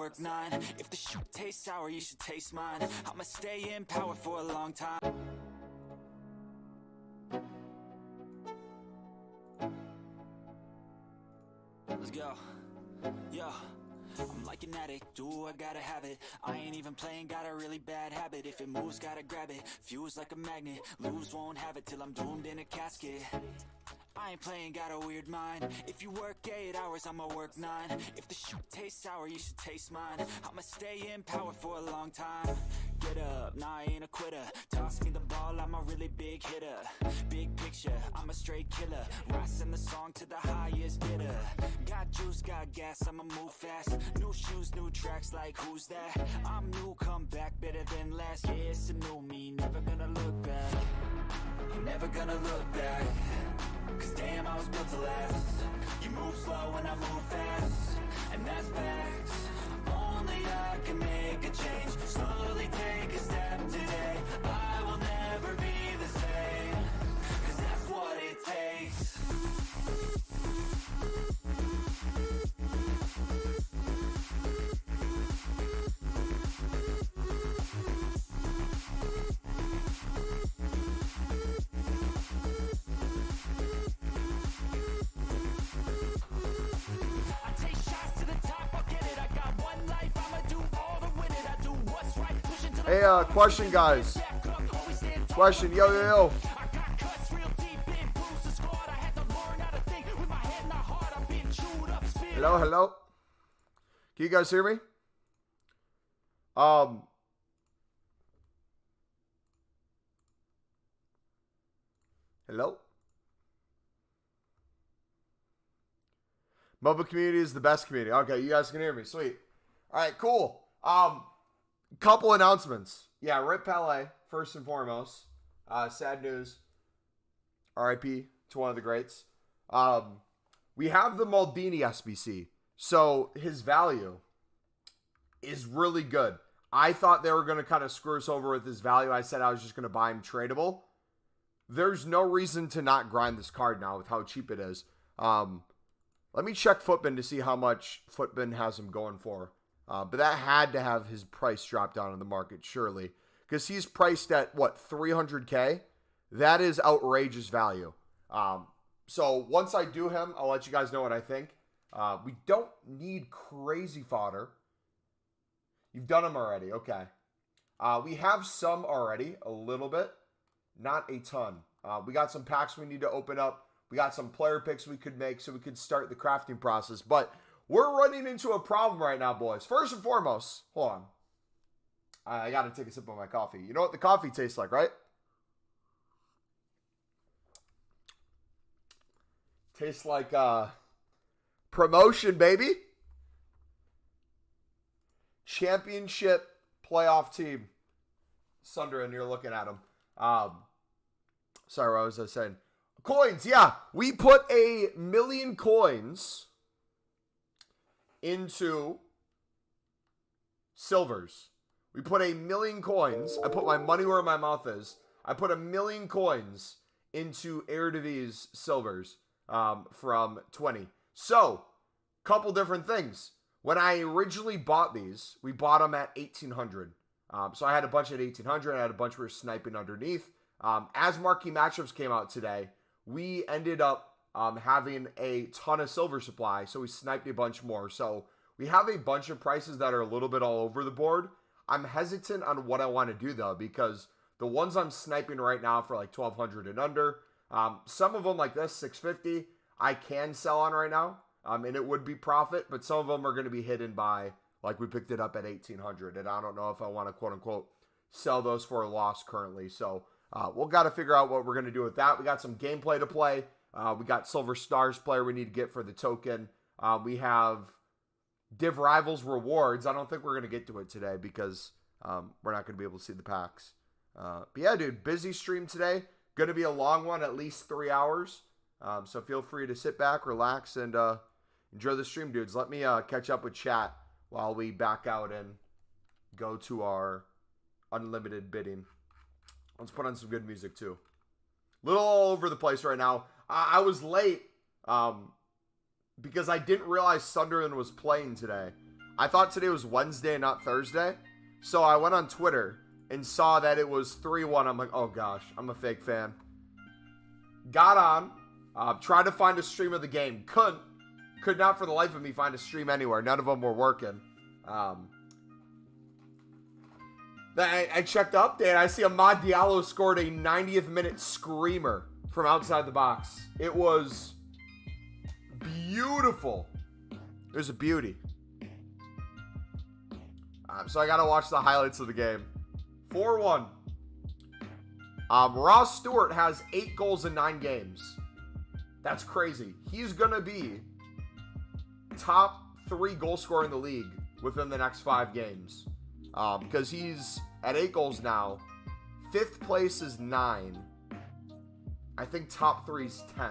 work 9. If the shoot tastes sour, you should taste mine. I'ma stay in power for a long time. Let's go. Yo, I'm like an addict, do I gotta have it. I ain't even playing, got a really bad habit. If it moves, gotta grab it, fuse like a magnet. Lose, won't have it till I'm doomed in a casket. I ain't playing, got a weird mind. If you work 8 hours, I'ma work 9. If the shoot tastes sour, you should taste mine. I'ma stay in power for a long time. Get up, nah, I ain't a quitter. Toss me the ball, I'm a really big hitter. Big picture, I'm a straight killer. Rising the song to the highest bidder. Got juice, got gas, I'ma move fast. New shoes, new tracks, like who's that? I'm new, come back, better than last. Yeah, it's a new me, never gonna look back. I'm never gonna look back. Cause damn, I was built to last. You move slow and I move fast, and that's facts. Only I can make a change. Slowly take a step today. I will never be the same. Cause that's what it takes. Hey, question, guys. Question, yo. Hello. Can you guys hear me? Hello? Mobile community is the best community. Okay, you guys can hear me. Sweet. All right, cool. Couple announcements. Yeah, Rip Pele, first and foremost. Sad news. RIP to one of the greats. We have the Maldini SBC. So his value is really good. I thought they were going to kind of screw us over with his value. I said I was just going to buy him tradable. There's no reason to not grind this card now with how cheap it is. Let me check Footbin to see how much Footbin has him going for. But that had to have his price drop down in the market, surely. Because he's priced at, what, 300K? That is outrageous value. So once I do him, I'll let you guys know what I think. We don't need crazy fodder. You've done them already. Okay. We have some already, a little bit. Not a ton. We got some packs we need to open up. We got some player picks we could make so we could start the crafting process. But we're running into a problem right now, boys. First and foremost, hold on. I got to take a sip of my coffee. You know what the coffee tastes like, right? Tastes like promotion, baby. Championship playoff team. Sunderland, you're looking at them. Sorry, what was I saying? Coins, yeah. We put 1,000,000 coins into silvers. We put 1,000,000 coins. I put my money where my mouth is. I put 1,000,000 coins into Eredivisie silvers from 20. So, couple different things. When I originally bought these, we bought them at 1,800. So I had a bunch at 1,800. I had a bunch we were sniping underneath. As marquee matchups came out today, we ended up having a ton of silver supply, so we sniped a bunch more. So we have a bunch of prices that are a little bit all over the board. I'm hesitant on what I want to do, though, because the ones I'm sniping right now for like 1,200 and under, some of them like this, 650, I can sell on right now, and it would be profit, but some of them are going to be hidden by, like we picked it up at 1,800, and I don't know if I want to, quote-unquote, sell those for a loss currently. So we'll got to figure out what we're going to do with that. We got some gameplay to play. We got Silver Stars player we need to get for the token. We have Div Rivals rewards. I don't think we're going to get to it today because we're not going to be able to see the packs. But yeah, dude, busy stream today. Going to be a long one, at least 3 hours. So feel free to sit back, relax, and enjoy the stream, dudes. Let me catch up with chat while we back out and go to our unlimited bidding. Let's put on some good music, too. Little all over the place right now. I was late because I didn't realize Sunderland was playing today. I thought today was Wednesday and not Thursday. So I went on Twitter and saw that it was 3-1. I'm like, oh gosh, I'm a fake fan. Got on, tried to find a stream of the game. Could not for the life of me find a stream anywhere. None of them were working. Then I checked the update. I see Amad Diallo scored a 90th minute screamer from outside the box. It was beautiful. It was a beauty. So I got to watch the highlights of the game. 4-1. Ross Stewart has 8 goals in 9 games. That's crazy. He's going to be top 3 goal scorer in the league within the next 5 games. Because he's at 8 goals now. 5th place is 9. I think top 3 is 10.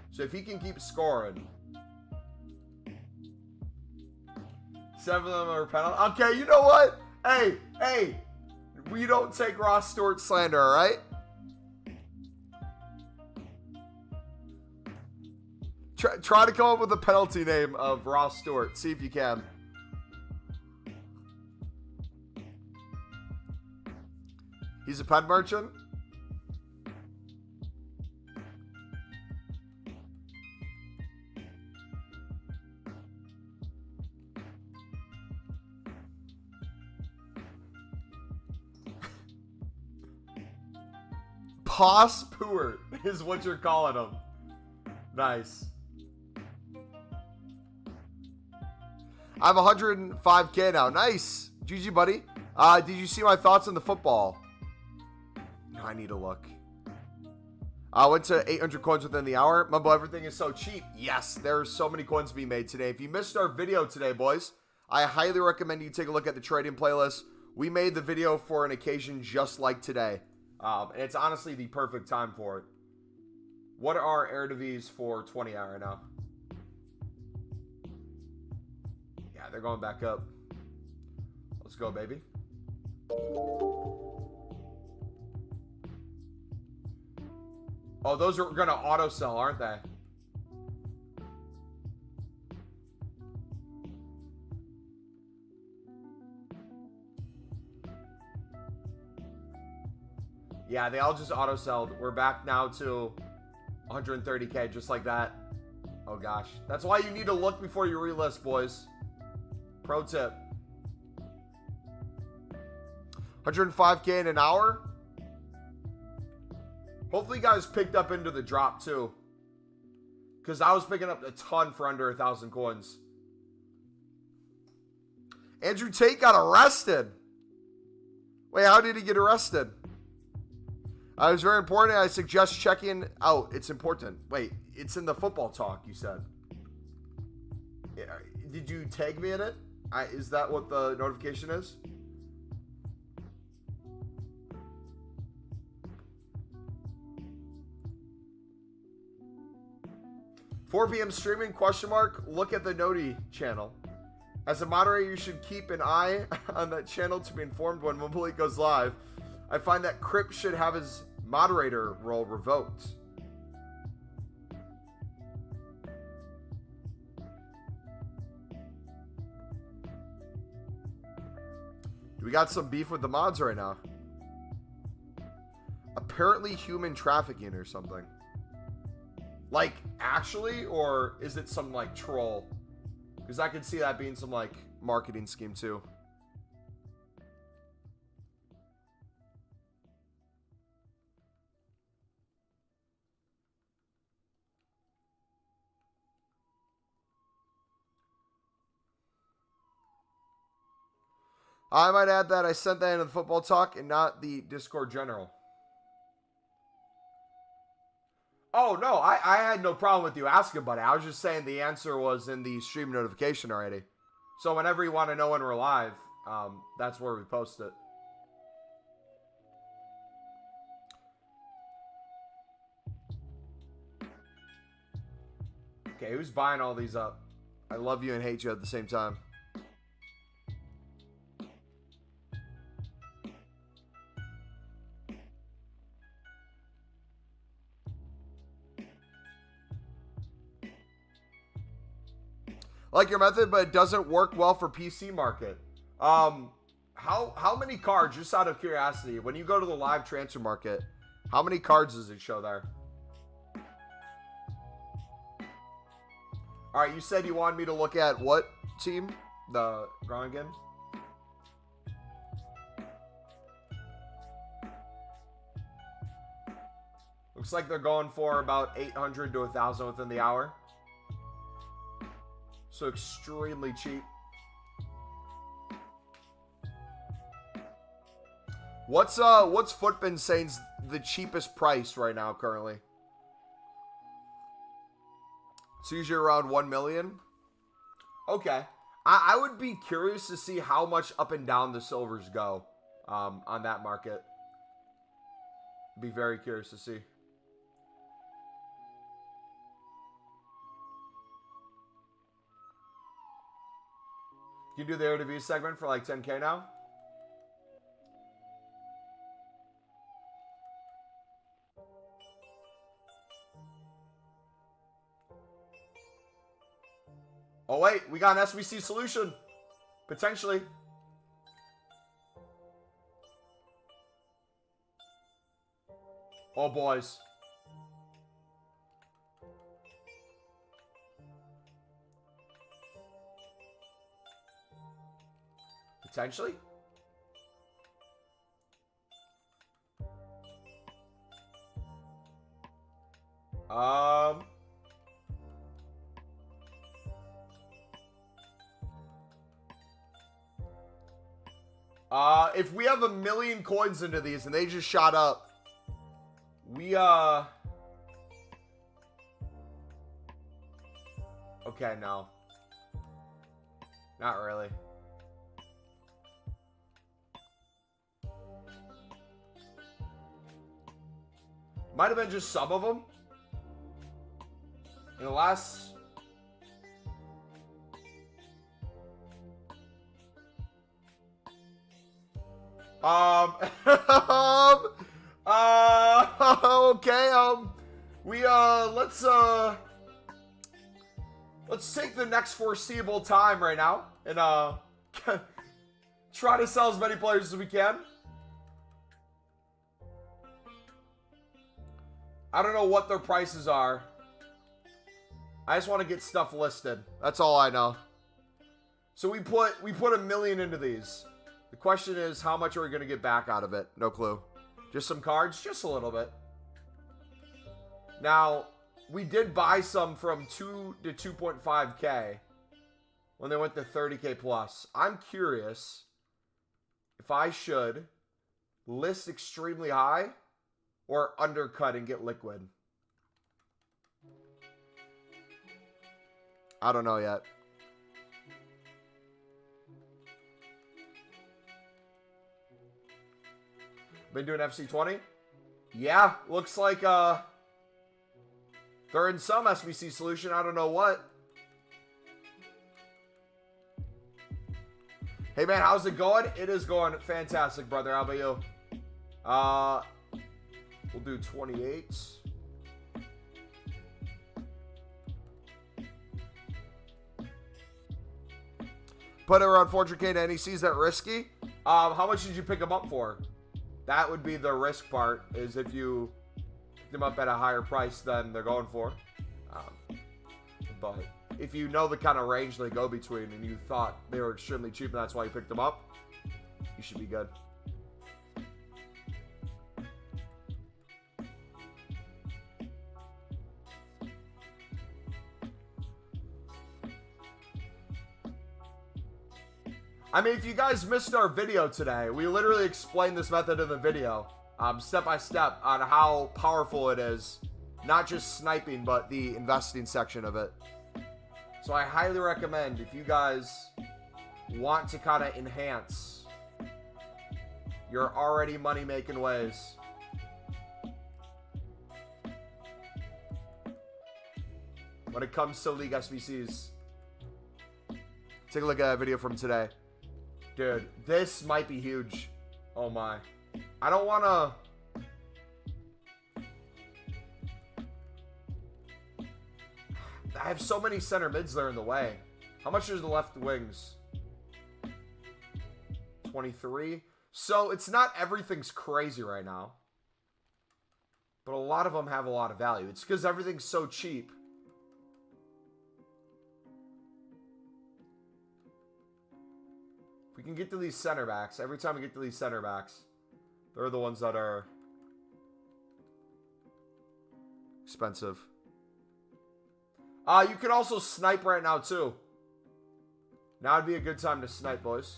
So if he can keep scoring. 7 of them are penalty. Okay, you know what? Hey. We don't take Ross Stewart slander, all right? Try to come up with a penalty name of Ross Stewart. See if you can. He's a pen merchant? Poss Pooert is what you're calling him. Nice. I have 105K now. Nice. GG, buddy. Did you see my thoughts on the football? No, I need to look. I went to 800 coins within the hour. Mumbo, everything is so cheap. Yes, there are so many coins to be made today. If you missed our video today, boys, I highly recommend you take a look at the trading playlist. We made the video for an occasion just like today. And it's honestly the perfect time for it. What are Eredivisie for 20 hour now? Yeah, they're going back up. Let's go, baby. Oh, those are going to auto sell, aren't they? Yeah, they all just auto-selled. We're back now to 130K, just like that. Oh, gosh. That's why you need to look before you relist, boys. Pro tip. 105K in an hour. Hopefully you guys picked up into the drop, too. Because I was picking up a ton for under 1,000 coins. Andrew Tate got arrested. Wait, how did he get arrested? It was very important. I suggest checking out. It's important. Wait, it's in the football talk, you said. Yeah, did you tag me in it? Is that what the notification is? $4 p.m. streaming, question mark. Look at the Noti channel. As a moderator, you should keep an eye on that channel to be informed when Mumbo goes live. I find that Crip should have his moderator role revoked. We got some beef with the mods right now. Apparently human trafficking or something. Like, actually? Or is it some, like, troll? Because I could see that being some, like, marketing scheme, too. I might add that I sent that into the football talk and not the Discord general. Oh, no, I had no problem with you asking, buddy. I was just saying the answer was in the stream notification already. So whenever you want to know when we're live, that's where we post it. Okay, who's buying all these up? I love you and hate you at the same time. Like your method, but it doesn't work well for PC market. How many cards, just out of curiosity, when you go to the live transfer market, how many cards does it show there? All right, you said you wanted me to look at what team? The Groningen? Looks like they're going for about 800 to 1,000 within the hour. So extremely cheap. What's Footbin saying's the cheapest price right now currently? It's usually around 1 million. Okay. I would be curious to see how much up and down the silvers go on that market. Be very curious to see. You do the Eredivisie segment for like 10K now? Oh wait, we got an SBC solution. Potentially. Oh boys. Potentially. If we have 1 million coins into these and they just shot up, we, okay, no. Not really. Might have been just some of them. In the last... okay, let's take the next foreseeable time right now and, try to sell as many players as we can. I don't know what their prices are. I just want to get stuff listed. That's all I know. So we put 1 million into these. The question is, how much are we going to get back out of it? No clue. Just some cards? Just a little bit. Now, we did buy some from 2 to 2.5K when they went to 30K plus. I'm curious if I should list extremely high or undercut and get liquid. I don't know yet. Been doing FC20? Yeah, looks like they're in some SBC solution. I don't know what. Hey man, how's it going? It is going fantastic, brother. How about you? We'll do 28. Put it around 400K to NEC. Is that risky? How much did you pick them up for? That would be the risk part, is if you pick them up at a higher price than they're going for. But if you know the kind of range they go between and you thought they were extremely cheap and that's why you picked them up, you should be good. I mean, if you guys missed our video today, we literally explained this method in the video, step by step, on how powerful it is. Not just sniping, but the investing section of it. So I highly recommend, if you guys want to kind of enhance your already money-making ways, when it comes to League SBCs, take a look at that video from today. Dude, this might be huge. Oh my. I don't want to... I have so many center mids there in the way. How How much is the left wings? 23. So it's not everything's crazy right now. But a lot of them have a lot of value. It's because everything's so cheap. If we can get to these center backs, every time we get to these center backs, they're the ones that are expensive. You can also snipe right now too. Now would be a good time to snipe, boys.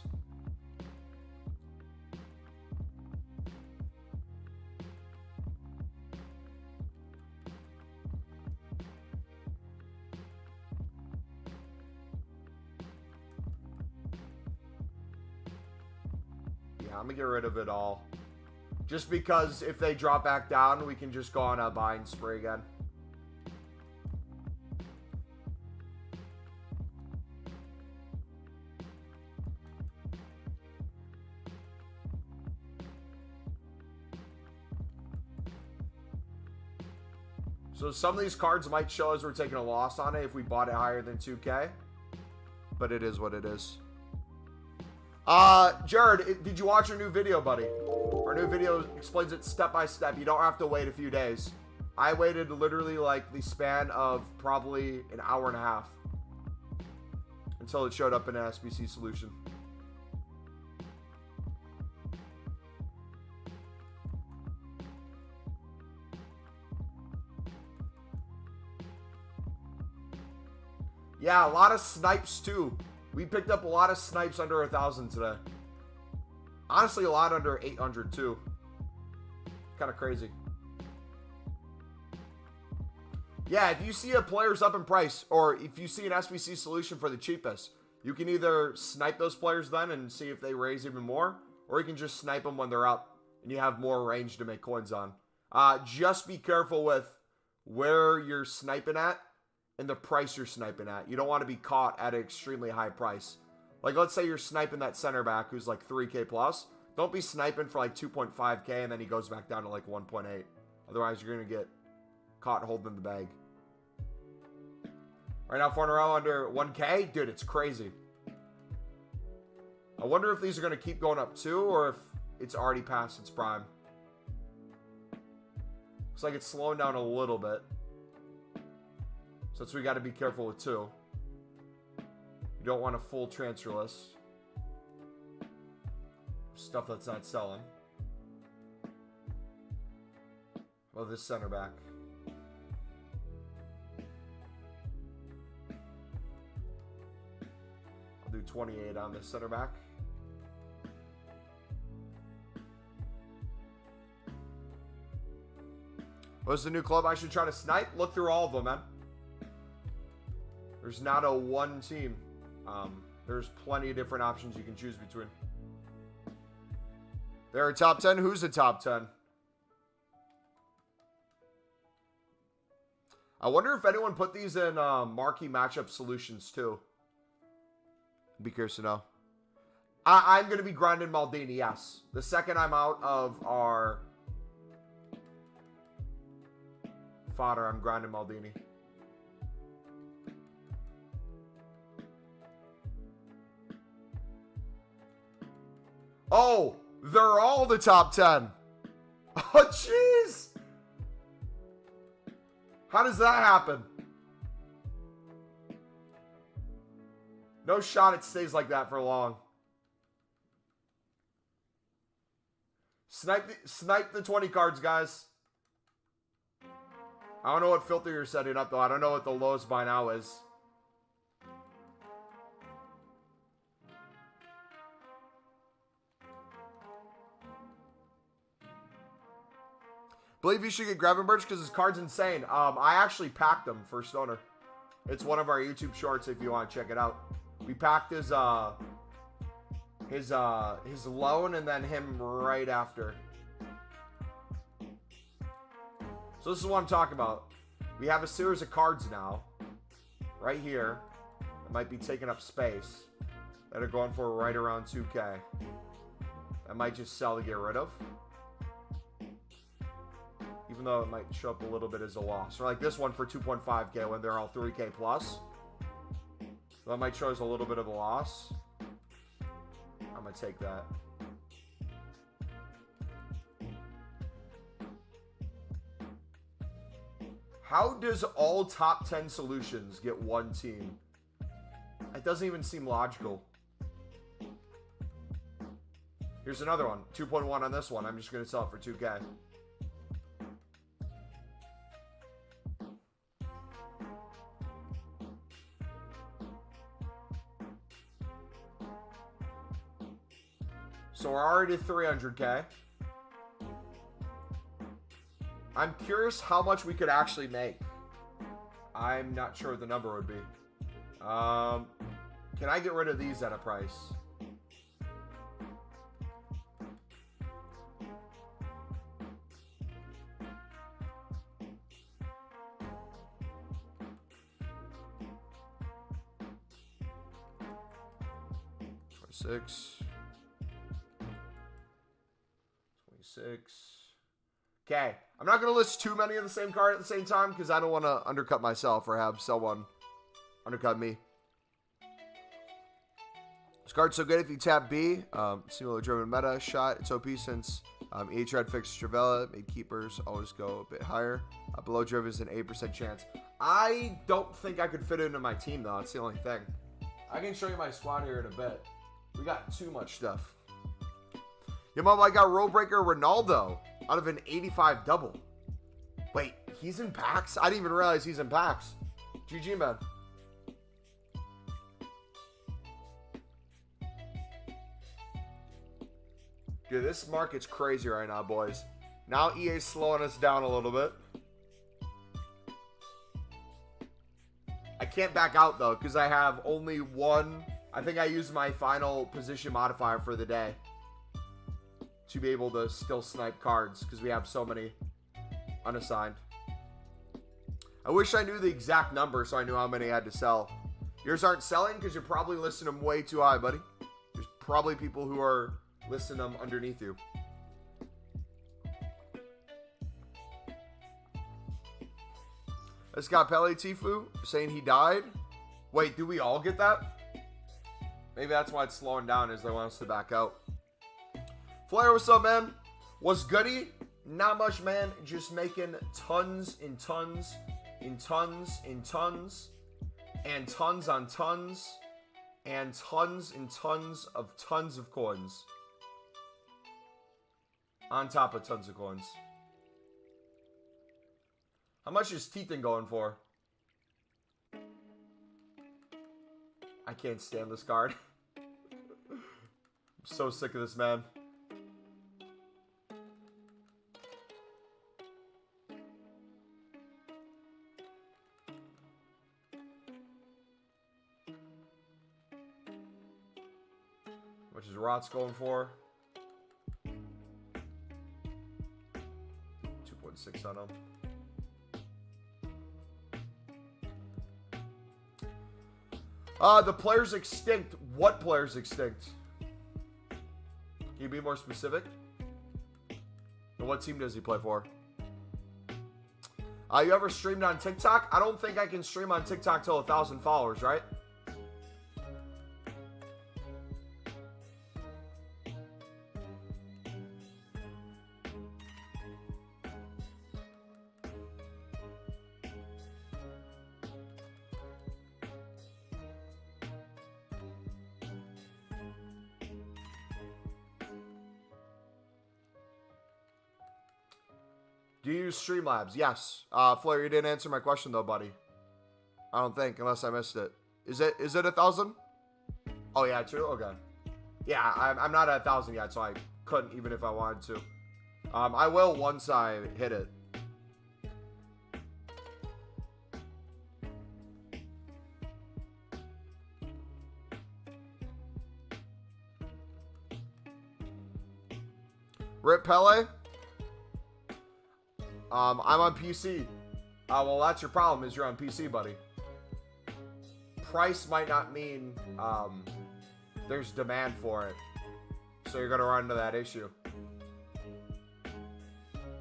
Yeah, I'm gonna get rid of it all. Just because if they drop back down, we can just go on a buying spree again. So some of these cards might show us we're taking a loss on it if we bought it higher than 2K. But it is what it is. Jared, did you watch our new video, buddy? Our new video explains it step by step. You don't have to wait a few days. I waited literally like the span of probably an hour and a half until it showed up in an SBC solution. Yeah, a lot of snipes too. We picked up a lot of snipes under 1,000 today. Honestly, a lot under 800 too. Kind of crazy. Yeah, if you see a player's up in price, or if you see an SBC solution for the cheapest, you can either snipe those players then and see if they raise even more, or you can just snipe them when they're up and you have more range to make coins on. Just be careful with where you're sniping at and the price you're sniping at. You don't want to be caught at an extremely high price. Like, let's say you're sniping that center back who's like 3K plus. Don't be sniping for like 2.5K and then he goes back down to like 1.8. Otherwise, you're going to get caught holding the bag. Right now, 4 in a row under 1K. Dude, it's crazy. I wonder if these are going to keep going up too, or if it's already past its prime. Looks like it's slowing down a little bit. So that's what we got to be careful with too. You don't want a full transfer list. Stuff that's not selling. Well, this center back. I'll do 28 on this center back. What's the new club I should try to snipe? Look through all of them, man. There's not a one team. There's plenty of different options you can choose between. They're a top 10. Who's a top 10? I wonder if anyone put these in marquee matchup solutions too. Be curious to know. I'm going to be grinding Maldini, yes. The second I'm out of our fodder, I'm grinding Maldini. Oh, they're all the top 10. Oh, jeez. How does that happen? No shot it stays like that for long. Snipe the 20 cards, guys. I don't know what filter you're setting up, though. I don't know what the lowest by now is. Believe you should get Gravenberch because his card's insane. I actually packed him for Stoner. It's one of our YouTube shorts if you want to check it out. We packed his loan and then him right after. So this is what I'm talking about. We have a series of cards now, right here, that might be taking up space, that are going for right around 2K. That might just sell to get rid of. Even though it might show up a little bit as a loss. Or like this one for 2.5K when they're all 3K plus. That might show us a little bit of a loss. I'm going to take that. How does all top 10 solutions get one team? It doesn't even seem logical. Here's another one. 2.1 on this one. I'm just going to sell it for 2K. So we're already at 300K. I'm curious how much we could actually make. I'm not sure what the number would be. Can I get rid of these at a price? $26. Okay, I'm not going to list too many of the same card at the same time because I don't want to undercut myself or have someone undercut me. This card's so good if you tap B. Similar driven meta shot. It's OP since EH Red fixed Stravella. Made keepers always go a bit higher. Below driven is an 8% chance. I don't think I could fit it into my team though. That's the only thing. I can show you my squad here in a bit. We got too much stuff. Yo, mom, I got Road Breaker Ronaldo out of an 85 double. Wait, he's in packs? I didn't even realize he's in packs. GG, man. Dude, this market's crazy right now, boys. Now EA's slowing us down a little bit. I can't back out, though, because I have only one. I think I used my final position modifier for the day to be able to still snipe cards because we have so many unassigned. I wish I knew the exact number so I knew how many I had to sell. Yours aren't selling because you're probably listing them way too high, buddy. There's probably people who are listing them underneath you. This got Pele Tifu saying he died. Wait, do we all get that? Maybe that's why it's slowing down, is they want us to back out. Flair, what's up, man? What's goody? Not much, man. Just making tons and tons and tons and tons and tons on tons and tons and tons of coins. On top of tons of coins. How much is Tethan going for? I can't stand this card. I'm so sick of this man. How much is Rot's going for? 2.6 on him. The player's extinct. What player's extinct? Can you be more specific? And what team does he play for? You ever streamed on TikTok? I don't think I can stream on TikTok till 1,000 followers, right? Do you use Streamlabs? Yes. Flair, you didn't answer my question though, buddy. I don't think, unless I missed it. Is it 1,000? Oh yeah, true. Okay. Yeah, I'm not at 1,000 yet, so I couldn't even if I wanted to. I will once I hit it. Rip Pele. I'm on PC. Well, that's your problem, is you're on PC, buddy. Price might not mean there's demand for it. So you're going to run into that issue.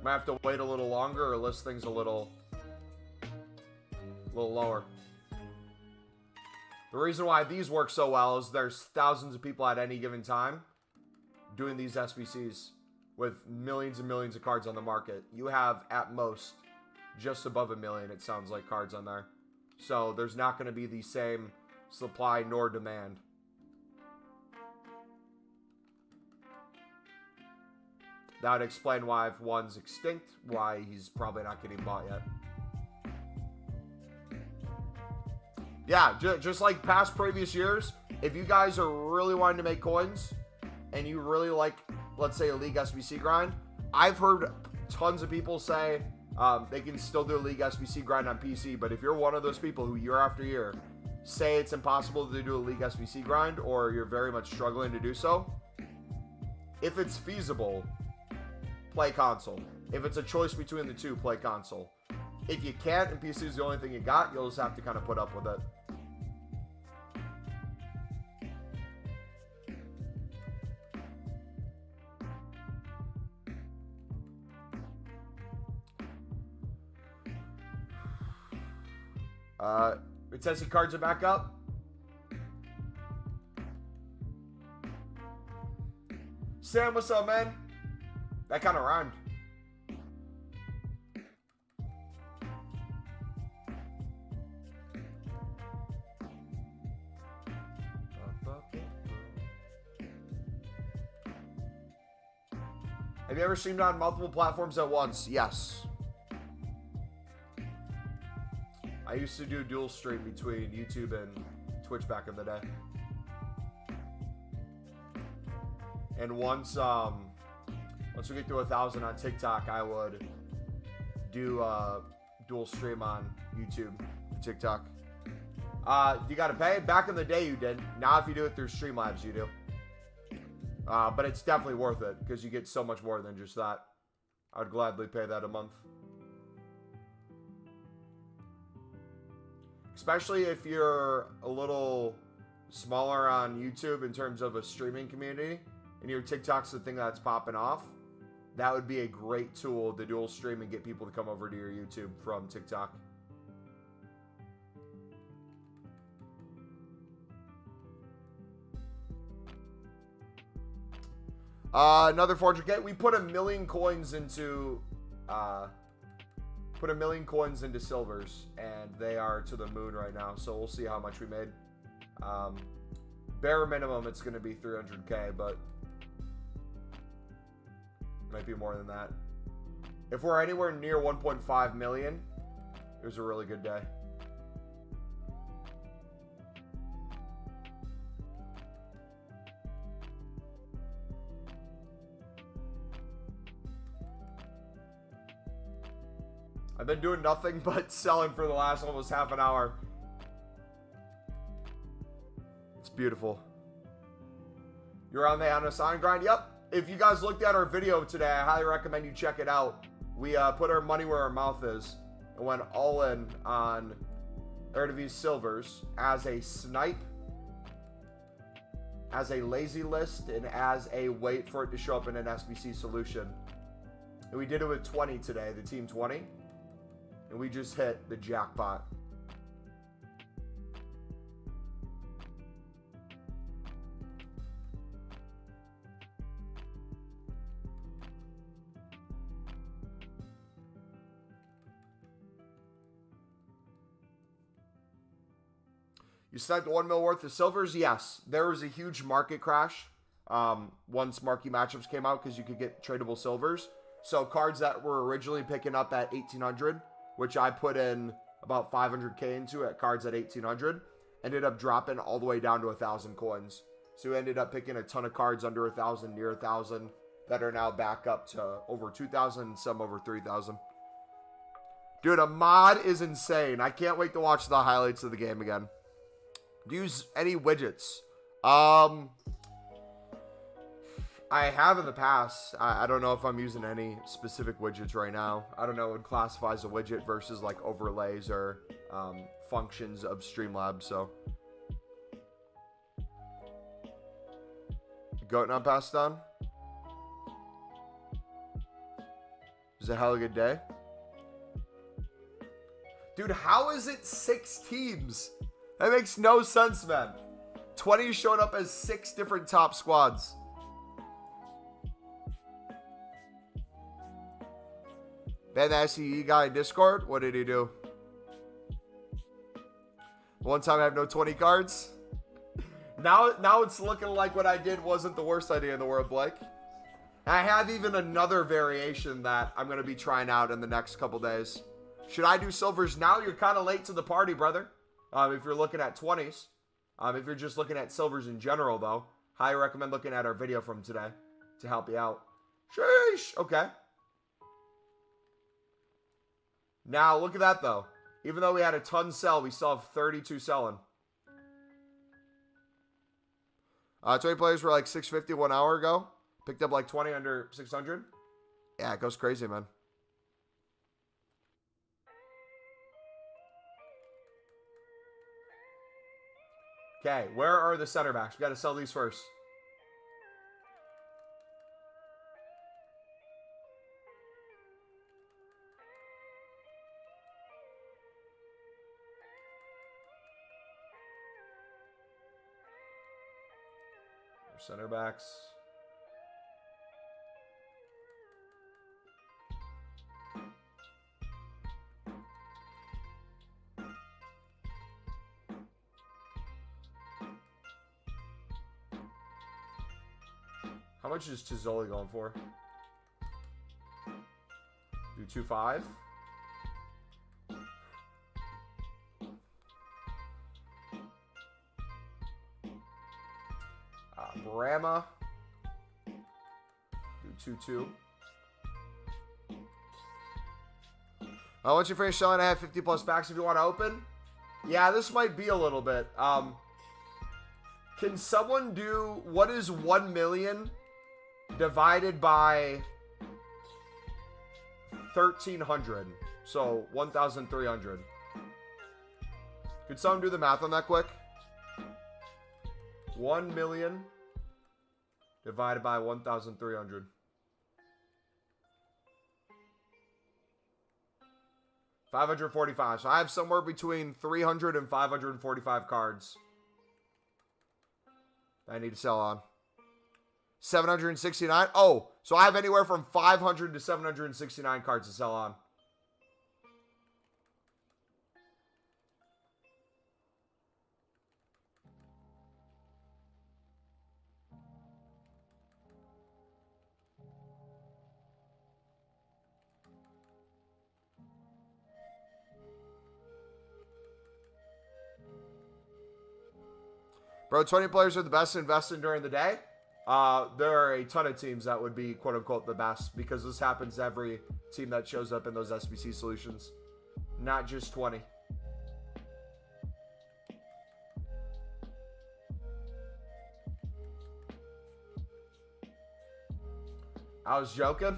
Might have to wait a little longer or list things a little lower. The reason why these work so well is there's thousands of people at any given time doing these SBCs with millions and millions of cards on the market. You have, at most, just above 1 million, it sounds like, cards on there. So there's not going to be the same supply nor demand. That would explain why if one's extinct, why he's probably not getting bought yet. Yeah, just like past previous years, if you guys are really wanting to make coins and you really like, let's say, a League SBC grind, I've heard tons of people say they can still do a League SBC grind on PC, but if you're one of those people who year after year say it's impossible to do a League SBC grind, or you're very much struggling to do so, if it's feasible, play console. If it's a choice between the two, play console. If you can't and PC is the only thing you got, you'll just have to kind of put up with it. It says the cards are back up. Sam, what's up, man? That kind of rhymed. Have you ever streamed on multiple platforms at once? Yes. I used to do dual stream between YouTube and Twitch back in the day. And once we get to 1,000 on TikTok, I would do dual stream on YouTube and TikTok. You gotta pay? Back in the day you did. Now if you do it through Streamlabs, you do. But it's definitely worth it because you get so much more than just that. I would gladly pay that a month. Especially if you're a little smaller on YouTube in terms of a streaming community and your TikTok's the thing that's popping off, that would be a great tool to dual stream and get people to come over to your YouTube from TikTok. Another 400k. We put 1 million coins into silvers, and they are to the moon right now. So we'll see how much we made. Bare minimum, it's going to be 300k, but might be more than that. If we're anywhere near 1.5 million, it was a really good day. I've been doing nothing but selling for the last almost half an hour. It's beautiful. You're on the Anasana grind? Yep. If you guys looked at our video today, I highly recommend you check it out. We put our money where our mouth is and went all in on Eredivisie Silvers as a snipe, as a lazy list, and as a wait for it to show up in an SBC solution. And we did it with 20 today, the team 20. And we just hit the jackpot. You sniped 1 mil worth of silvers? Yes. There was a huge market crash once marquee matchups came out because you could get tradable silvers. So cards that were originally picking up at 1,800, which I put in about 500k into at cards at 1,800, ended up dropping all the way down to 1,000 coins. So we ended up picking a ton of cards under 1,000, near 1,000, that are now back up to over 2,000 and some over 3,000. Dude, a mod is insane. I can't wait to watch the highlights of the game again. Do you use any widgets? I have in the past. I don't know if I'm using any specific widgets right now. I don't know what classifies a widget versus like overlays or functions of Streamlabs. So, goat not passed on. It was a hell of a good day. Dude, how is it 6 teams? That makes no sense, man. 20 showed up as 6 different top squads. Ben, the SEE guy in Discord, what did he do? One time I have no 20 cards. Now it's looking like what I did wasn't the worst idea in the world, Blake. I have even another variation that I'm going to be trying out in the next couple days. Should I do silvers now? You're kind of late to the party, brother. If you're looking at 20s. If you're just looking at silvers in general, though, highly recommend looking at our video from today to help you out. Sheesh. Okay. Now, look at that, though. Even though we had a ton sell, we still have 32 selling. 20 players were like 650 1 hour ago. Picked up like 20 under 600. Yeah, it goes crazy, man. Okay, where are the center backs? We got to sell these first. Center backs. How much is Tizzoli going for? Do 2.5. Brahma. Do 2.2. Once you finish selling, I have 50 plus packs if you want to open. Yeah, this might be a little bit. Can someone do, what is 1 million divided by 1,300? So 1,300. Could someone do the math on that quick? 1 million divided by 1,300. 545. So I have somewhere between 300 and 545 cards I need to sell on. 769. Oh, so I have anywhere from 500 to 769 cards to sell on. Bro, 20 players are the best to invest in during the day. There are a ton of teams that would be quote-unquote the best because this happens to every team that shows up in those SBC solutions. Not just 20. I was joking.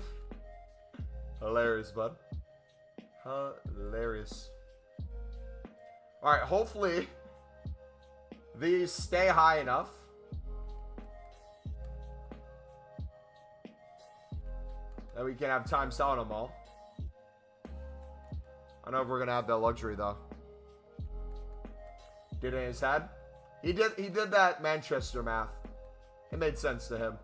Hilarious, bud. Hilarious. All right, hopefully these stay high enough. That we can have time selling them all. I don't know if we're gonna have that luxury though. Did it in his head? He did that Manchester math. It made sense to him.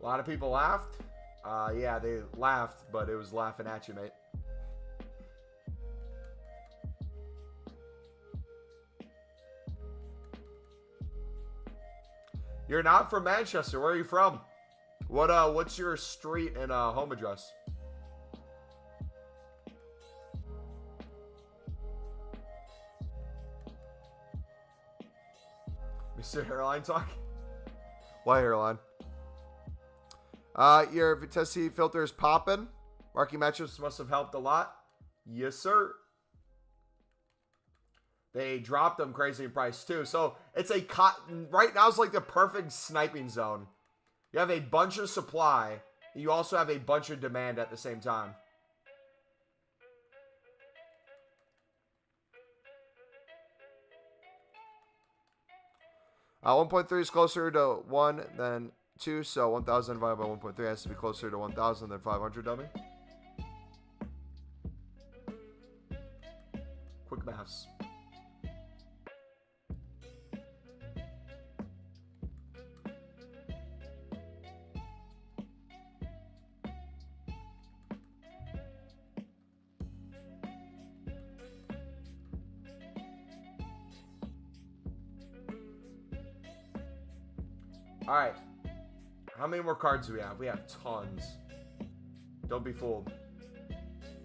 A lot of people laughed. Yeah, they laughed, but it was laughing at you, mate. You're not from Manchester. Where are you from? What's your street and home address? Mr. Hairline Talk? Why hairline? Your Vitesse filter is popping. Marquee matchups must have helped a lot. Yes, sir. They dropped them crazy in price, too. So, it's a right now it's like the perfect sniping zone. You have a bunch of supply. You also have a bunch of demand at the same time. 1.3 is closer to 1 than 2, so 1,000 divided by 1.3 has to be closer to 1,000 than 500, dummy. Quick maths. All right. How many more cards do we have? We have tons. Don't be fooled.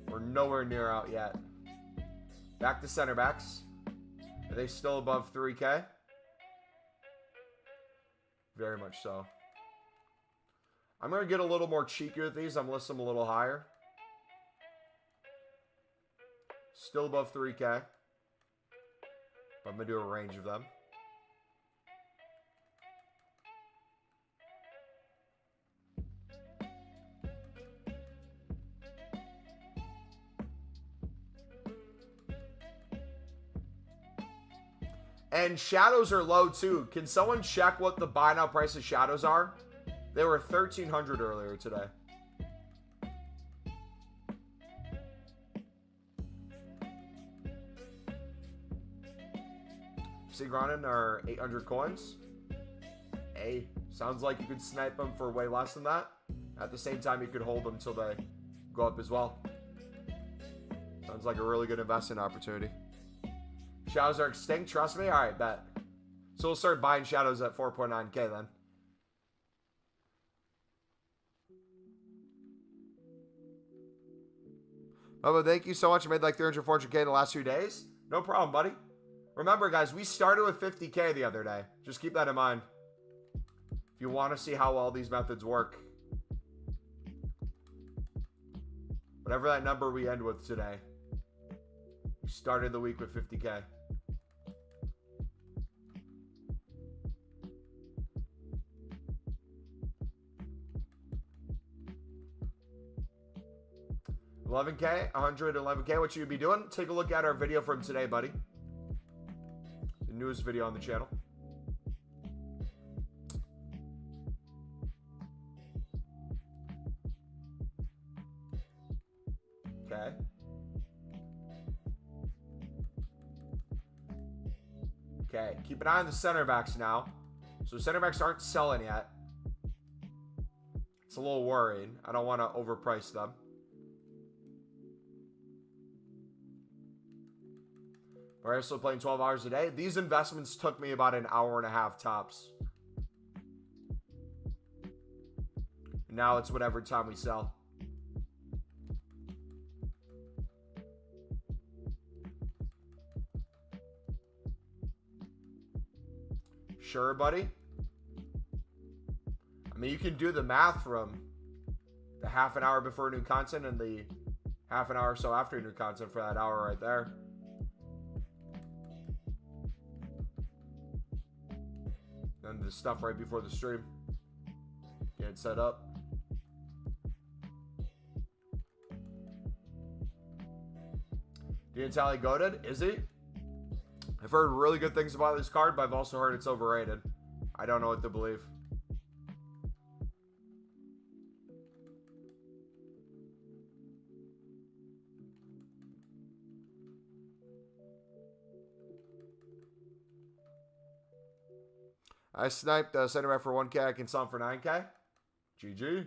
We're nowhere near out yet. Back to center backs. Are they still above 3K? Very much so. I'm going to get a little more cheeky with these. I'm going to list them a little higher. Still above 3K. But I'm going to do a range of them. And shadows are low too. Can someone check what the buy now price of shadows are? They were 1,300 earlier today. Seagranin are 800 coins. Hey, sounds like you could snipe them for way less than that. At the same time, you could hold them until they go up as well. Sounds like a really good investment opportunity. Shadows are extinct, trust me? Alright, bet. So we'll start buying shadows at 4.9K then. Bubba, thank you so much. I made like 300, 400K in the last few days. No problem, buddy. Remember, guys, we started with 50K the other day. Just keep that in mind. If you want to see how all these methods work. Whatever that number we end with today. We started the week with 50K. $11K, 111K. What should you be doing? Take a look at our video from today, buddy. The newest video on the channel. Okay. Okay, keep an eye on the center backs now. So center backs aren't selling yet. It's a little worrying. I don't want to overprice them. We're still playing 12 hours a day. These investments took me about an hour and a half tops. Now it's whatever time we sell. Sure, buddy. I mean, you can do the math from the half an hour before new content and the half an hour or so after new content for that hour right there. And the stuff right before the stream. Get it set up. D'Antali goated? Is he? I've heard really good things about this card, but I've also heard it's overrated. I don't know what to believe. I sniped center back for 1K. I can sell him for 9K. GG.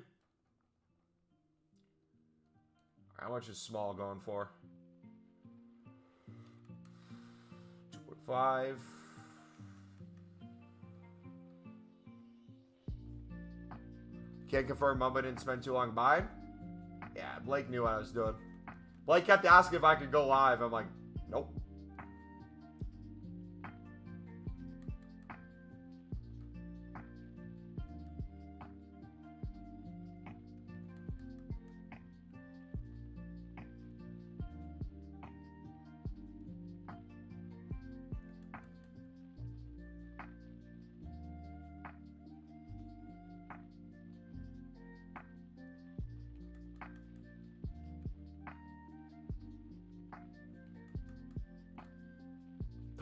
How much is small going for? 2.5. Can't confirm Mumbo didn't spend too long buying. Yeah, Blake knew what I was doing. Blake kept asking if I could go live. I'm like, nope.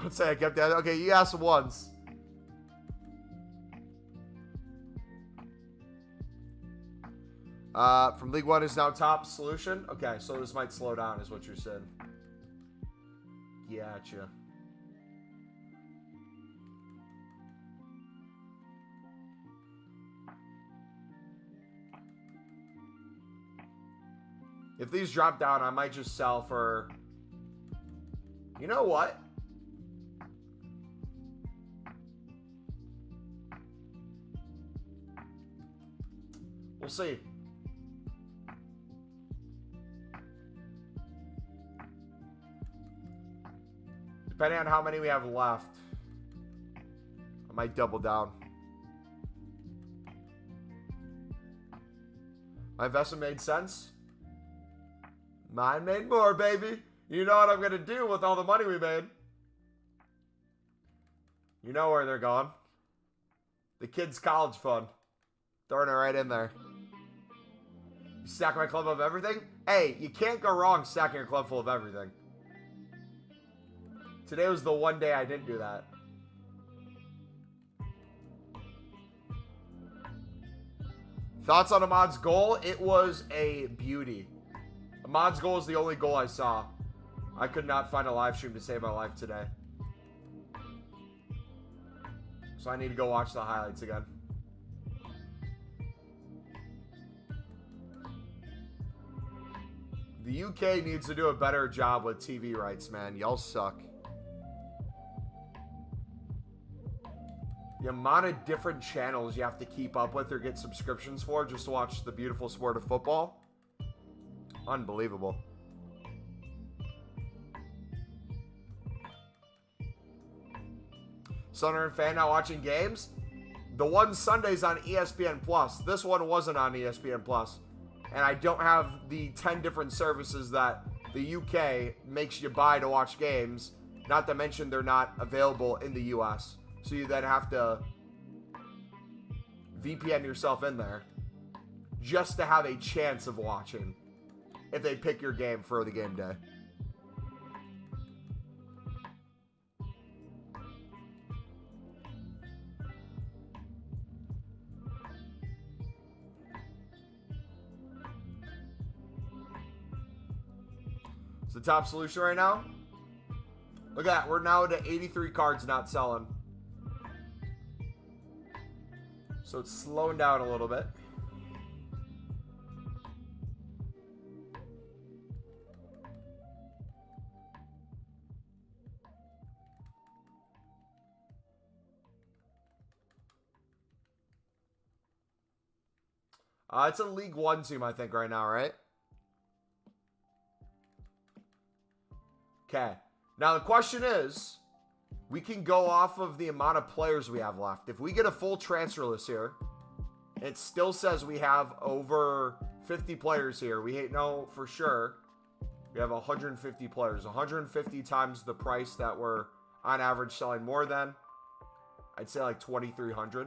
Don't say I kept that. Okay, you asked once. From League One is now top solution. Okay, so this might slow down, is what you're saying. Gotcha. If these drop down, I might just sell for... You know what? We'll see. Depending on how many we have left, I might double down. My investment made sense. Mine made more, baby. You know what I'm going to do with all the money we made. You know where they're going. The kids' college fund. Throwing it right in there. You stack my club of everything? Hey, you can't go wrong stacking a club full of everything. Today was the one day I didn't do that. Thoughts on Ahmad's goal? It was a beauty. Ahmad's goal is the only goal I saw. I could not find a live stream to save my life today. So I need to go watch the highlights again. The UK needs to do a better job with TV rights, man. Y'all suck. The amount of different channels you have to keep up with or get subscriptions for just to watch the beautiful sport of football. Unbelievable. Sunderland fan not watching games? The one Sunday's on ESPN Plus. This one wasn't on ESPN Plus. And I don't have the 10 different services that the UK makes you buy to watch games. Not to mention they're not available in the US. So you then have to VPN yourself in there just to have a chance of watching if they pick your game for the game day. It's the top solution right now. Look at that. We're now to 83 cards not selling. So it's slowing down a little bit. It's a League One team, I think, right now, right? Okay. Now the question is, we can go off of the amount of players we have left. If we get a full transfer list here, it still says we have over 50 players here. We know for sure we have 150 players. 150 times the price that we're on average selling more than. I'd say like 2,300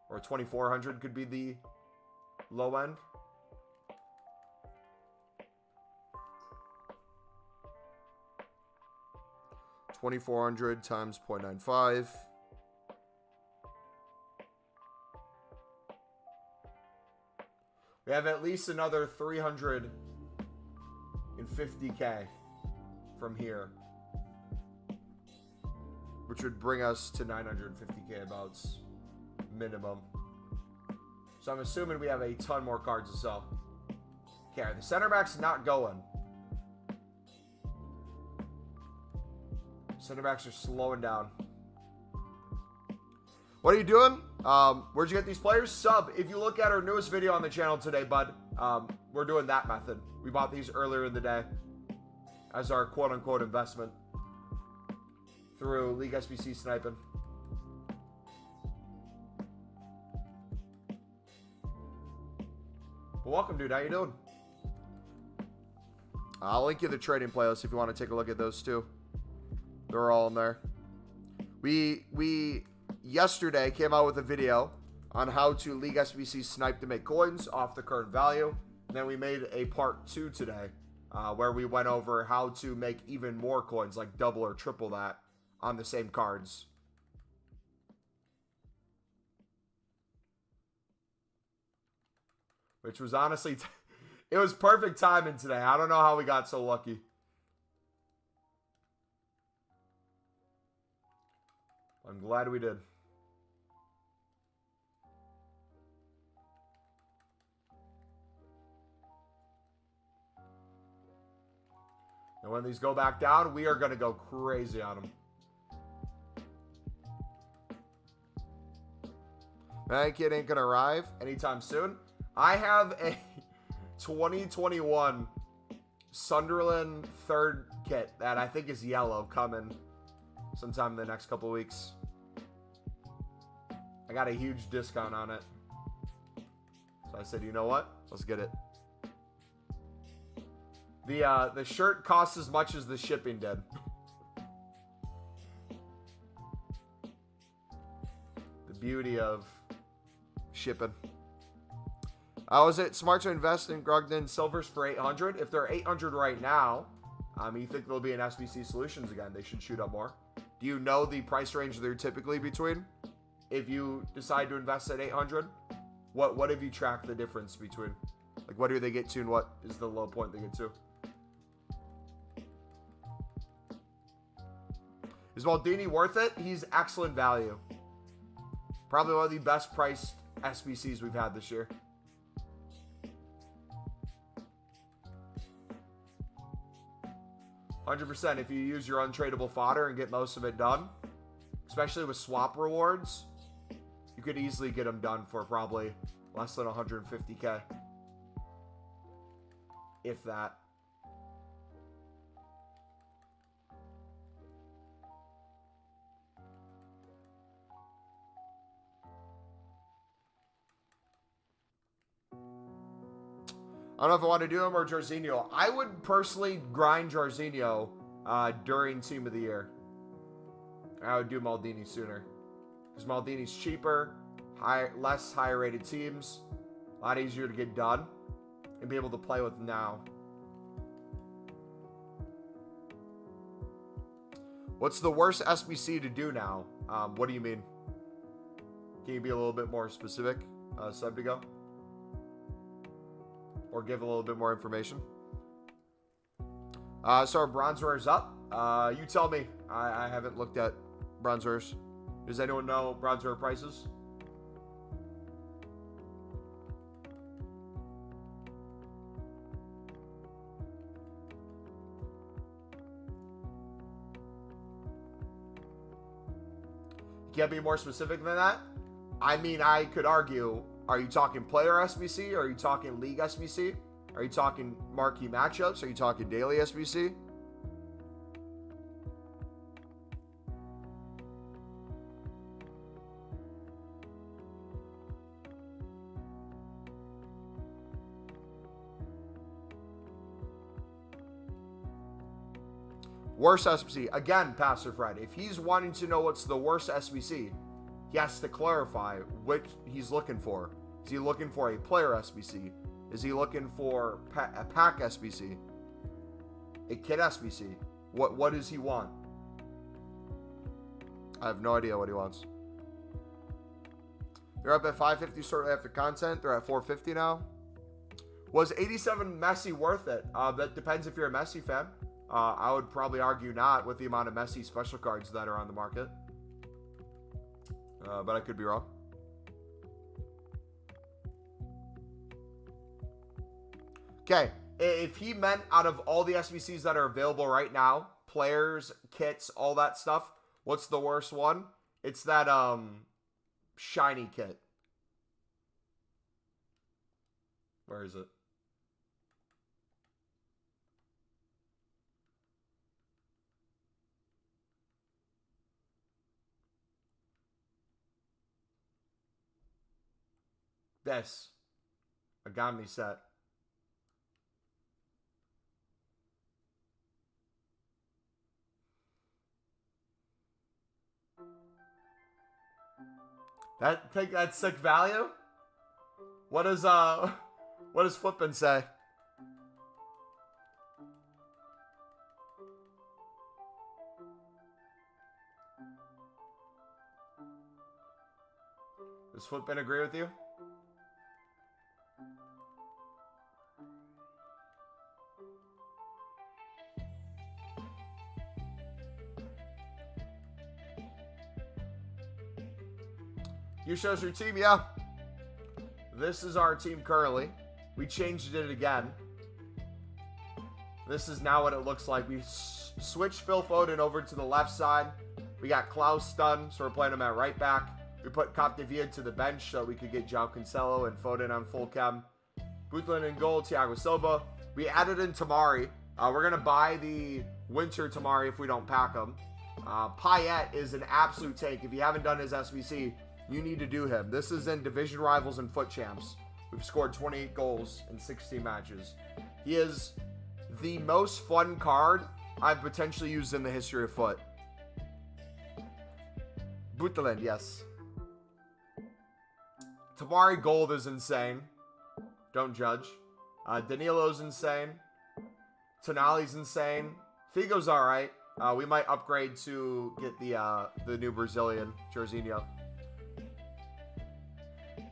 or 2,400 could be the low end. $2,400 times 0.95. We have at least another 350K from here, which would bring us to 950K about minimum. So I'm assuming we have a ton more cards to sell. Okay, the center back's not going. Center backs are slowing down. What are you doing? Where'd you get these players? Sub. If you look at our newest video on the channel today, bud, we're doing that method. We bought these earlier in the day as our quote-unquote investment through League SBC sniping. Well, welcome, dude. How you doing? I'll link you the trading playlist if you want to take a look at those too. They're all in there. We yesterday came out with a video on how to League SBC snipe to make coins off the current value. And then we made a part 2 today where we went over how to make even more coins, like double or triple that on the same cards. which was honestly, it was perfect timing today. I don't know how we got so lucky. I'm glad we did. And when these go back down, we are going to go crazy on them. That kid ain't going to arrive anytime soon. I have a 2021 Sunderland third kit that I think is yellow coming sometime in the next couple weeks. I got a huge discount on it. So I said, you know what? Let's get it. The shirt costs as much as the shipping did. The beauty of shipping. Was it smart to invest in Grugden Silvers for 800? If they're 800 right now, you think they'll be in SBC Solutions again? They should shoot up more. Do you know the price range they're typically between? If you decide to invest at 800, what have you tracked the difference between? Like, what do they get to and what is the low point they get to? Is Maldini worth it? He's excellent value. Probably one of the best priced SBCs we've had this year. %. If you use your untradeable fodder and get most of it done, especially with swap rewards, you could easily get them done for probably less than 150K. If that. I don't know if I want to do him or Jorginho. I would personally grind Jorginho during Team of the Year. I would do Maldini sooner. Because Maldini's cheaper, less higher rated teams, a lot easier to get done, and be able to play with now. What's the worst SBC to do now? What do you mean? Can you be a little bit more specific, Subdigo? Or give a little bit more information. So our bronze rare's up. You tell me. I haven't looked at bronze rares. Does anyone know bronze rare prices? You can't be more specific than that? I mean, I could argue, are you talking player SBC? Are you talking league SBC? Are you talking marquee matchups? Are you talking daily SBC? Worst SBC. Again, Pastor Fred, if he's wanting to know what's the worst SBC, he has to clarify what he's looking for. Is he looking for a player SBC? Is he looking for a pack SBC? A kit SBC? What does he want? I have no idea what he wants. They're up at 550 shortly after content. They're at 450 now. Was 87 Messi worth it? That depends if you're a Messi fan. I would probably argue not with the amount of Messi special cards that are on the market. But I could be wrong. Okay, if he meant out of all the SBCs that are available right now, players, kits, all that stuff, what's the worst one? It's that shiny kit. Where is it? This. Agami set. Take that sick value? What does Flippin say? Does Flippin agree with you? You show us your team, yeah. This is our team currently. We changed it again. This is now what it looks like. We switched Phil Foden over to the left side. We got Klaus stunned, so we're playing him at right back. We put Capdevia to the bench so we could get João Cancelo and Foden on full chem. Butland in goal, Thiago Silva. We added in Tamari. We're going to buy the winter Tamari if we don't pack him. Payet is an absolute tank. If you haven't done his SBC, you need to do him. This is in Division Rivals and Foot Champs. We've scored 28 goals in 16 matches. He is the most fun card I've potentially used in the history of Foot. Butland, yes. Tamari Gold is insane. Don't judge. Danilo's insane. Tonali's insane. Figo's alright. We might upgrade to get the new Brazilian, Jorginho.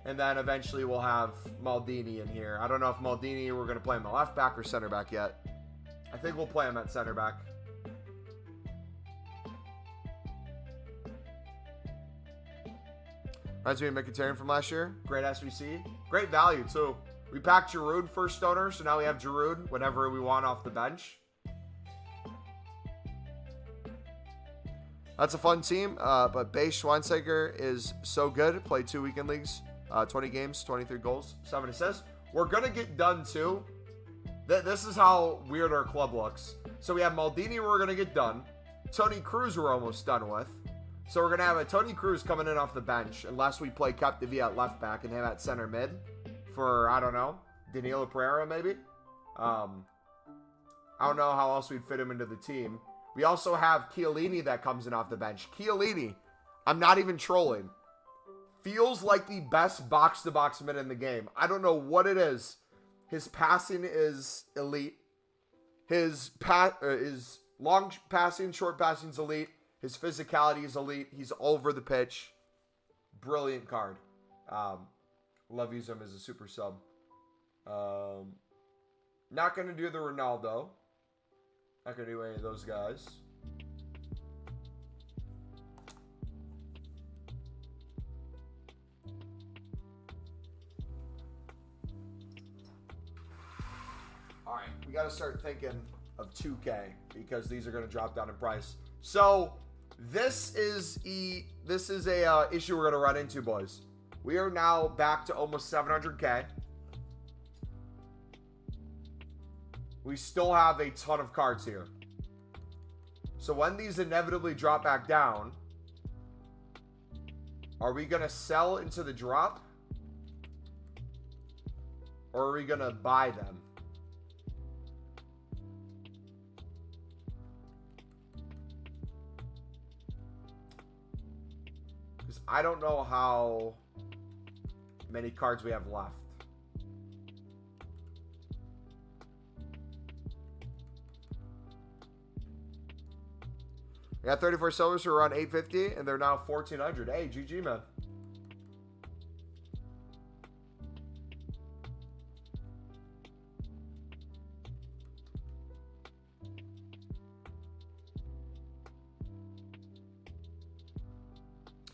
And then eventually we'll have Maldini in here. I don't know if Maldini, we're going to play him at left back or center back yet. I think we'll play him at center back. Reminds me of Mkhitaryan from last year. Great SBC. Great value, too. We packed Giroud first owner, so now we have Giroud whenever we want off the bench. That's a fun team, but Bay Schweinsteiger is so good. Played 2 weekend leagues, 20 games, 23 goals, 7 assists. We're going to get done, too. This is how weird our club looks. So we have Maldini we're going to get done. Toni Kroos we're almost done with. So we're going to have a Toni Kroos coming in off the bench unless we play Capdevia at left back and him at center mid for, I don't know, Danilo Pereira maybe. I don't know how else we'd fit him into the team. We also have Chiellini that comes in off the bench. Chiellini, I'm not even trolling, feels like the best box-to-box mid in the game. I don't know what it is. His passing is elite. His long passing, short passing is elite. His physicality is elite. He's all over the pitch. Brilliant card. Love using him as a super sub. Not going to do the Ronaldo. Not going to do any of those guys. All right, we got to start thinking of 2K because these are going to drop down in price. So this is a issue we're going to run into, boys. We are now back to almost 700K. We still have a ton of cards here. So when these inevitably drop back down, are we going to sell into the drop? Or are we going to buy them? Because I don't know how many cards we have left. We got 34 silvers who are around 850, and they're now 1,400. Hey, GG, man.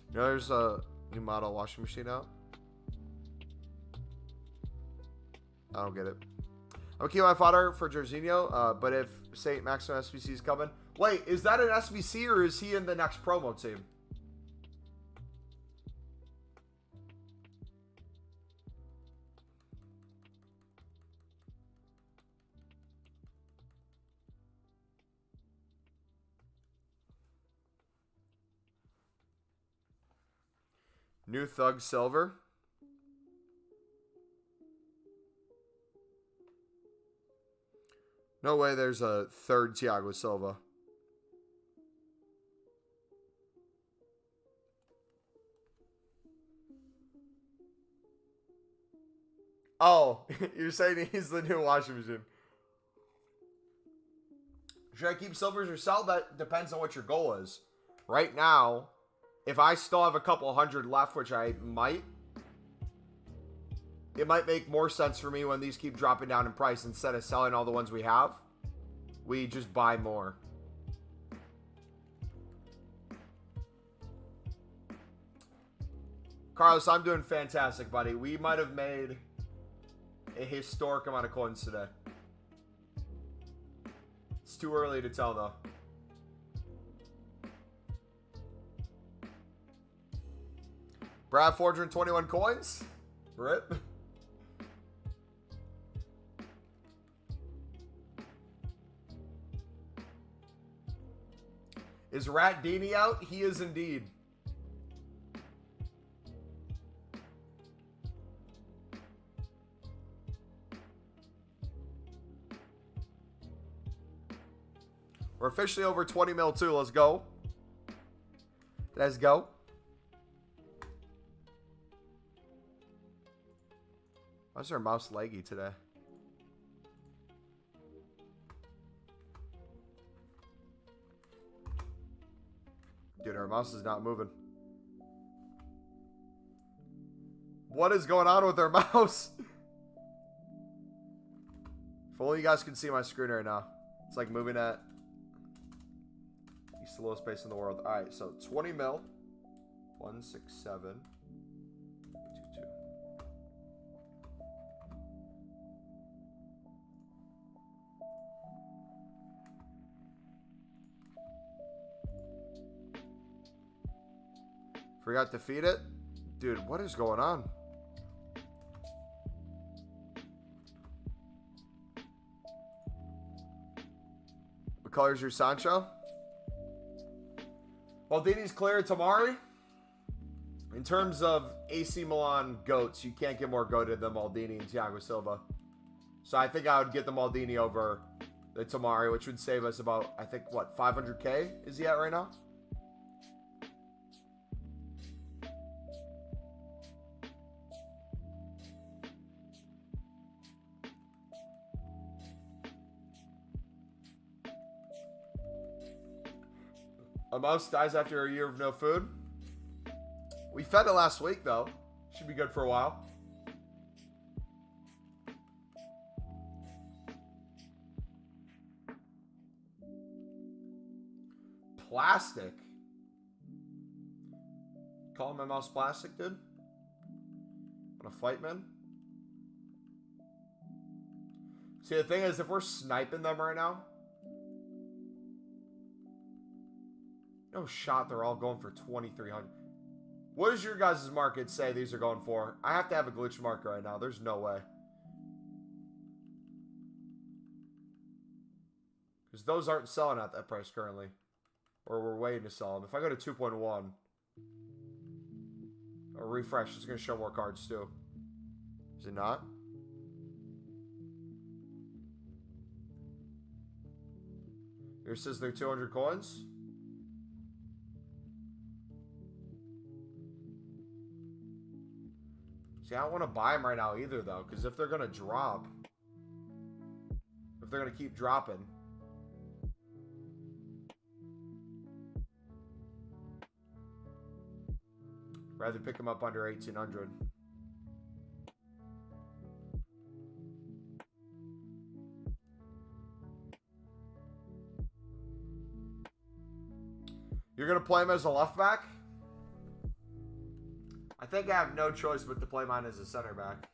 You know, there's a new model washing machine out. I don't get it. I'm gonna keep my fodder for Jorginho, but if St. Maximum SBC is coming. Wait, is that an SBC or is he in the next promo team? New Thug Silver. No way there's a third Thiago Silva. Oh, you're saying he's the new washing machine. Should I keep silvers or sell? That depends on what your goal is. Right now, if I still have a couple hundred left, which I might, it might make more sense for me when these keep dropping down in price instead of selling all the ones we have. We just buy more. Carlos, I'm doing fantastic, buddy. We might have made a historic amount of coins today. It's too early to tell, though. Brad, 421 coins. Rip. Is Rat Dini out? He is indeed. We're officially over 20 mil too. Let's go. Let's go. Why is our mouse laggy today? Dude, our mouse is not moving. What is going on with our mouse? If only you guys can see my screen right now. It's like moving at the slowest pace in the world. Alright, so 20 mil. 167. 22. Forgot to feed it? Dude, what is going on? What color is your Sancho? Maldini's clear. Tamari. In terms of AC Milan goats, you can't get more goated than Maldini and Thiago Silva. So I think I would get the Maldini over the Tamari, which would save us about, I think, what, 500K is he at right now? A mouse dies after a year of no food. We fed it last week, though. Should be good for a while. Plastic. Calling my mouse plastic, dude? Want to fight, man? See, the thing is, if we're sniping them right now, no shot they're all going for 2,300. What does your guys' market say these are going for? I have to have a glitch market right now. There's no way. Because those aren't selling at that price currently. Or we're waiting to sell them. If I go to 2.1, or refresh, it's going to show more cards too. Is it not? Here it says they're 200 coins. See, I don't want to buy them right now either, though, because if they're going to drop, if they're going to keep dropping, rather pick them up under 1,800. You're going to play him as a left back? I think I have no choice but to play mine as a center back.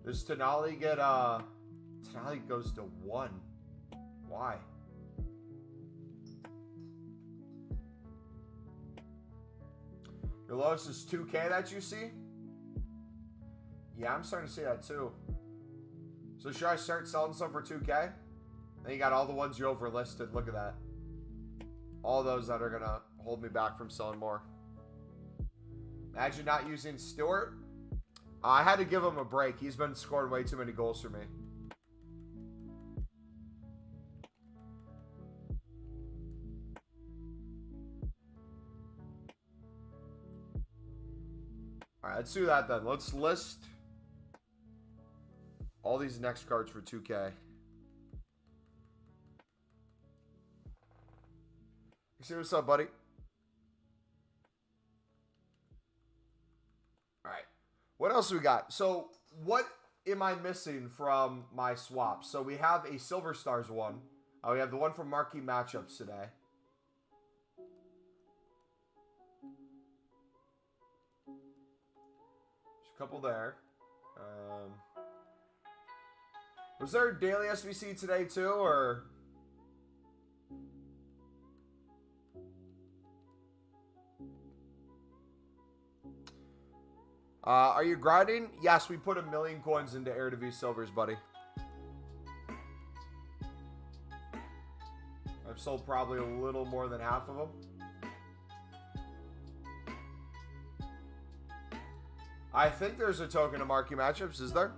Does Tonali get, Tonali goes to 1. Why? Your lowest is 2K that you see? Yeah, I'm starting to see that too. So should I start selling some for 2K? Then you got all the ones you overlisted. Look at that. All those that are going to hold me back from selling more. Imagine not using Stewart. I had to give him a break. He's been scoring way too many goals for me. Alright, let's do that then. Let's list all these next cards for 2K. See what's up, buddy? All right. What else we got? So, what am I missing from my swaps? So, we have a Silver Stars one. We have the one from Marquee Matchups today. There's a couple there. Was there a daily SBC today, too, or... are you grinding? Yes, we put 1,000,000 coins into Eredivisie Silvers, buddy. I've sold probably a little more than half of them. I think there's a token of Marquee Matchups, is there?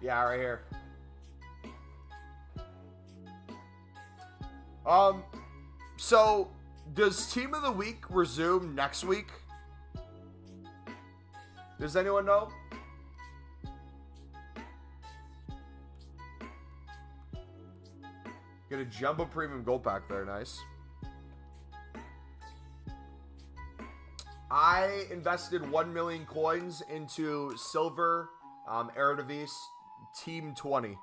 Yeah, right here. So does Team of the Week resume next week? Does anyone know? Get a Jumbo Premium Gold Pack there, nice. I invested 1,000,000 coins into Silver Eredivisie Team 20.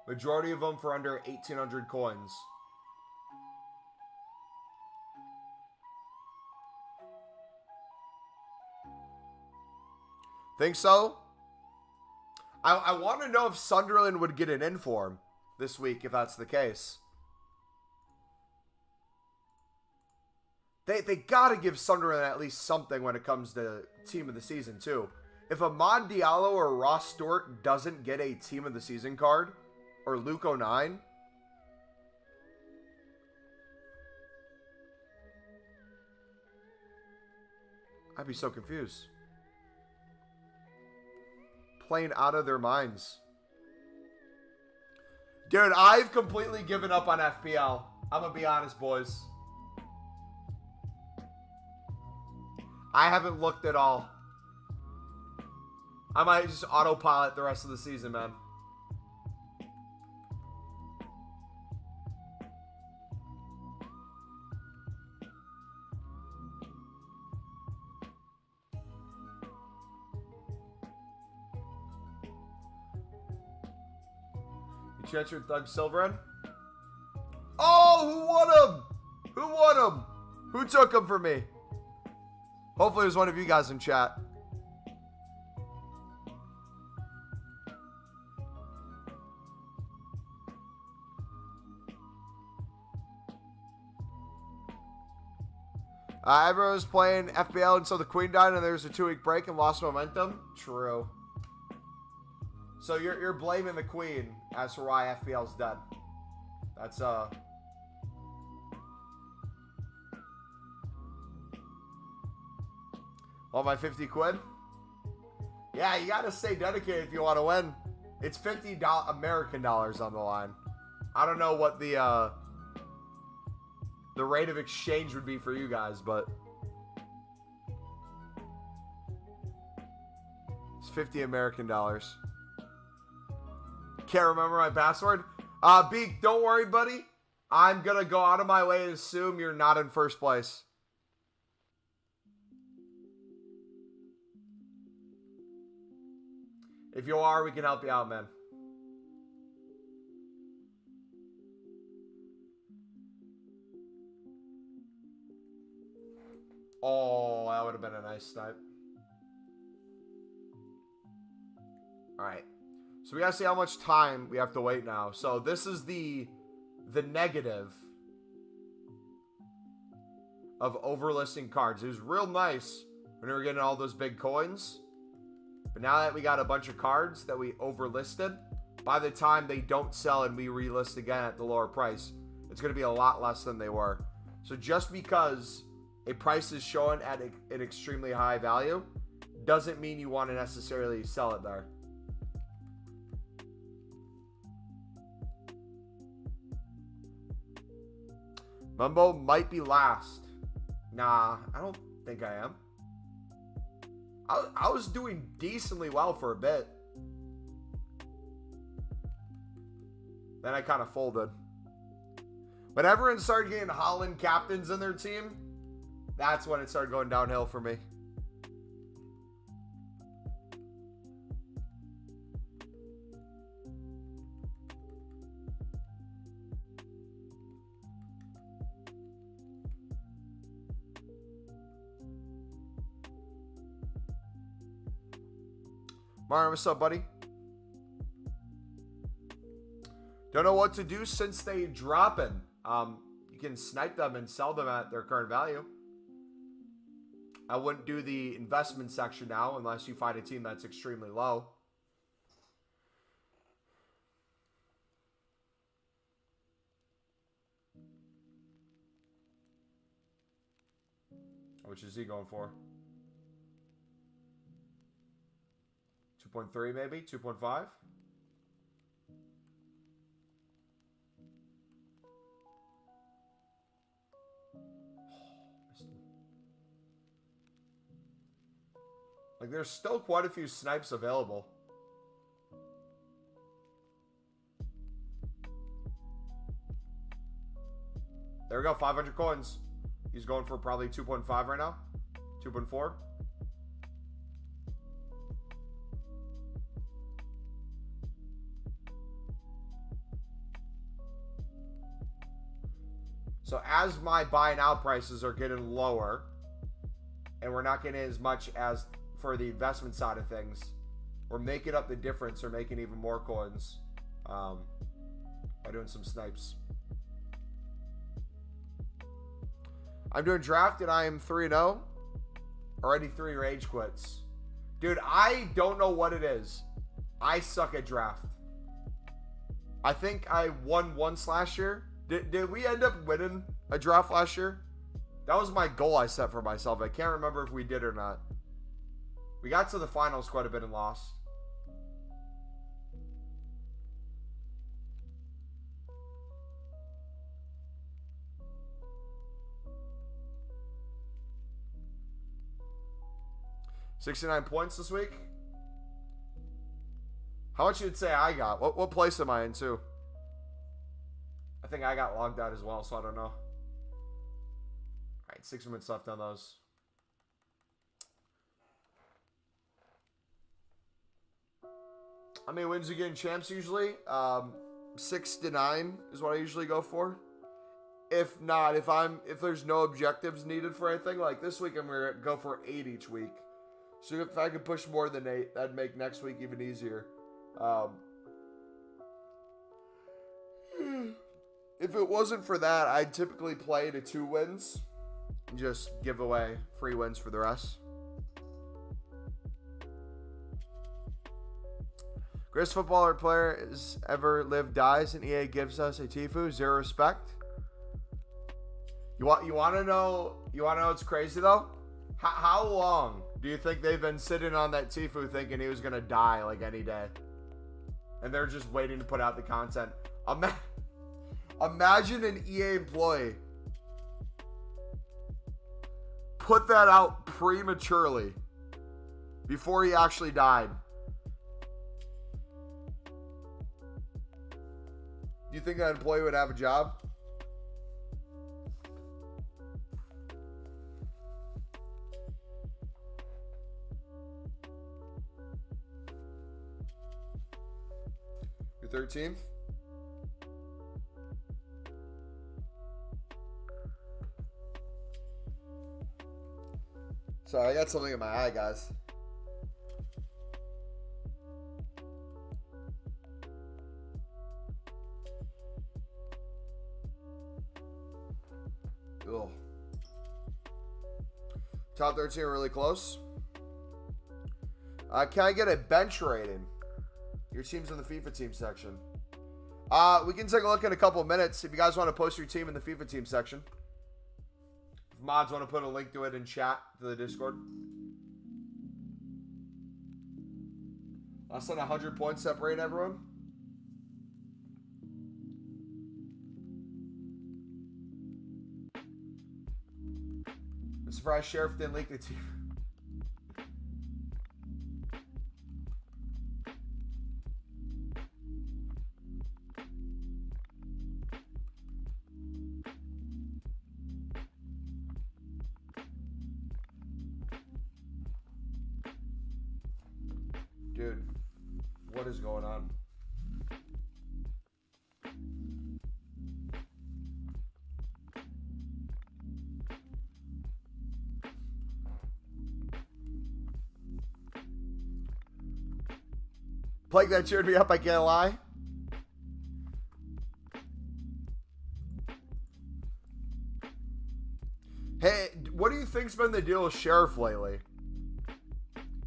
Majority of them for under 1,800 coins. Think so? I want to know if Sunderland would get an inform this week, if that's the case. They got to give Sunderland at least something when it comes to Team of the Season, too. If Amad Diallo or Ross Stewart doesn't get a Team of the Season card, or Luke 09, I'd be so confused. Playing out of their minds. Dude, I've completely given up on FPL. I'm going to be honest, boys. I haven't looked at all. I might just autopilot the rest of the season, man. You transferred Doug Silver in? Oh, who won him? Who won him? Who took him for me? Hopefully it was one of you guys in chat. Everyone was playing FBL until the Queen died and there was a 2-week break and lost momentum. True. So you're blaming the Queen as to why FBL's dead. That's Want my 50 quid? Yeah, you gotta stay dedicated if you want to win. It's $50 American dollars on the line. I don't know what the rate of exchange would be for you guys, but it's 50 American dollars. Can't remember my password. Beak, don't worry, buddy. I'm gonna go out of my way to assume you're not in first place. If you are, we can help you out, man. Oh, that would have been a nice snipe. Alright. So we gotta see how much time we have to wait now. So this is the negative of overlisting cards. It was real nice when we were getting all those big coins. But now that we got a bunch of cards that we overlisted, by the time they don't sell and we relist again at the lower price, it's going to be a lot less than they were. So just because a price is shown at an extremely high value doesn't mean you want to necessarily sell it there. Mumbo might be last. Nah, I don't think I am. I was doing decently well for a bit. Then I kind of folded. When everyone started getting Holland captains in their team, that's when it started going downhill for me. Mario, what's up, buddy? Don't know what to do since they dropping. You can snipe them and sell them at their current value. I wouldn't do the investment section now unless you find a team that's extremely low. How much is he going for? 2.3 maybe? 2.5? Like, there's still quite a few snipes available. There we go, 500 coins. He's going for probably 2.5 right now. 2.4. So as my buy now prices are getting lower, and we're not getting as much as for the investment side of things, we're making up the difference or making even more coins by doing some snipes. I'm doing draft and I am 3-0. Already 3 rage quits. Dude, I don't know what it is. I suck at draft. I think I won once last year. Did we end up winning a draft last year? That was my goal I set for myself. I can't remember if we did or not. We got to the finals quite a bit and lost. $69 points this week. How much you'd say I got? What place am I in too? I think I got logged out as well, so I don't know. All right, 6 minutes left on those. How many wins you get in champs usually? 6 to 9 is what I usually go for. If not, if there's no objectives needed for anything, like this week I'm gonna go for 8 each week. So if I could push more than 8, that'd make next week even easier. If it wasn't for that, I'd typically play to 2 wins and just give away free wins for the rest. Greatest footballer player has ever lived dies, and EA gives us a Tifu. 0 respect. You want to know what's crazy though? How long do you think they've been sitting on that Tifu thinking he was gonna die like any day, and they're just waiting to put out the content? Imagine an EA employee put that out prematurely before he actually died. Do you think that employee would have a job? Your 13th? Sorry, I got something in my eye, guys. Ugh. Top 13 are really close. Can I get a bench rating? Your team's in the FIFA team section. We can take a look in a couple of minutes if you guys want to post your team in the FIFA team section. If mods want to put a link to it in chat to the Discord. Less than 100 points separate everyone. I'm surprised Sheriff didn't leak the team. Dude, what is going on? Blake, that cheered me up, I can't lie. Hey, what do you think's been the deal with Sheriff lately?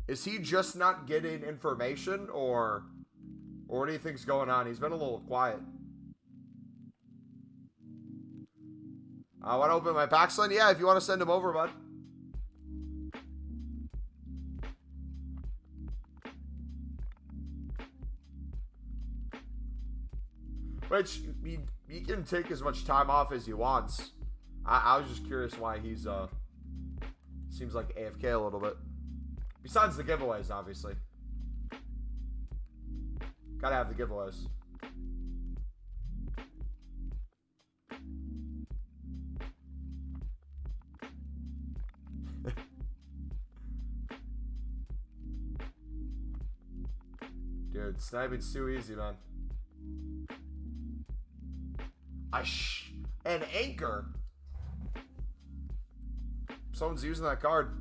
Is he just not getting information, or what do you think's going on? He's been a little quiet. I want to open my packs line? Yeah, if you want to send him over, bud. Which, he can take as much time off as he wants. I was just curious why he's, seems like AFK a little bit. Besides the giveaways, obviously. Gotta have the giveaways. Dude, sniping's too easy, man. An anchor. Someone's using that card.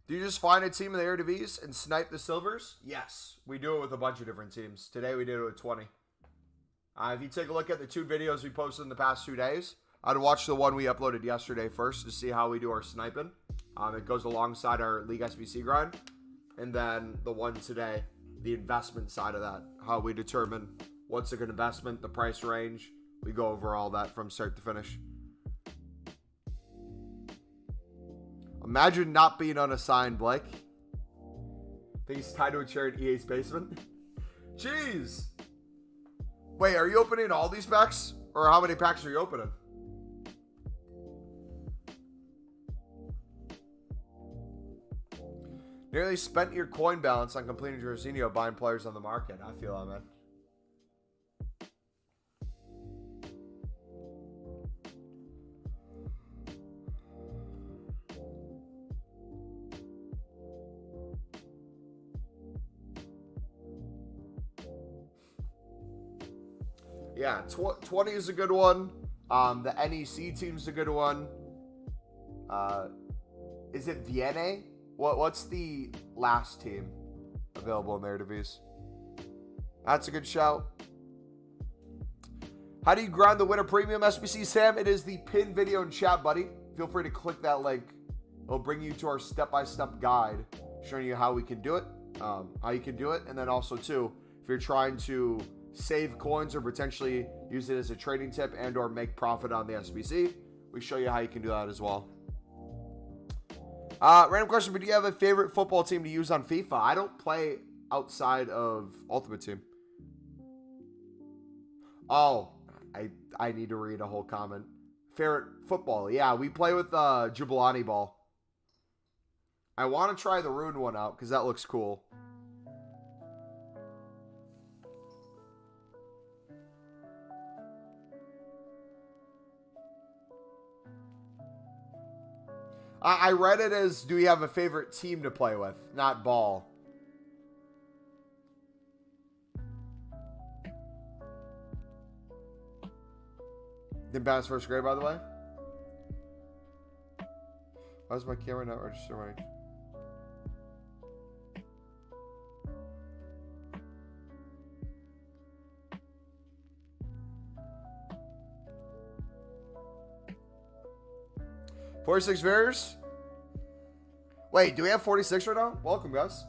Do you just find a team in the Eredivisie and snipe the silvers? Yes. We do it with a bunch of different teams. Today we did it with 20. If you take a look at the 2 videos we posted in the past 2 days, I'd watch the one we uploaded yesterday first to see how we do our sniping. It goes alongside our League SBC grind. And then the one today, the investment side of that. How we determine what's a good investment, the price range. We go over all that from start to finish. Imagine not being unassigned, Blake. I think he's tied to a chair in EA's basement. Jeez. Wait, are you opening all these packs? Or how many packs are you opening? Nearly spent your coin balance on completing Jorginho buying players on the market. I feel that, man. Yeah, 20 is a good one. The NEC team's a good one. Is it Vienna? What's the last team available in the Eredivisie? That's a good shout. How do you grind the winter premium SBC, Sam? It is the pinned video in chat, buddy. Feel free to click that link. It'll bring you to our step-by-step guide showing you how we can do it, how you can do it, and then also too, if you're trying to save coins or potentially use it as a trading tip and or make profit on the SBC, we show you how you can do that as well. Random question, but do you have a favorite football team to use on FIFA? I don't play outside of Ultimate Team. Oh, I need to read a whole comment. Favorite football? Yeah, we play with Jubilani ball. I want to try the Rune one out because that looks cool. I read it as, do you have a favorite team to play with? Not ball. Didn't pass first grade, by the way. Why is my camera not registering? $46 viewers. Wait, do we have 46 right now? Welcome, guys.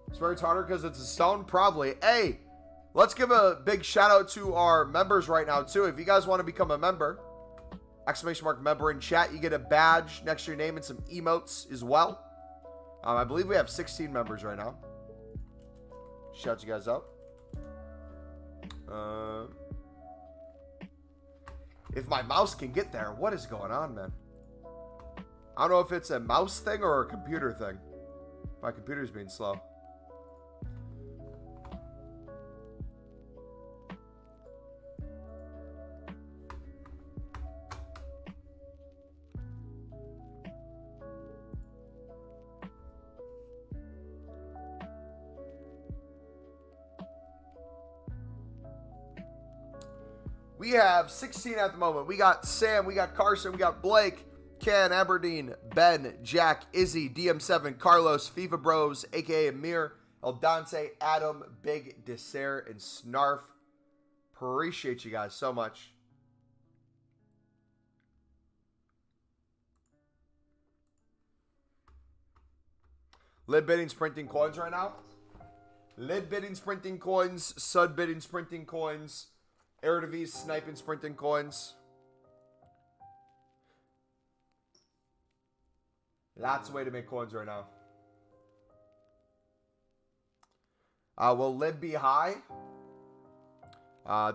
It's very harder because it's a stone? Probably. Hey, let's give a big shout out to our members right now, too. If you guys want to become a member, exclamation mark member in chat. You get a badge next to your name and some emotes as well. I believe we have 16 members right now. Shout you guys out. If my mouse can get there, what is going on, man? I don't know if it's a mouse thing or a computer thing. My computer's being slow. We have 16 at the moment. We got Sam, we got Carson, we got Blake, Ken, Aberdeen, Ben, Jack, Izzy, DM7, Carlos, FIFA Bros, aka Amir, El Dante, Adam, Big Dessert, and Snarf. Appreciate you guys so much. Lid bidding, sprinting coins right now. Lid bidding, sprinting coins. Sud bidding, sprinting coins. Eredivisie, sniping, sprinting coins. Lots of way to make coins right now. Will Lib be high?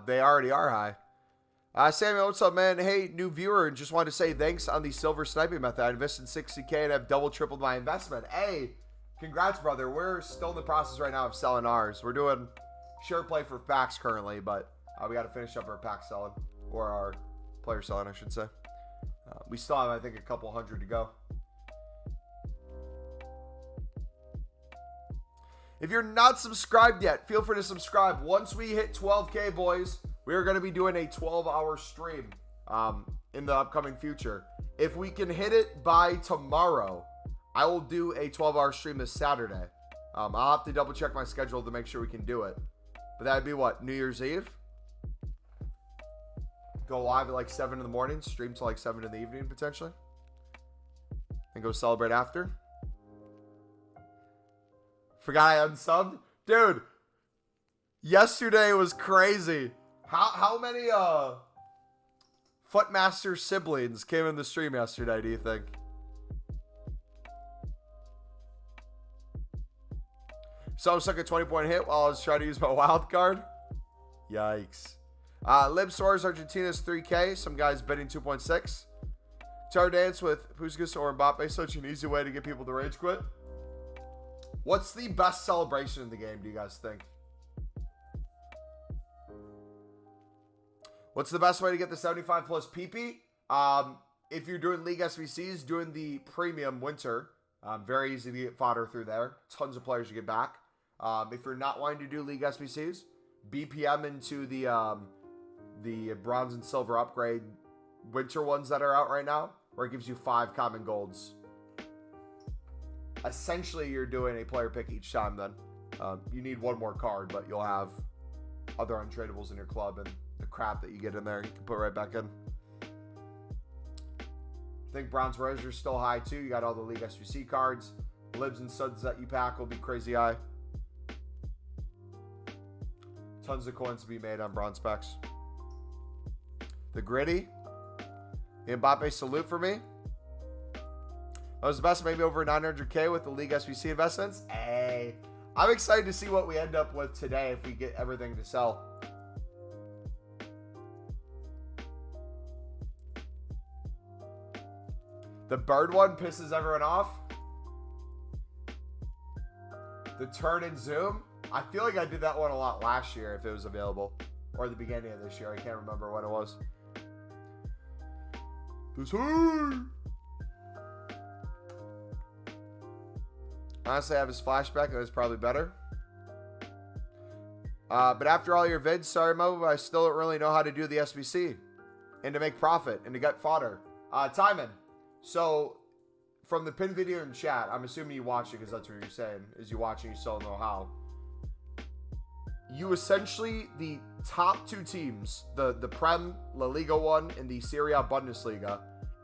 They already are high. Samuel, what's up, man? Hey, new viewer. Just wanted to say thanks on the silver sniping method. I invested 60K and I've double, tripled my investment. Hey, congrats, brother. We're still in the process right now of selling ours. We're doing share play for packs currently, but we got to finish up our pack selling, or our player selling, I should say. We still have, I think, a couple hundred to go. If you're not subscribed yet, feel free to subscribe. Once we hit 12K, boys, we are going to be doing a 12-hour stream in the upcoming future. If we can hit it by tomorrow, I will do a 12-hour stream this Saturday. I'll have to double-check my schedule to make sure we can do it. But that would be what, New Year's Eve? Go live at like 7 in the morning, stream till like 7 in the evening, potentially. And go celebrate after. Forgot I unsubbed? Dude, yesterday was crazy. How many Footmaster siblings came in the stream yesterday, do you think? So I was stuck a 20-point hit while I was trying to use my wild card. Yikes. Lib Suarez, Argentina's 3K. Some guys betting 2.6. Tar dance with Puskas or Mbappe. Such an easy way to get people to rage quit. What's the best celebration in the game, do you guys think? What's the best way to get the 75 plus PP? If you're doing League SBCs, doing the premium winter. Very easy to get fodder through there. Tons of players to get back. If you're not wanting to do League SBCs, BPM into the bronze and silver upgrade winter ones that are out right now, where it gives you 5 common golds. Essentially, you're doing a player pick each time then. You need one more card, but you'll have other untradables in your club, and the crap that you get in there you can put right back in. I think bronze res are still high too. You got all the League SBC cards. Libs and suds that you pack will be crazy high. Tons of coins to be made on bronze packs. The gritty. The Mbappe salute for me. That was the best, maybe over 900K with the League SBC investments. Hey, I'm excited to see what we end up with today if we get everything to sell. The bird one pisses everyone off. The turn and zoom. I feel like I did that one a lot last year if it was available. Or the beginning of this year. I can't remember when it was. Honestly, I have his flashback, and it's probably better. But after all your vids, sorry Mo, I still don't really know how to do the SBC. And to make profit, and to get fodder. Timon. So, from the pin video in chat, I'm assuming you watch it because that's what you're saying. Is you watching, you still don't know how. You essentially, the top 2 teams, the Prem, La Liga 1, and the Serie A Bundesliga,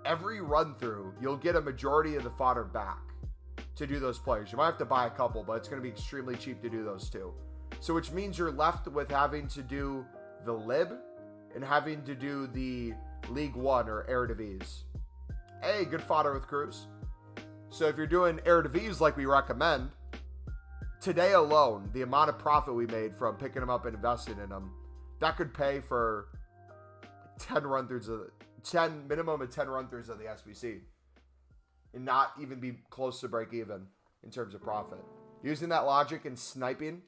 every run through, you'll get a majority of the fodder back to do those players. You might have to buy a couple, but it's going to be extremely cheap to do those 2. So which means you're left with having to do the lib and having to do the League One or Eredivisie. Hey, good fodder with Cruz. So if you're doing Eredivisie like we recommend, today alone, the amount of profit we made from picking them up and investing in them, that could pay for 10 minimum of 10 run-throughs of the SBC and not even be close to break even in terms of profit. Using that logic and sniping,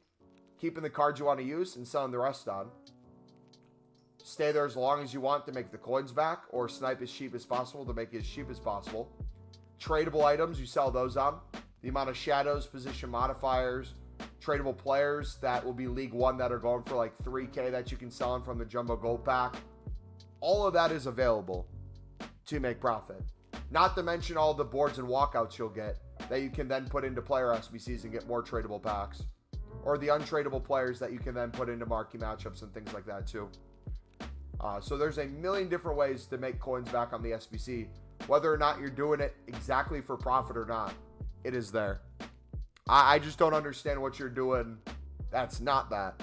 keeping the cards you want to use and selling the rest on. Stay there as long as you want to make the coins back, or snipe as cheap as possible to make it as cheap as possible. Tradable items, you sell those on. The amount of shadows, position modifiers, tradable players that will be League One that are going for like 3K that you can sell them from the Jumbo Gold Pack. All of that is available to make profit. Not to mention all the boards and walkouts you'll get that you can then put into player SBCs and get more tradable packs. Or the untradeable players that you can then put into marquee matchups and things like that too. So there's a million different ways to make coins back on the SBC. Whether or not you're doing it exactly for profit or not, it is there. I just don't understand what you're doing that's not that.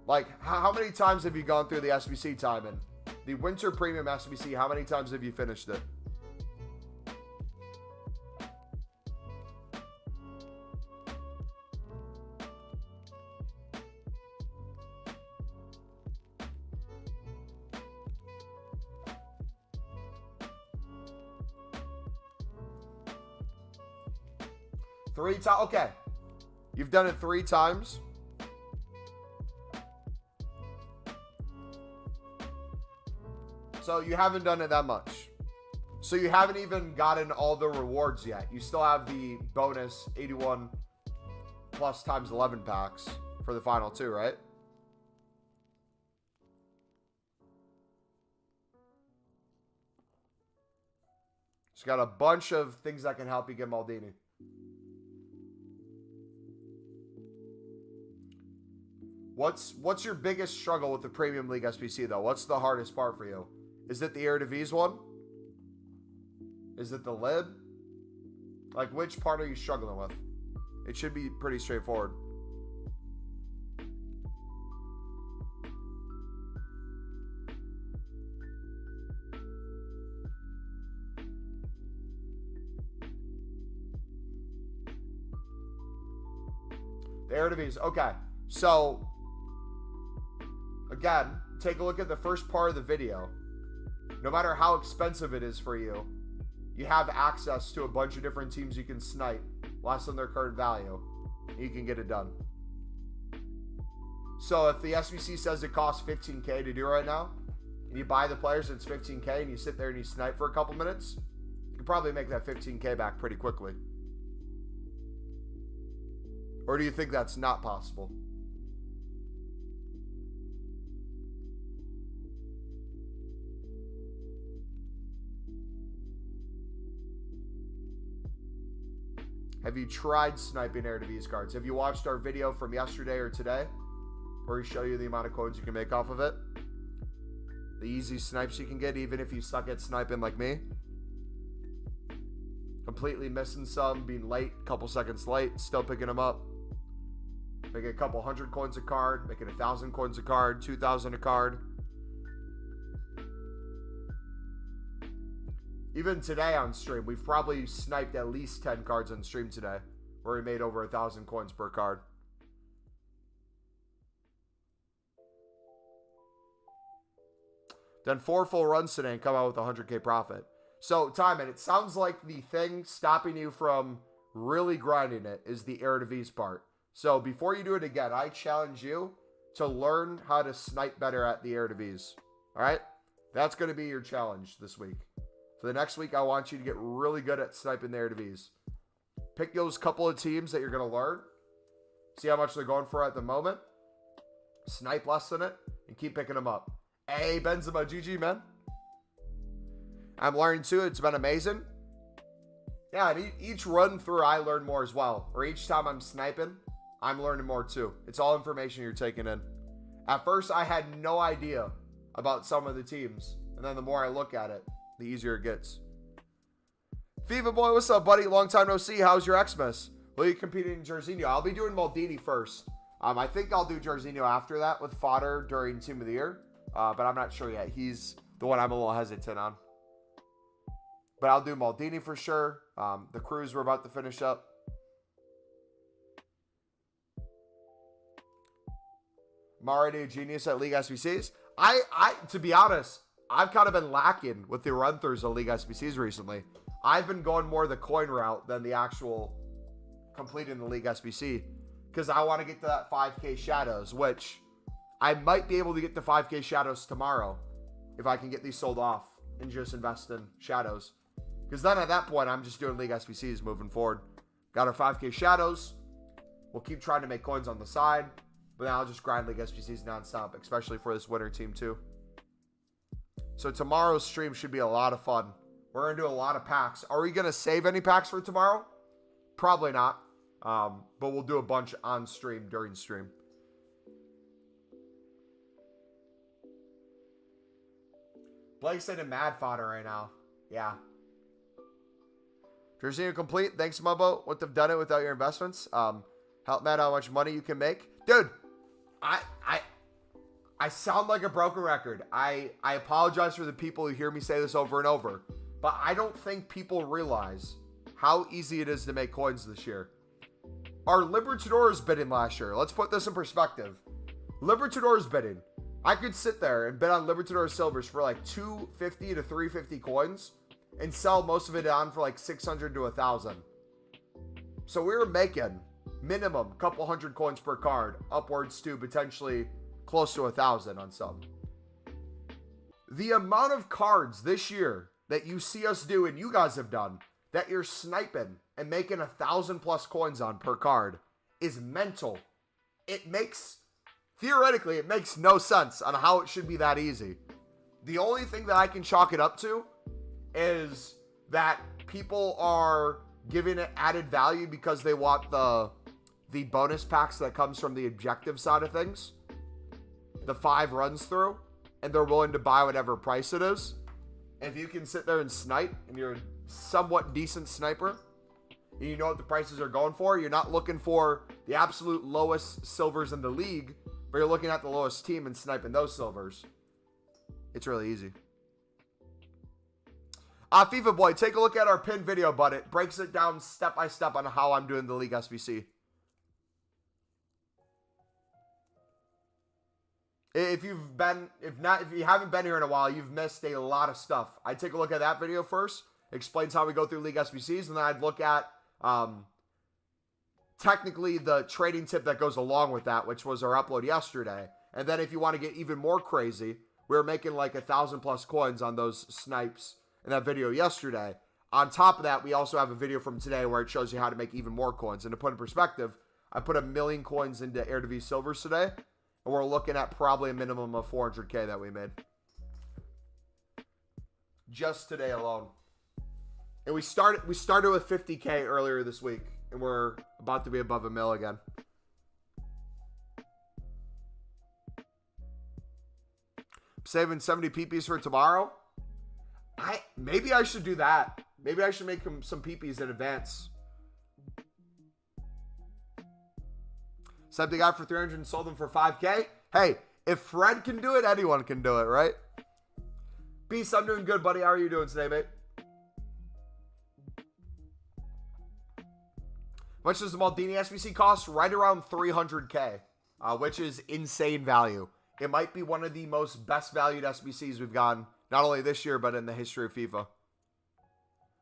Like, how many times have you gone through the SBC timing? The Winter Premium SBC, how many times have you finished it? Three times? Okay. You've done it 3 times. So you haven't done it that much. So you haven't even gotten all the rewards yet. You still have the bonus 81 plus times 11 packs for the final 2, right? It's got a bunch of things that can help you get Maldini. What's your biggest struggle with the Premium League SBC, though? What's the hardest part for you? Is it the Eredivisie one? Is it the lid? Like, which part are you struggling with? It should be pretty straightforward. The Eredivisie. Okay. So, again, take a look at the first part of the video. No matter how expensive it is for you, you have access to a bunch of different teams you can snipe, less than their current value. You can get it done. So if the SBC says it costs 15K to do right now, and you buy the players and it's 15K, and you sit there and you snipe for a couple minutes, you can probably make that 15K back pretty quickly. Or do you think that's not possible? Have you tried sniping Eredivisie cards? Have you watched our video from yesterday or today where we show you the amount of coins you can make off of it? The easy snipes you can get even if you suck at sniping like me. Completely missing some, being late, a couple seconds late, still picking them up. Making a couple 100 coins a card, making 1,000 coins a card, 2,000 a card. Even today on stream, we've probably sniped at least 10 cards on stream today, where we made over 1,000 coins per card. Done 4 full runs today and come out with 100K profit. So, Timon, it sounds like the thing stopping you from really grinding it is the Eredivisie part. So, before you do it again, I challenge you to learn how to snipe better at the Eredivisie. Alright? That's going to be your challenge this week. For the next week, I want you to get really good at sniping the Eredivisie. Pick those couple of teams that you're going to learn. See how much they're going for at the moment. Snipe less than it. And keep picking them up. Hey, Benzema, GG, man. I'm learning too. It's been amazing. Yeah, and each run through, I learn more as well. Or each time I'm sniping, I'm learning more too. It's all information you're taking in. At first, I had no idea about some of the teams. And then the more I look at it, the easier it gets. FIFA boy, what's up, buddy? Long time no see. How's your Xmas? Will you compete in Jorginho? I'll be doing Maldini first. I think I'll do Jarzinho after that with fodder during Team of the Year, but I'm not sure yet. He's the one I'm a little hesitant on. But I'll do Maldini for sure. The Cruz we're about to finish up. Mario Genius at League SBCs. To be honest, I've kind of been lacking with the run-throughs of League SBCs recently. I've been going more the coin route than the actual completing the League SBC because I want to get to that 5K Shadows, which I might be able to get the 5K Shadows tomorrow if I can get these sold off and just invest in Shadows. Because then at that point, I'm just doing League SBCs moving forward. Got our 5K Shadows. We'll keep trying to make coins on the side, but then I'll just grind League SBCs nonstop, especially for this winter team too. So tomorrow's stream should be a lot of fun. We're going to do a lot of packs. Are we going to save any packs for tomorrow? Probably not. But we'll do a bunch on stream during stream. Blake's in a mad fodder right now. Yeah. Jersey complete. Thanks, Mumbo. Wouldn't have done it without your investments. Help Matt how much money you can make. Dude, I sound like a broken record. I apologize for the people who hear me say this over and over. But I don't think people realize how easy it is to make coins this year. Our Libertadores bidding last year. Let's put this in perspective. Libertadores bidding. I could sit there and bid on Libertadores silvers for like 250 to 350 coins and sell most of it on for like 600 to 1,000. So we were making minimum a couple hundred coins per card, upwards to potentially close to 1,000 on some. The amount of cards this year that you see us do and you guys have done that you're sniping and making 1,000 plus coins on per card is mental. Theoretically, it makes no sense on how it should be that easy. The only thing that I can chalk it up to is that people are giving it added value because they want the bonus packs that comes from the objective side of things. The 5 runs through, and they're willing to buy whatever price it is. If you can sit there and snipe, and you're a somewhat decent sniper, and you know what the prices are going for, you're not looking for the absolute lowest silvers in the league, but you're looking at the lowest team and sniping those silvers. It's really easy. FIFA Boy, take a look at our pinned video, bud. It breaks it down step by step on how I'm doing the League SBC. If you haven't been here in a while, you've missed a lot of stuff. I'd take a look at that video first. Explains how we go through League SBCs, and then I'd look at technically the trading tip that goes along with that, which was our upload yesterday. And then if you want to get even more crazy, we were making like 1,000 plus coins on those snipes in that video yesterday. On top of that, we also have a video from today where it shows you how to make even more coins. And to put in perspective, I put 1 million coins into Eredivisie Silvers today, and we're looking at probably a minimum of 400K that we made. Just today alone. And we started with 50K earlier this week, and we're about to be above 1 mil again. Saving 70 PPs for tomorrow. Maybe I should do that. Maybe I should make some PPs in advance. Sent the guy for 300 and sold him for 5K. Hey, if Fred can do it, anyone can do it, right? Beast, I'm doing good, buddy. How are you doing today, mate? How much does the Maldini SBC cost? Right around 300K, which is insane value. It might be one of the most best valued SBCs we've gotten, not only this year, but in the history of FIFA.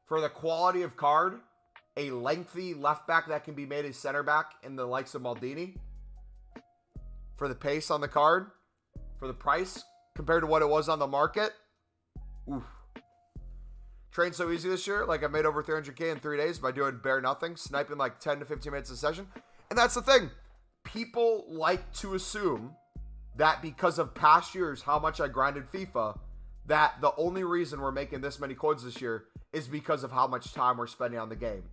For the quality of card, a lengthy left back that can be made a center back in the likes of Maldini. For the pace on the card, for the price, compared to what it was on the market. Oof. Trained so easy this year, like I made over 300K in 3 days by doing bare nothing, sniping like 10 to 15 minutes a session. And that's the thing. People like to assume that because of past years, how much I grinded FIFA, that the only reason we're making this many coins this year is because of how much time we're spending on the game.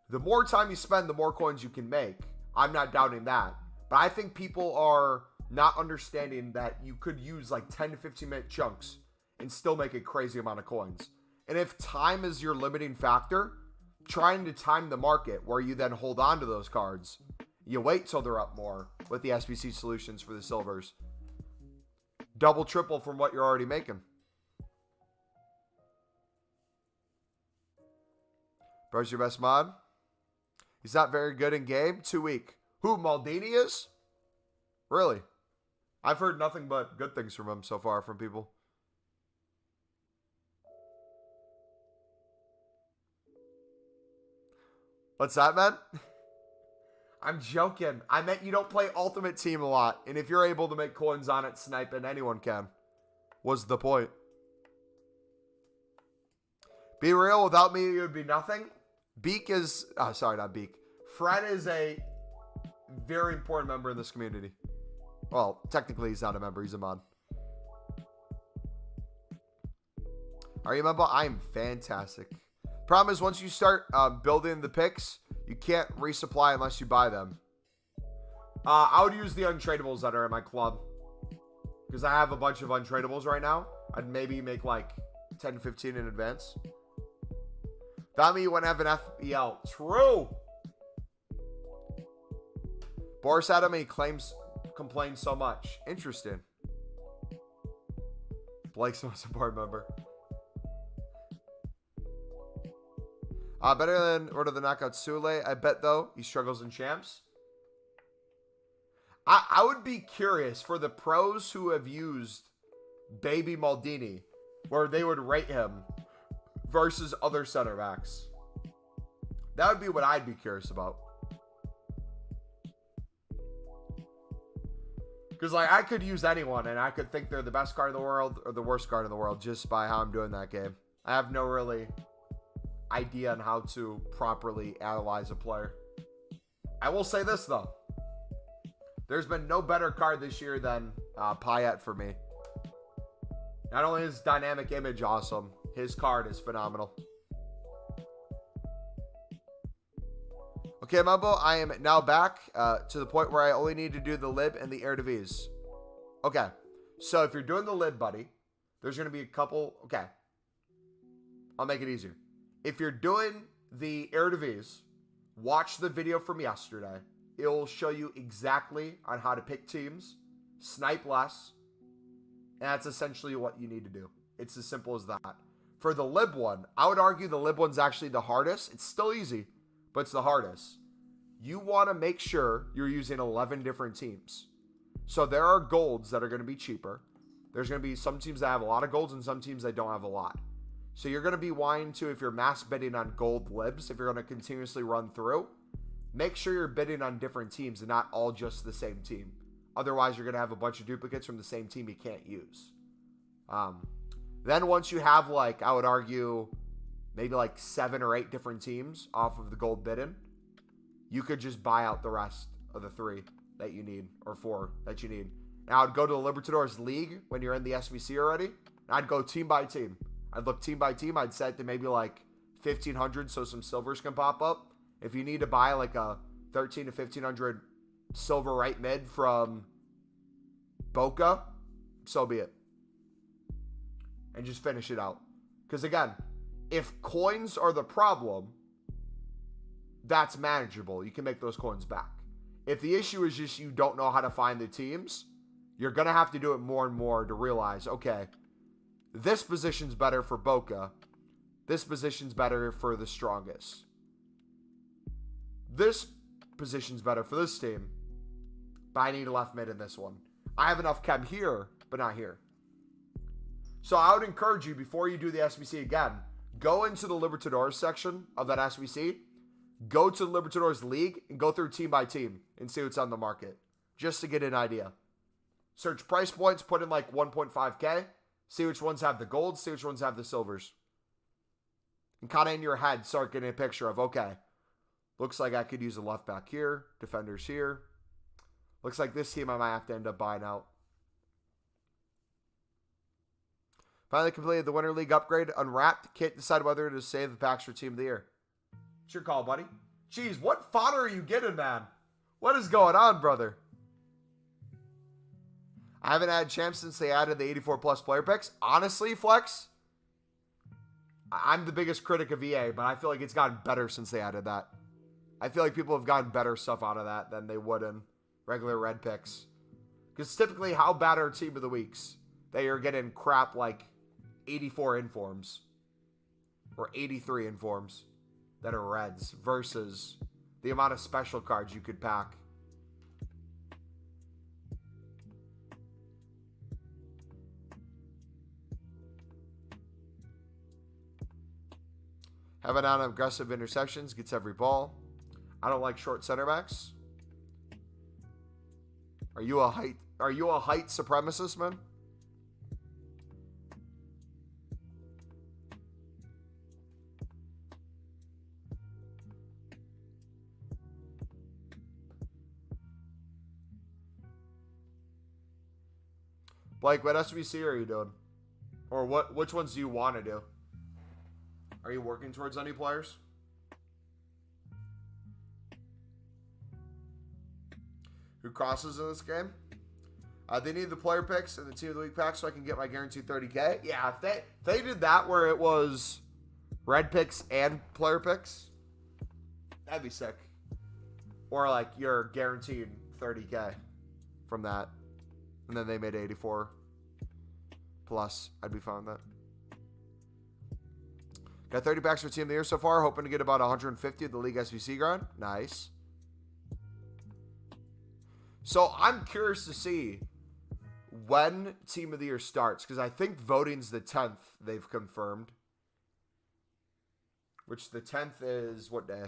The more time you spend, the more coins you can make. I'm not doubting that. But I think people are not understanding that you could use like 10 to 15 minute chunks and still make a crazy amount of coins. And if time is your limiting factor, trying to time the market where you then hold on to those cards You wait till they're up more with the SBC solutions for the silvers. Double, triple from what you're already making. Bro's your best mod? He's not very good in game. Too weak. Who, Maldini is? Really? I've heard nothing but good things from him so far from people. What's that, man? I'm joking. I meant you don't play Ultimate Team a lot. And if you're able to make coins on it, sniping, anyone can. Was the point. Be real, without me, it would be nothing. Beak is... Oh, sorry, not Beak. Fred is a very important member in this community. Well, technically he's not a member. He's a mod. Are you a member? I am fantastic. Problem is, once you start building the picks, you can't resupply unless you buy them. I would use the untradables that are in my club. Because I have a bunch of untradables right now. I'd maybe make like 10, 15 in advance. That means you wouldn't have an FBL. True. Boris Adam, he complains so much. Interesting. Blake's the most important member. Better than Order the Knockout Sule. I bet, though, he struggles in champs. I would be curious for the pros who have used Baby Maldini, where they would rate him versus other center backs. That would be what I'd be curious about. Because, like, I could use anyone, and I could think they're the best card in the world or the worst card in the world just by how I'm doing that game. I have no really idea on how to properly analyze a player. I will say this, though. There's been no better card this year than Payet for me. Not only is dynamic image awesome, his card is phenomenal. Okay, Mumbo, I am now back to the point where I only need to do the lib and the Eredivisie. Okay, so if you're doing the lib, buddy, there's going to be a couple... Okay, I'll make it easier. If you're doing the Eredivisie, watch the video from yesterday. It will show you exactly on how to pick teams, snipe less, and that's essentially what you need to do. It's as simple as that. For the lib one, I would argue the lib one's actually the hardest. It's still easy, but it's the hardest. You want to make sure you're using 11 different teams. So there are golds that are going to be cheaper. There's going to be some teams that have a lot of golds and some teams that don't have a lot. So you're going to be wanting to, if you're mass bidding on gold libs, if you're going to continuously run through, make sure you're bidding on different teams and not all just the same team. Otherwise, you're going to have a bunch of duplicates from the same team you can't use. Then once you have, like, I would argue, maybe like 7 or 8 different teams off of the gold bidding, you could just buy out the rest of the 3 that you need, or 4 that you need. Now, I'd go to the Libertadores League when you're in the SBC already. I'd go team by team. I'd look team by team. I'd set to maybe like 1,500 so some silvers can pop up. If you need to buy like a 1,300 to 1,500 silver right mid from Boca, so be it. And just finish it out. Because again, if coins are the problem, that's manageable. You can make those coins back. If the issue is just you don't know how to find the teams, you're going to have to do it more and more to realize, okay, this position's better for Boca. This position's better for the strongest. This position's better for this team, but I need a left mid in this one. I have enough chem here, but not here. So I would encourage you, before you do the SBC again, go into the Libertadores section of that SBC, go to the Libertadores League, and go through team by team and see what's on the market, just to get an idea. Search price points, put in like 1.5K, see which ones have the gold, see which ones have the silvers. And kind of in your head, start getting a picture of, okay, looks like I could use a left back here, defenders here. Looks like this team I might have to end up buying out. Finally completed the Winter League upgrade. Unwrapped. Can't decide whether to save the packs for Team of the Year. It's your call, buddy. Jeez, what fodder are you getting, man? What is going on, brother? I haven't had champs since they added the 84 plus player picks. Honestly, Flex, I'm the biggest critic of EA, but I feel like it's gotten better since they added that. I feel like people have gotten better stuff out of that than they would in regular red picks. Because typically, how bad are team of the weeks? They are getting crap like 84 informs or 83 informs that are reds versus the amount of special cards you could pack. Having on aggressive interceptions, gets every ball. I don't like short center backs. Are you a height supremacist, man? Blake, what SBC are you doing? Or which ones do you want to do? Are you working towards any players? Who crosses in this game? They need the player picks and the team of the week pack so I can get my guaranteed 30K. Yeah, if they did that where it was red picks and player picks, that'd be sick. Or like you're guaranteed 30K from that. And then they made 84 plus. I'd be fine with that. Got 30 packs for team of the year so far. Hoping to get about 150 of the league SBC grind. Nice. So I'm curious to see when team of the year starts. Because I think voting's the 10th they've confirmed. Which the 10th is what day?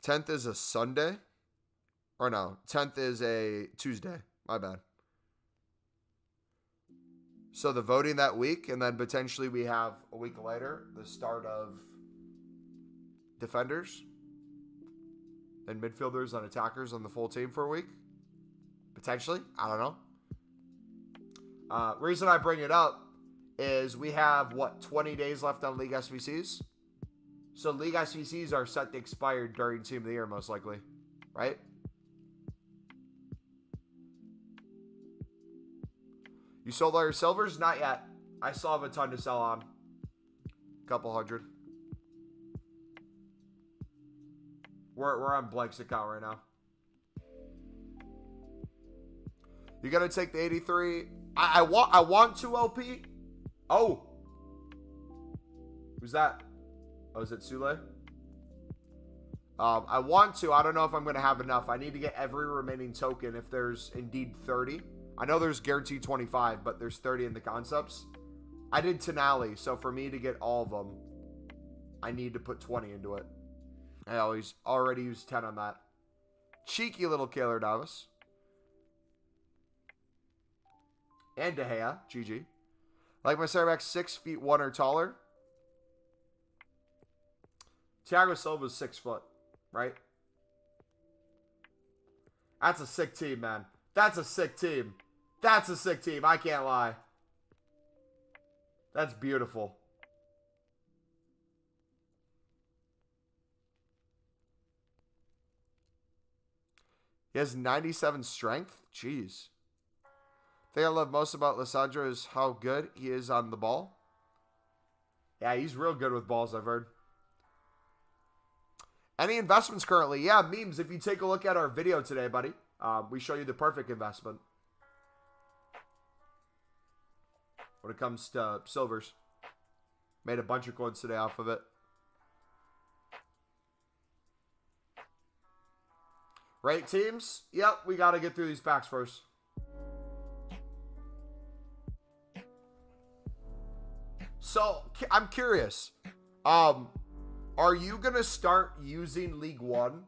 The 10th is a Sunday. Or no, 10th is a Tuesday. My bad. So the voting that week, and then potentially we have a week later, the start of defenders and midfielders and attackers on the full team for a week. Potentially. I don't know. Reason I bring it up is we have, 20 days left on League SBCs? So League SBCs are set to expire during Team of the Year, most likely. Right? You sold all your silvers? Not yet. I still have a ton to sell on. Couple hundred. We're on Blake's account right now. You gotta take the 83. I want 2 LP. Oh. Who's that? Oh, is it Sule? I want to. I don't know if I'm gonna have enough. I need to get every remaining token if there's indeed 30. I know there's guaranteed 25, but there's 30 in the concepts. I did Tenali, so for me to get all of them, I need to put 20 into it. I already used 10 on that. Cheeky little Kaylor Davis. And De Gea, GG. Like my center back 6'1" or taller. Thiago Silva's 6 foot, right? That's a sick team, man. That's a sick team. That's a sick team. I can't lie. That's beautiful. He has 97 strength. Jeez. The thing I love most about Lissandro is how good he is on the ball. Yeah, he's real good with balls, I've heard. Any investments currently? Yeah, Memes, if you take a look at our video today, buddy, we show you the perfect investment when it comes to silvers. Made a bunch of coins today off of it. Right, teams? Yep, we got to get through these packs first. So, I'm curious. Are you going to start using League One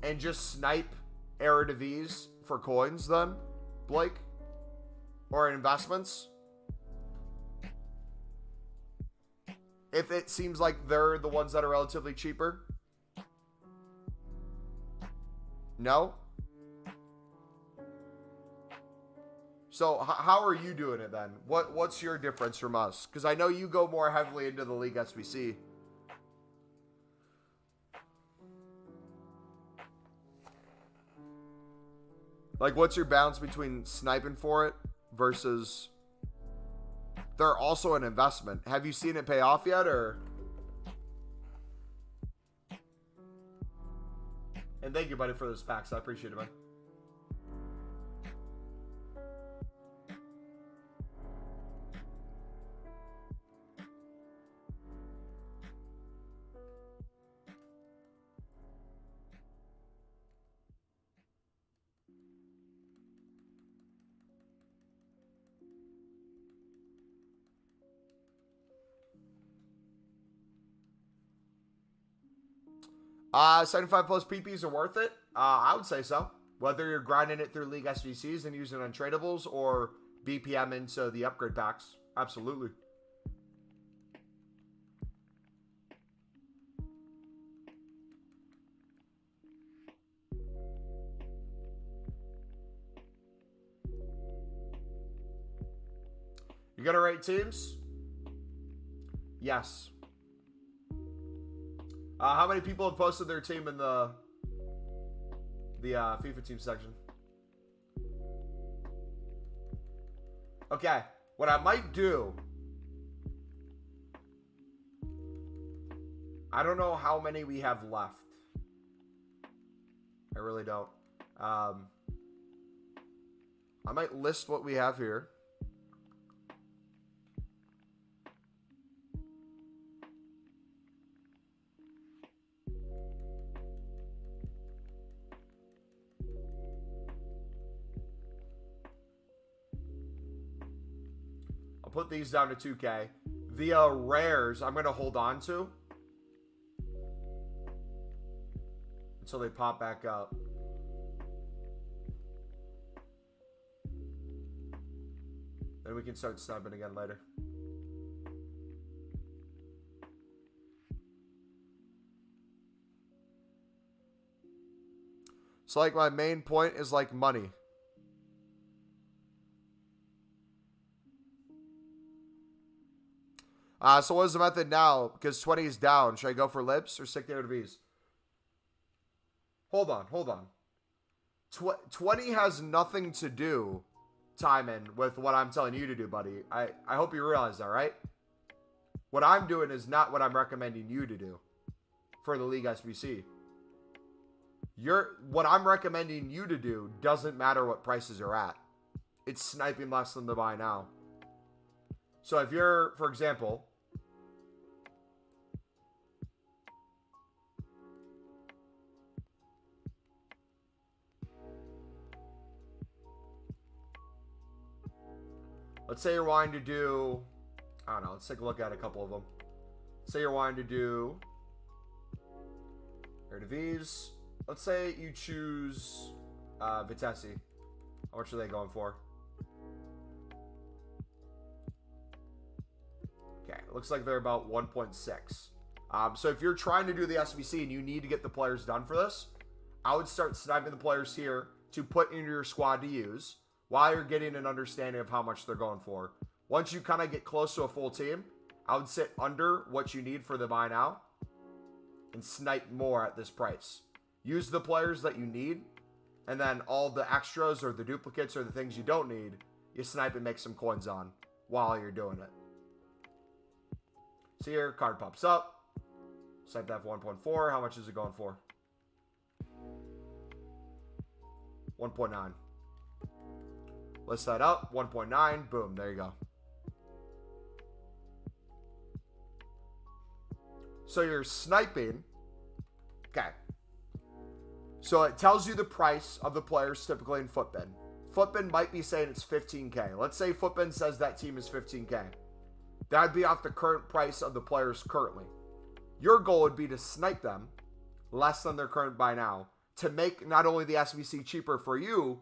and just snipe Eredivisie for coins then, Blake? Or investments? If it seems like they're the ones that are relatively cheaper? No? So, how are you doing it then? What's your difference from us? Because I know you go more heavily into the League SBC. Like, what's your balance between sniping for it versus they're also an investment. Have you seen it pay off yet, or? And thank you, buddy, for those packs. I appreciate it, man. Uh, 75 plus PPs are worth it. I would say so. Whether you're grinding it through League SBCs and using untradables or BPM into the upgrade packs. Absolutely. You gonna rate teams? Yes. How many people have posted their team in the FIFA team section? Okay, what I might do, I don't know how many we have left. I really don't. I might list what we have here. I'll put these down to 2K. The rares I'm going to hold on to until they pop back up. Then we can start sniping again later. So like my main point is like money. So what is the method now? Because 20 is down. Should I go for lips or stick to AOVs? Hold on. 20 has nothing to do, Timon, with what I'm telling you to do, buddy. I hope you realize that, right? What I'm doing is not what I'm recommending you to do for the League SBC. What I'm recommending you to do doesn't matter what prices are at. It's sniping less than the buy now. So if you're, for example, let's say you're wanting to do, I don't know, let's take a look at a couple of them. Say you're wanting to do Eredivisie. Let's say you choose Vitesse. How much are they going for? Okay, it looks like they're about 1.6. So if you're trying to do the SBC and you need to get the players done for this, I would start sniping the players here to put into your squad to use while you're getting an understanding of how much they're going for. Once you kind of get close to a full team, I would sit under what you need for the buy now and snipe more at this price. Use the players that you need, and then all the extras or the duplicates or the things you don't need, you snipe and make some coins on while you're doing it. So here, card pops up. Snipe that for 1.4. How much is it going for? 1.9. List that up. 1.9. Boom. There you go. So you're sniping. Okay. So it tells you the price of the players typically in Footbin. Footbin might be saying it's 15K. Let's say Footbin says that team is 15K. That'd be off the current price of the players currently. Your goal would be to snipe them less than their current buy now to make not only the SBC cheaper for you,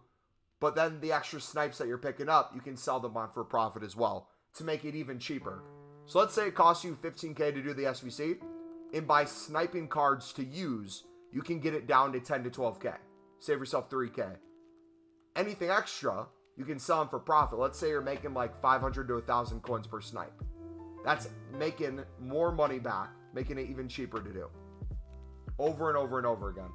but then the extra snipes that you're picking up, you can sell them on for profit as well to make it even cheaper. So let's say it costs you 15K to do the SBC, and by sniping cards to use, you can get it down to 10 to 12K. Save yourself 3K. Anything extra, you can sell them for profit. Let's say you're making like 500 to 1,000 coins per snipe. That's making more money back, making it even cheaper to do. Over and over and over again.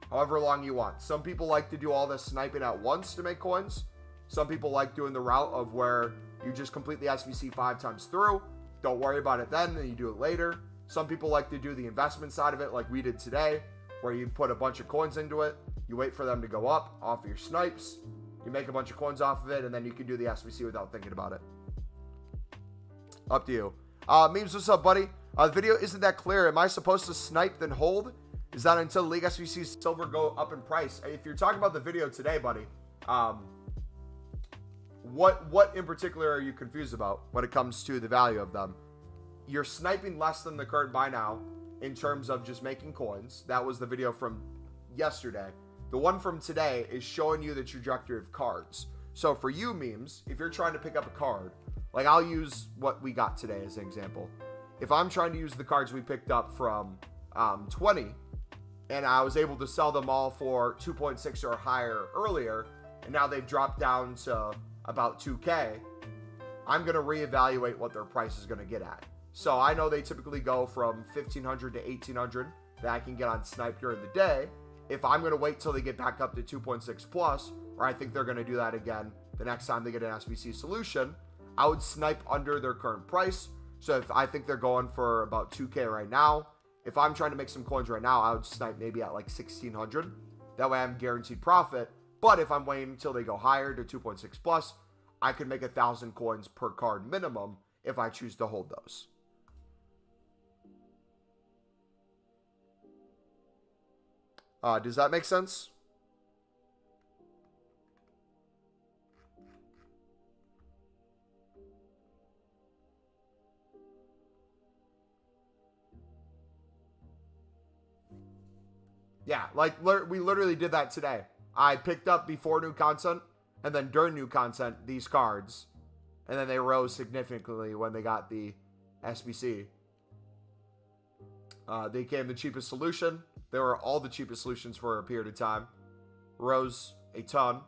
However long you want. Some people like to do all this sniping at once to make coins. Some people like doing the route of where You just complete the SBC 5 times through. Don't worry about it then, and you do it later. Some people like to do the investment side of it like we did today, where you put a bunch of coins into it. You wait for them to go up off of your snipes. You make a bunch of coins off of it, and then you can do the SBC without thinking about it. Up to you. Memes, what's up, buddy? The video isn't that clear. Am I supposed to snipe then hold? Is that until League SBC's silver go up in price? If you're talking about the video today, buddy, what in particular are you confused about when it comes to the value of them? You're sniping less than the current buy now in terms of just making coins. That was the video from yesterday. The one from today is showing you the trajectory of cards. So for you, memes, if you're trying to pick up a card, like I'll use what we got today as an example. If I'm trying to use the cards we picked up from 20, and I was able to sell them all for 2.6 or higher earlier, and now they've dropped down to about 2K, I'm going to reevaluate what their price is going to get at. So I know they typically go from 1,500 to 1,800 that I can get on Snipe during the day. If I'm going to wait till they get back up to 2.6 plus, or I think they're going to do that again the next time they get an SBC solution, I would snipe under their current price. So if I think they're going for about 2K right now, if I'm trying to make some coins right now, I would snipe maybe at like 1,600. That way I'm guaranteed profit. But if I'm waiting until they go higher to 2.6 plus, I could make 1,000 coins per card minimum if I choose to hold those. Does that make sense? Yeah, like we literally did that today. I picked up before new content and then during new content these cards, and then they rose significantly when they got the SBC. They became the cheapest solution. They were all the cheapest solutions for a period of time. Rose a ton.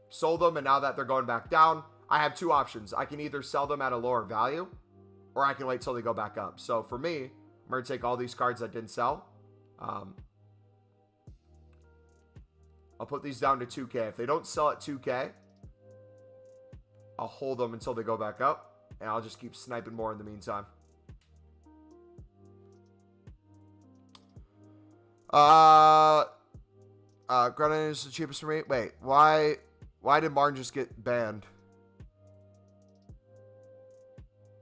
Sold them, and now that they're going back down, I have two options. I can either sell them at a lower value, or I can wait till they go back up. So for me, I'm going to take all these cards that didn't sell. I'll put these down to 2K. If they don't sell at 2K, I'll hold them until they go back up, and I'll just keep sniping more in the meantime. Grenade is the cheapest for me. Wait, why did Martin just get banned?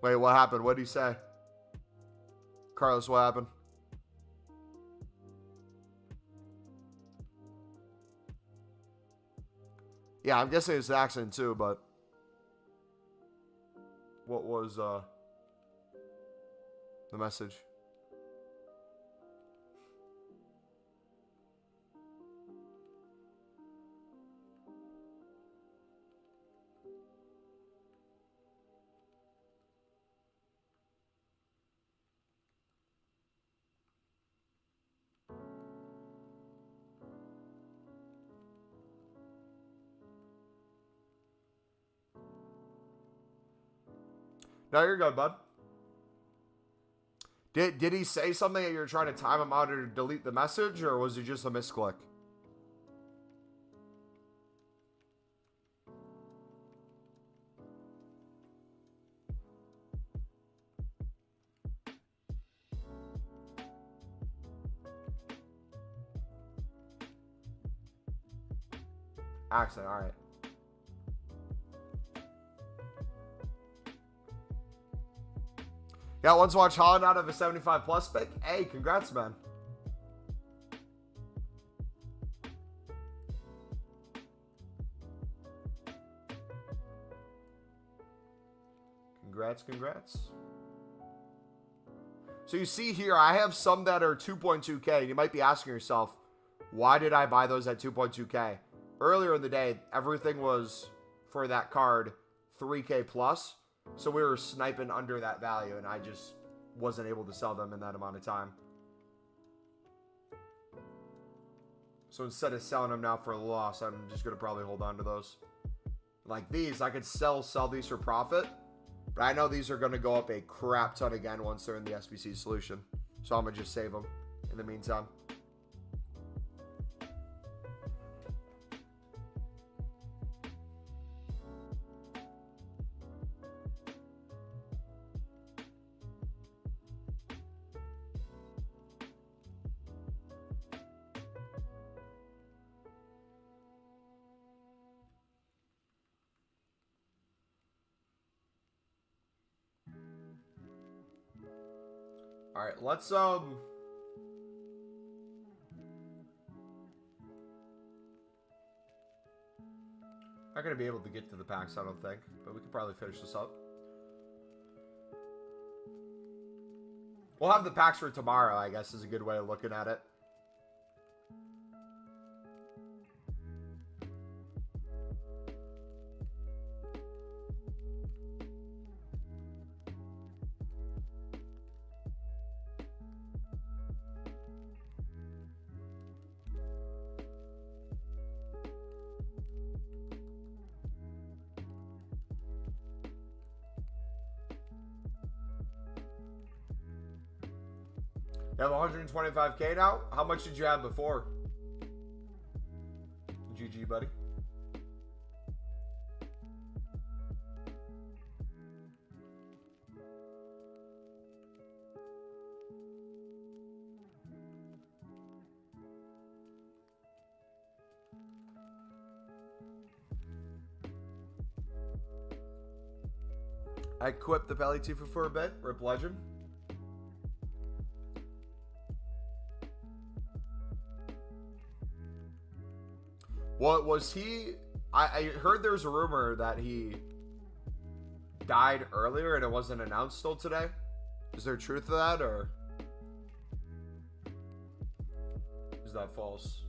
Wait, what happened? What did he say? Carlos, what happened? Yeah, I'm guessing it's an accident too, but what was the message? No, you're good, bud. Did he say something that you're trying to time him out or delete the message, or was it just a misclick? Accident, all right. Yeah, once watch Holland out of a 75 plus pick. Hey, congrats, man. Congrats. So you see here, I have some that are 2.2K. You might be asking yourself, why did I buy those at 2.2K? Earlier in the day, everything was for that card 3K plus. So we were sniping under that value, and I just wasn't able to sell them in that amount of time. So instead of selling them now for a loss, I'm just going to probably hold on to those. Like these, I could sell these for profit, but I know these are going to go up a crap ton again once they're in the SBC solution. So I'm going to just save them in the meantime. All right, let's not gonna be able to get to the packs, I don't think, but we could probably finish this up. We'll have the packs for tomorrow, I guess, is a good way of looking at it. You have 125K now? How much did you have before? GG, buddy. I equipped the Belly Tifu for a bit. Rip Legend. What was he? I heard there's a rumor that he died earlier and it wasn't announced till today. Is there truth to that, or is that false?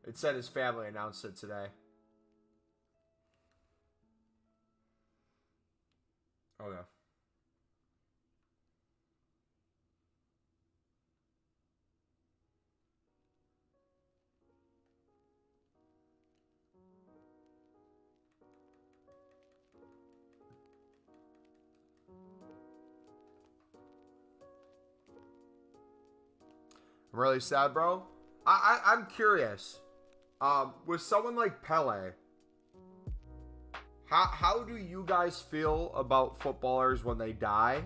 It said his family announced it today. Oh, yeah. I'm really sad, bro. I'm curious. With someone like Pele, how do you guys feel about footballers when they die,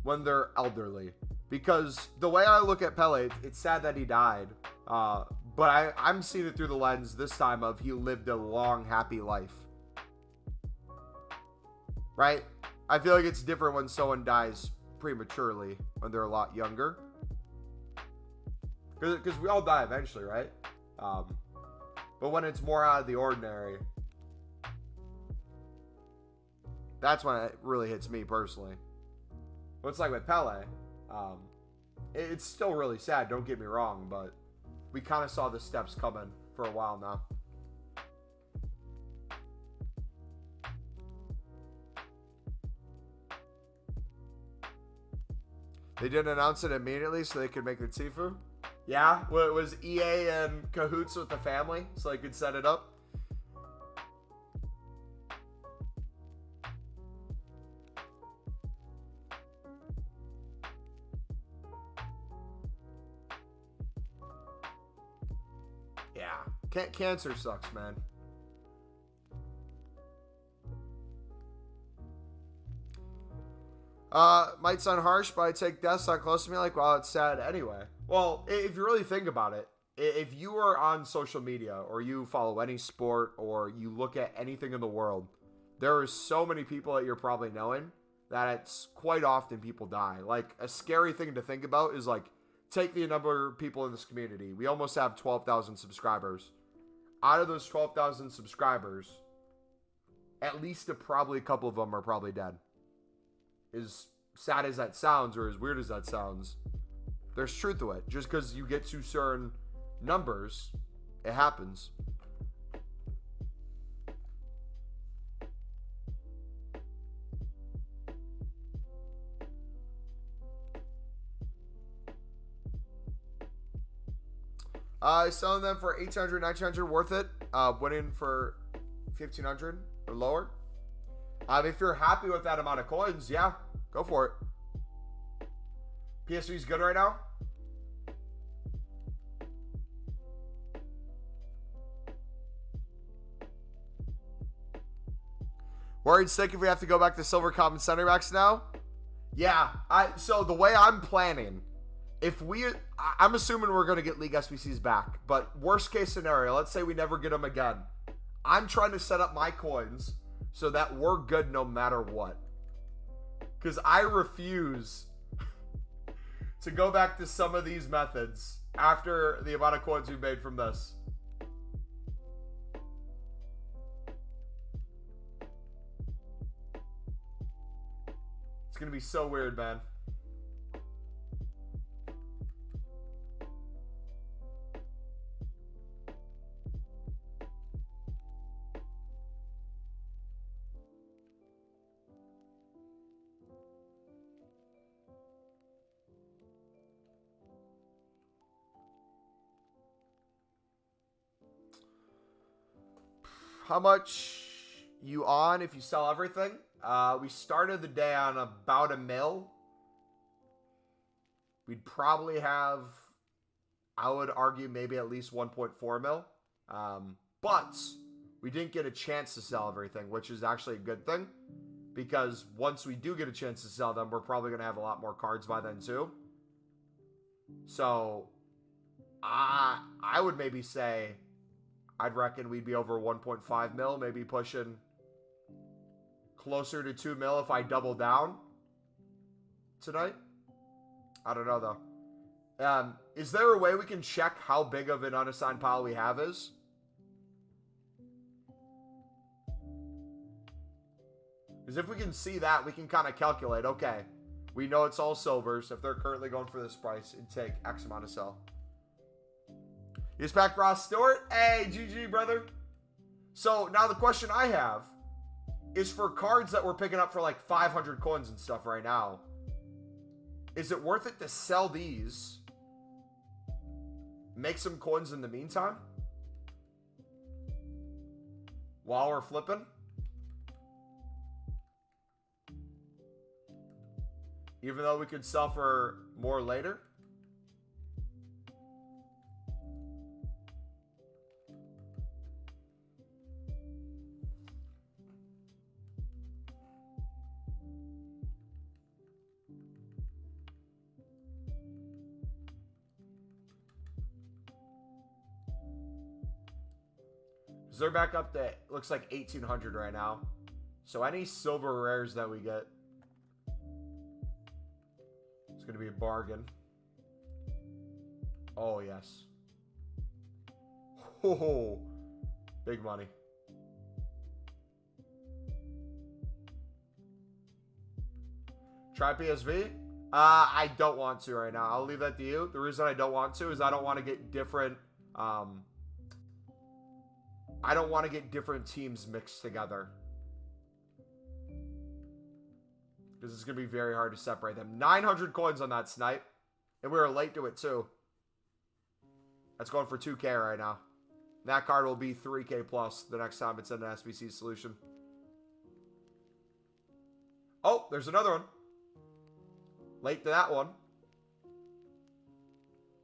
when they're elderly? Because the way I look at Pele, it's sad that he died, but I'm seeing it through the lens this time of he lived a long, happy life. Right? I feel like it's different when someone dies prematurely when they're a lot younger. Because we all die eventually, right? But when it's more out of the ordinary, that's when it really hits me personally. But it's like with Pele, it's still really sad, don't get me wrong, but we kind of saw the steps coming for a while now. They didn't announce it immediately so they could make the Tifu? Yeah? Was EA in cahoots with the family so they could set it up? Yeah. Cancer sucks, man. Might sound harsh, but I take deaths not close to me. Like, well, it's sad anyway. Well, if you really think about it, if you are on social media or you follow any sport or you look at anything in the world, there are so many people that you're probably knowing that it's quite often people die. Like, a scary thing to think about is, like, take the number of people in this community. We almost have 12,000 subscribers. Out of those 12,000 subscribers, at least probably a couple of them are probably dead. As sad as that sounds, or as weird as that sounds, there's truth to it. Just because you get to certain numbers, it happens. Selling them for 800, 900, worth it. Winning for 1,500 or lower. If you're happy with that amount of coins, yeah, go for it. PS3's good right now. Worried sick if we have to go back to silver common center backs now? Yeah, so the way I'm planning if I'm assuming we're going to get League SBCs back, but worst case scenario, let's say we never get them again. I'm trying to set up my coins so that we're good no matter what. Because I refuse to go back to some of these methods after the amount of coins we've made from this. It's going to be so weird, man. How much you on if you sell everything? We started the day on about $1 million. We'd probably have, I would argue, maybe at least 1.4 mil. But we didn't get a chance to sell everything, which is actually a good thing. Because once we do get a chance to sell them, we're probably going to have a lot more cards by then too. So, I would maybe say, I'd reckon we'd be over 1.5 mil, maybe pushing closer to 2 mil if I double down tonight. I don't know, though. Is there a way we can check how big of an unassigned pile we have is? Because if we can see that, we can kind of calculate, okay, we know it's all silvers. If they're currently going for this price, it'd take X amount of sell. Here's back Ross Stewart. Hey, GG, brother. So, now the question I have is for cards that we're picking up for like 500 coins and stuff right now. Is it worth it to sell these? Make some coins in the meantime? While we're flipping? Even though we could sell for more later? They're back up to, looks like 1,800 right now. So any silver rares that we get, it's going to be a bargain. Oh, yes. Oh, big money. Try PSV? I don't want to right now. I'll leave that to you. The reason I don't want to is I don't want to get different... I don't want to get different teams mixed together. Because it's going to be very hard to separate them. 900 coins on that snipe. And we were late to it too. That's going for 2K right now. That card will be 3K plus the next time it's in an SBC solution. Oh, there's another one. Late to that one.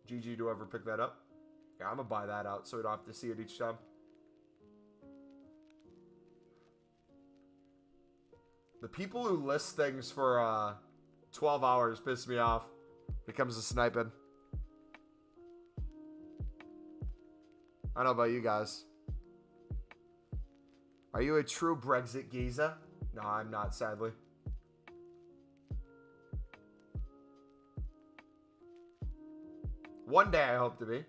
GG, do I ever pick that up? Yeah, I'm going to buy that out so we don't have to see it each time. The people who list things for 12 hours piss me off when it comes to sniping. I don't know about you guys. Are you a true Brexit geezer? No, I'm not, sadly. One day I hope to be.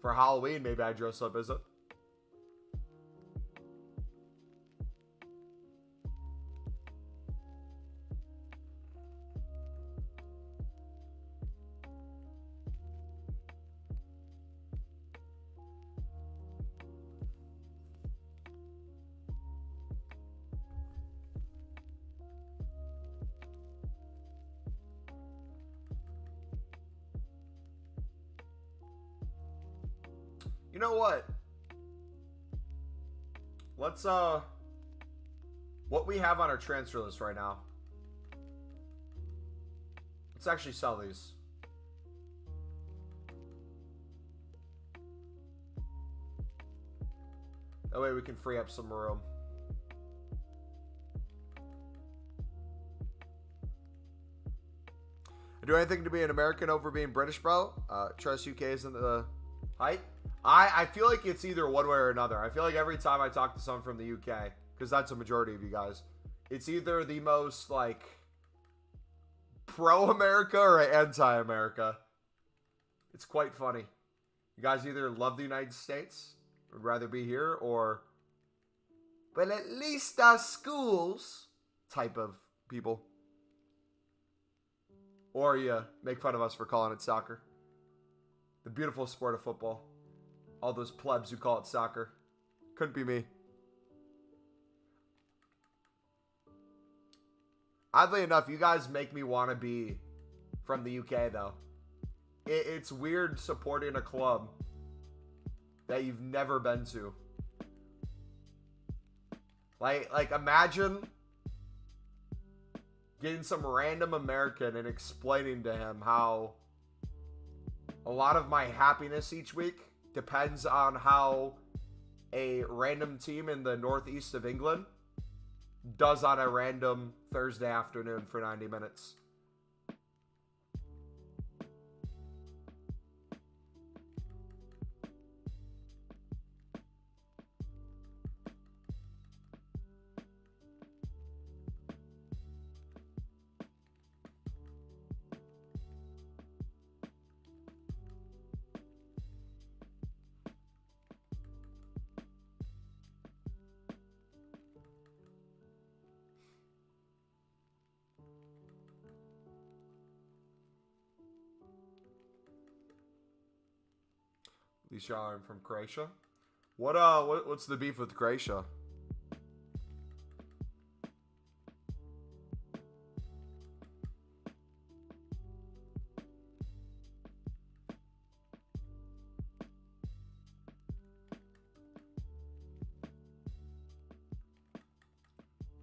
For Halloween, maybe I dress up as it. You know what? Let's, what we have on our transfer list right now. Let's actually sell these. That way we can free up some room. Do anything to be an American over being British, bro? Trust UK isn't the height. I feel like it's either one way or another. I feel like every time I talk to someone from the UK, because that's a majority of you guys, it's either the most, like, pro-America or anti-America. It's quite funny. You guys either love the United States, would rather be here, or, but at least our schools type of people. Or you make fun of us for calling it soccer. The beautiful sport of football. All those plebs who call it soccer. Couldn't be me. Oddly enough, you guys make me want to be from the UK, though. It's weird supporting a club that you've never been to. Like imagine getting some random American and explaining to him how a lot of my happiness each week depends on how a random team in the northeast of England does on a random Thursday afternoon for 90 minutes. These y'all are from Croatia. What's the beef with Croatia? All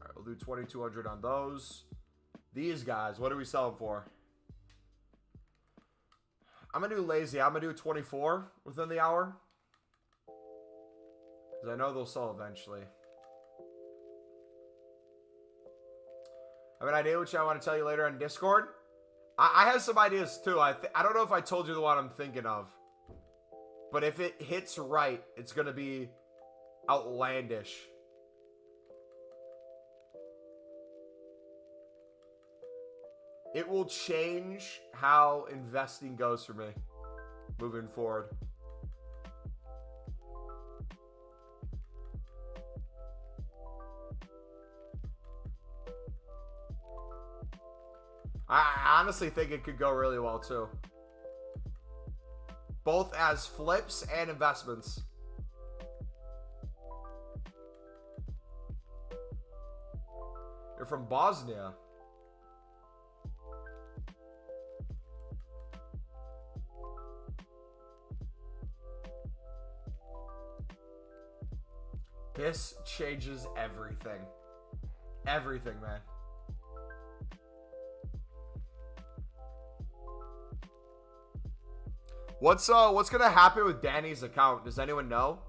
right, we'll do 2,200 on those. These guys, what are we selling for? I'm going to do lazy. I'm going to do 24 within the hour. Because I know they'll sell eventually. I have an idea which I want to tell you later on Discord. I have some ideas too. I don't know if I told you the one I'm thinking of. But if it hits right, it's going to be outlandish. It will change how investing goes for me moving forward. I honestly think it could go really well too. Both as flips and investments. You're from Bosnia. This changes everything. Everything, man. What's gonna happen with Danny's account? Does anyone know?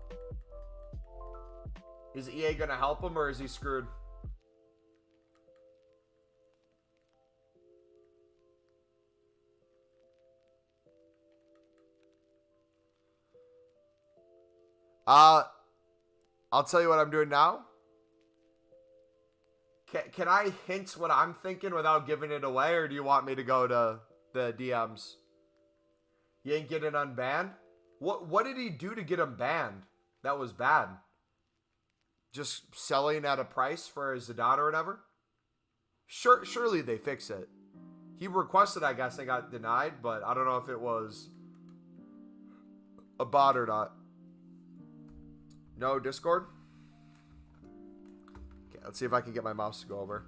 Is EA gonna help him or is he screwed? I'll tell you what I'm doing now. Can I hint what I'm thinking without giving it away, or do you want me to go to the DMs? You ain't getting unbanned? What did he do to get him banned? That was bad. Just selling at a price for his Zidane or whatever? Surely they fix it. He requested, I guess, they got denied, but I don't know if it was a bot or not. No Discord? Okay, let's see if I can get my mouse to go over.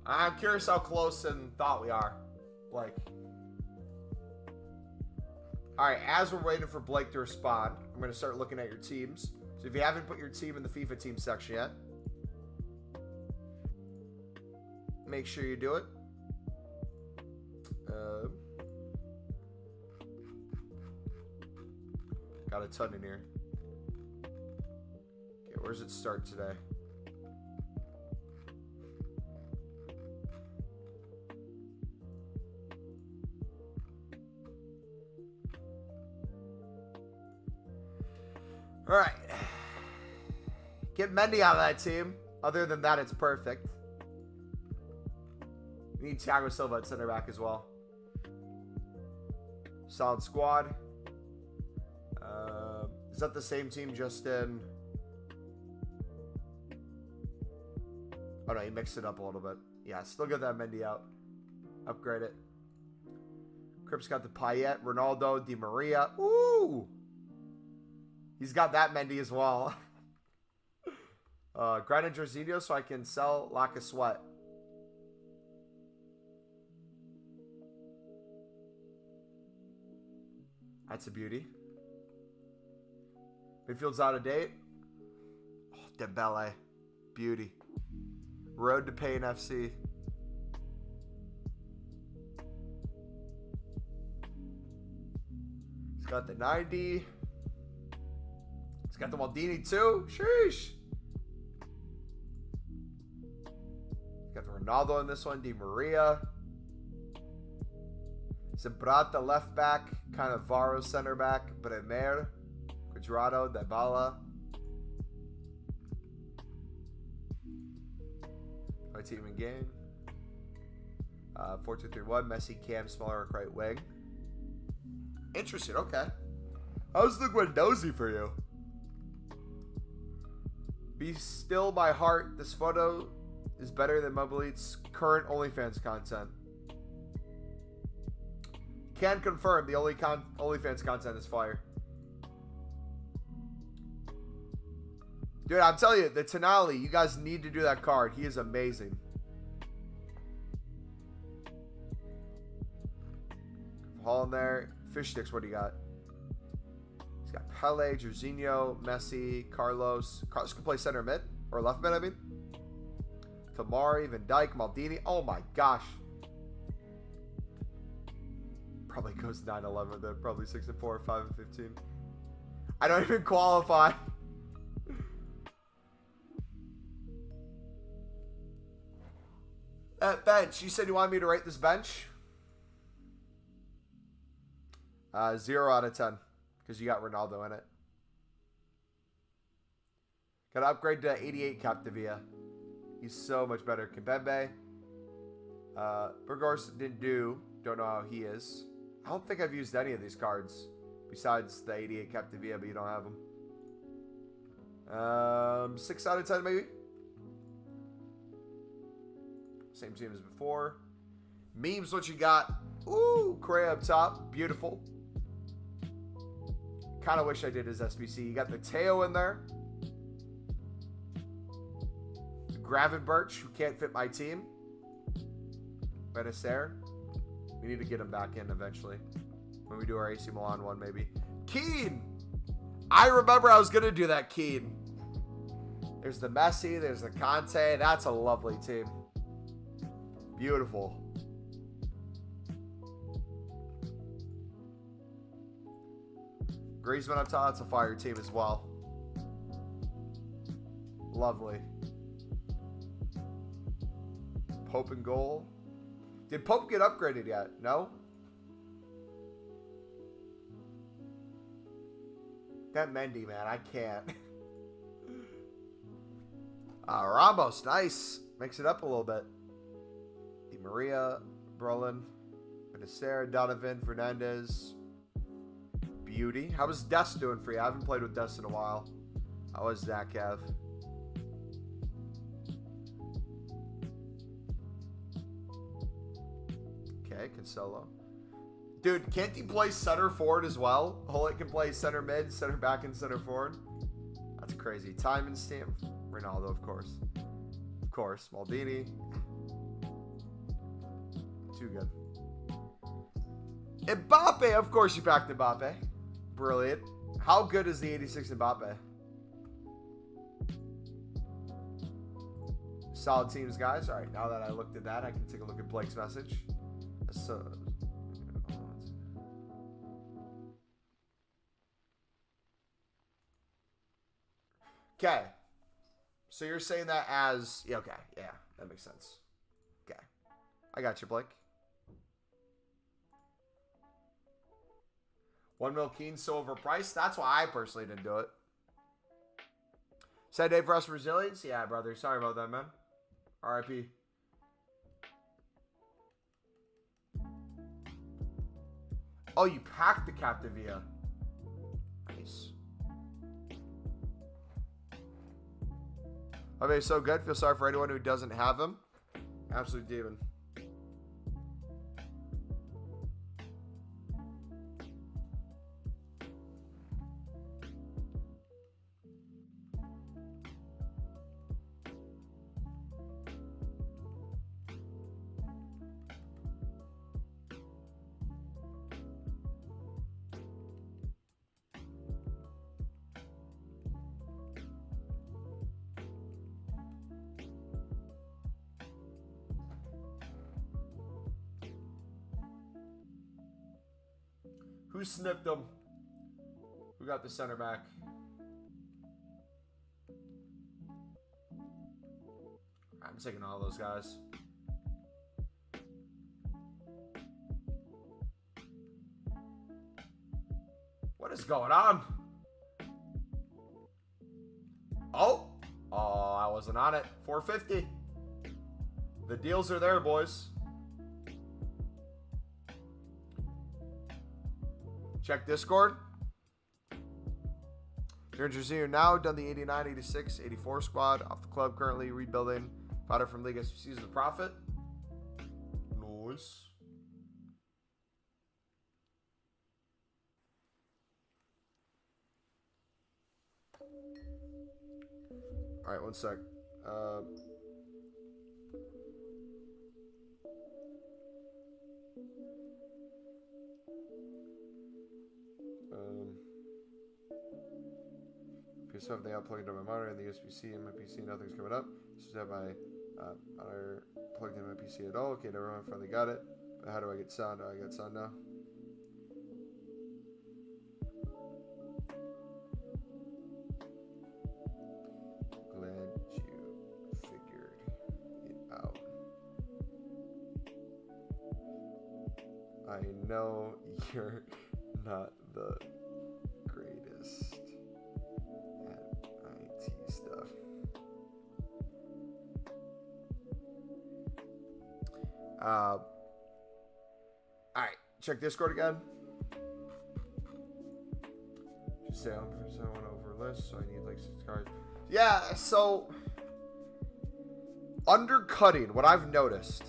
I'm curious how close in thought we are, Blake. All right, as we're waiting for Blake to respond, I'm going to start looking at your teams. So if you haven't put your team in the FIFA team section yet, make sure you do it. Got a ton in here. Okay, where's it start today? All right. Get Mendy out of that team. Other than that, it's perfect. We need Thiago Silva at center back as well. Solid squad. Is that the same team just in? Oh no, he mixed it up a little bit. Yeah, still get that Mendy out. Upgrade it. Cripps got the Payet, Ronaldo, Di Maria. Ooh! He's got that Mendy as well. Grind Jorginho so I can sell Lack of Sweat. That's a beauty. Midfield's out of date. Oh, Dembele. Beauty. Road to Pain FC. He's got the 90. He's got the Maldini too. Sheesh. He's got the Ronaldo in this one. Di Maria. Zambrata left back. Kind of Varo center back. Bremer. Quadrado. Dybala. My team in game. 4-2-3-1. Messi, Cam, smaller right wing. Interesting. Okay. How's the Guendouzi for you? Be still my heart. This photo is better than Mobile's current OnlyFans content. Can confirm the OnlyFans content is fire. Dude, I'm telling you, the Tonali, you guys need to do that card. He is amazing. Hall in there. Fish sticks, what do you got? He's got Pele, Jorginho, Messi, Carlos. Carlos can play center mid. Or left mid, I mean. Tamari, Van Dijk, Maldini. Oh my gosh. Probably goes 9-11 then. Probably 6-4, 5-15. I don't even qualify. Bench. You said you wanted me to rate this bench? 0 out of 10. Because you got Ronaldo in it. Got to upgrade to 88 Capdevia. He's so much better. Kimpembe. Burgos didn't do. Don't know how he is. I don't think I've used any of these cards. Besides the 88 Capdevia, but you don't have them. 6 out of 10 maybe. Same team as before. Memes, what you got? Ooh, Correa up top. Beautiful. Kind of wish I did his SBC. You got the Teo in there. Gravenberch, who can't fit my team. Benacer. We need to get him back in eventually. When we do our AC Milan one, maybe. Keane! I remember I was going to do that, Keane. There's the Messi. There's the Conte. That's a lovely team. Beautiful. Griezmann up top. That's a fire team as well. Lovely. Pope in goal. Did Pope get upgraded yet? No? That Mendy, man. I can't. Ramos. Nice. Mix it up a little bit. Di Maria. Brolin. Benacer. Donovan. Fernandez. Beauty. How was Dest doing for you? I haven't played with Dest in a while. How was Zach Kev? Okay, Cancelo. Dude, can't he play center forward as well? Hullet can play center mid, center back, and center forward. That's crazy. Time and stamp. Ronaldo, of course. Of course. Maldini. too good. Mbappe, of course you packed Mbappe. Brilliant. How good is the 86 Mbappe? Solid teams, guys. All right, now that I looked at that, I can take a look at Blake's message. So, okay. So you're saying that as... Yeah, okay. Yeah, that makes sense. Okay. I got you, Blake. 1 mil Keen so overpriced. That's why I personally didn't do it. Sad day for us Brazilians? Yeah, brother. Sorry about that, man. RIP. Oh, you packed the Captivia. Nice. Okay, so good. Feel sorry for anyone who doesn't have him. Absolute demon. Who snipped him? Who got the center back? I'm taking all those guys. What is going on? Oh, I wasn't on it. 450. The deals are there, boys. Check Discord. You're interested now. Done the 89, 86, 84 squad. Off the club currently. Rebuilding. Fodder from League SBC is the profit. Nice. Alright, one sec. PS5 they plugged into my monitor and the SBC and my PC. Nothing's coming up. Just have my monitor plugged into my PC at all. Okay, never mind. Finally got it. But how do I get sound? Oh, I got sound now. Glad you figured it out. I know you're not the greatest at IT stuff. Alright, check Discord again. Just say I'm one over list, so I need like 6 cards. Yeah, so undercutting, what I've noticed,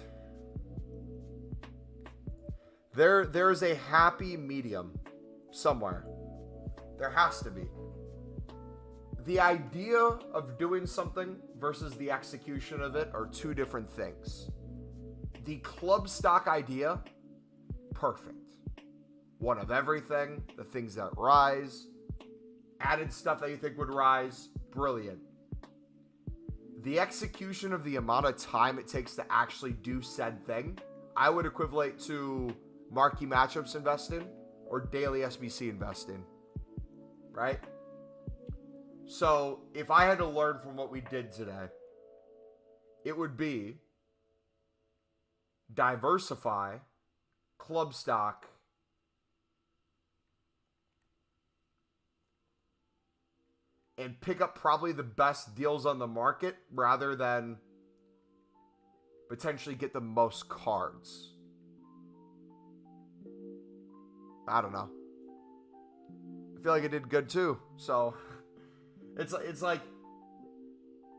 there's a happy medium somewhere. There has to be. The idea of doing something versus the execution of it are two different things. The club stock idea, perfect. One of everything, the things that rise, added stuff that you think would rise, brilliant. The execution of the amount of time it takes to actually do said thing, I would equivalent to marquee matchups investing or daily SBC investing, right? So if I had to learn from what we did today, it would be diversify, club stock, and pick up probably the best deals on the market rather than potentially get the most cards. I don't know. I feel like it did good too. So it's like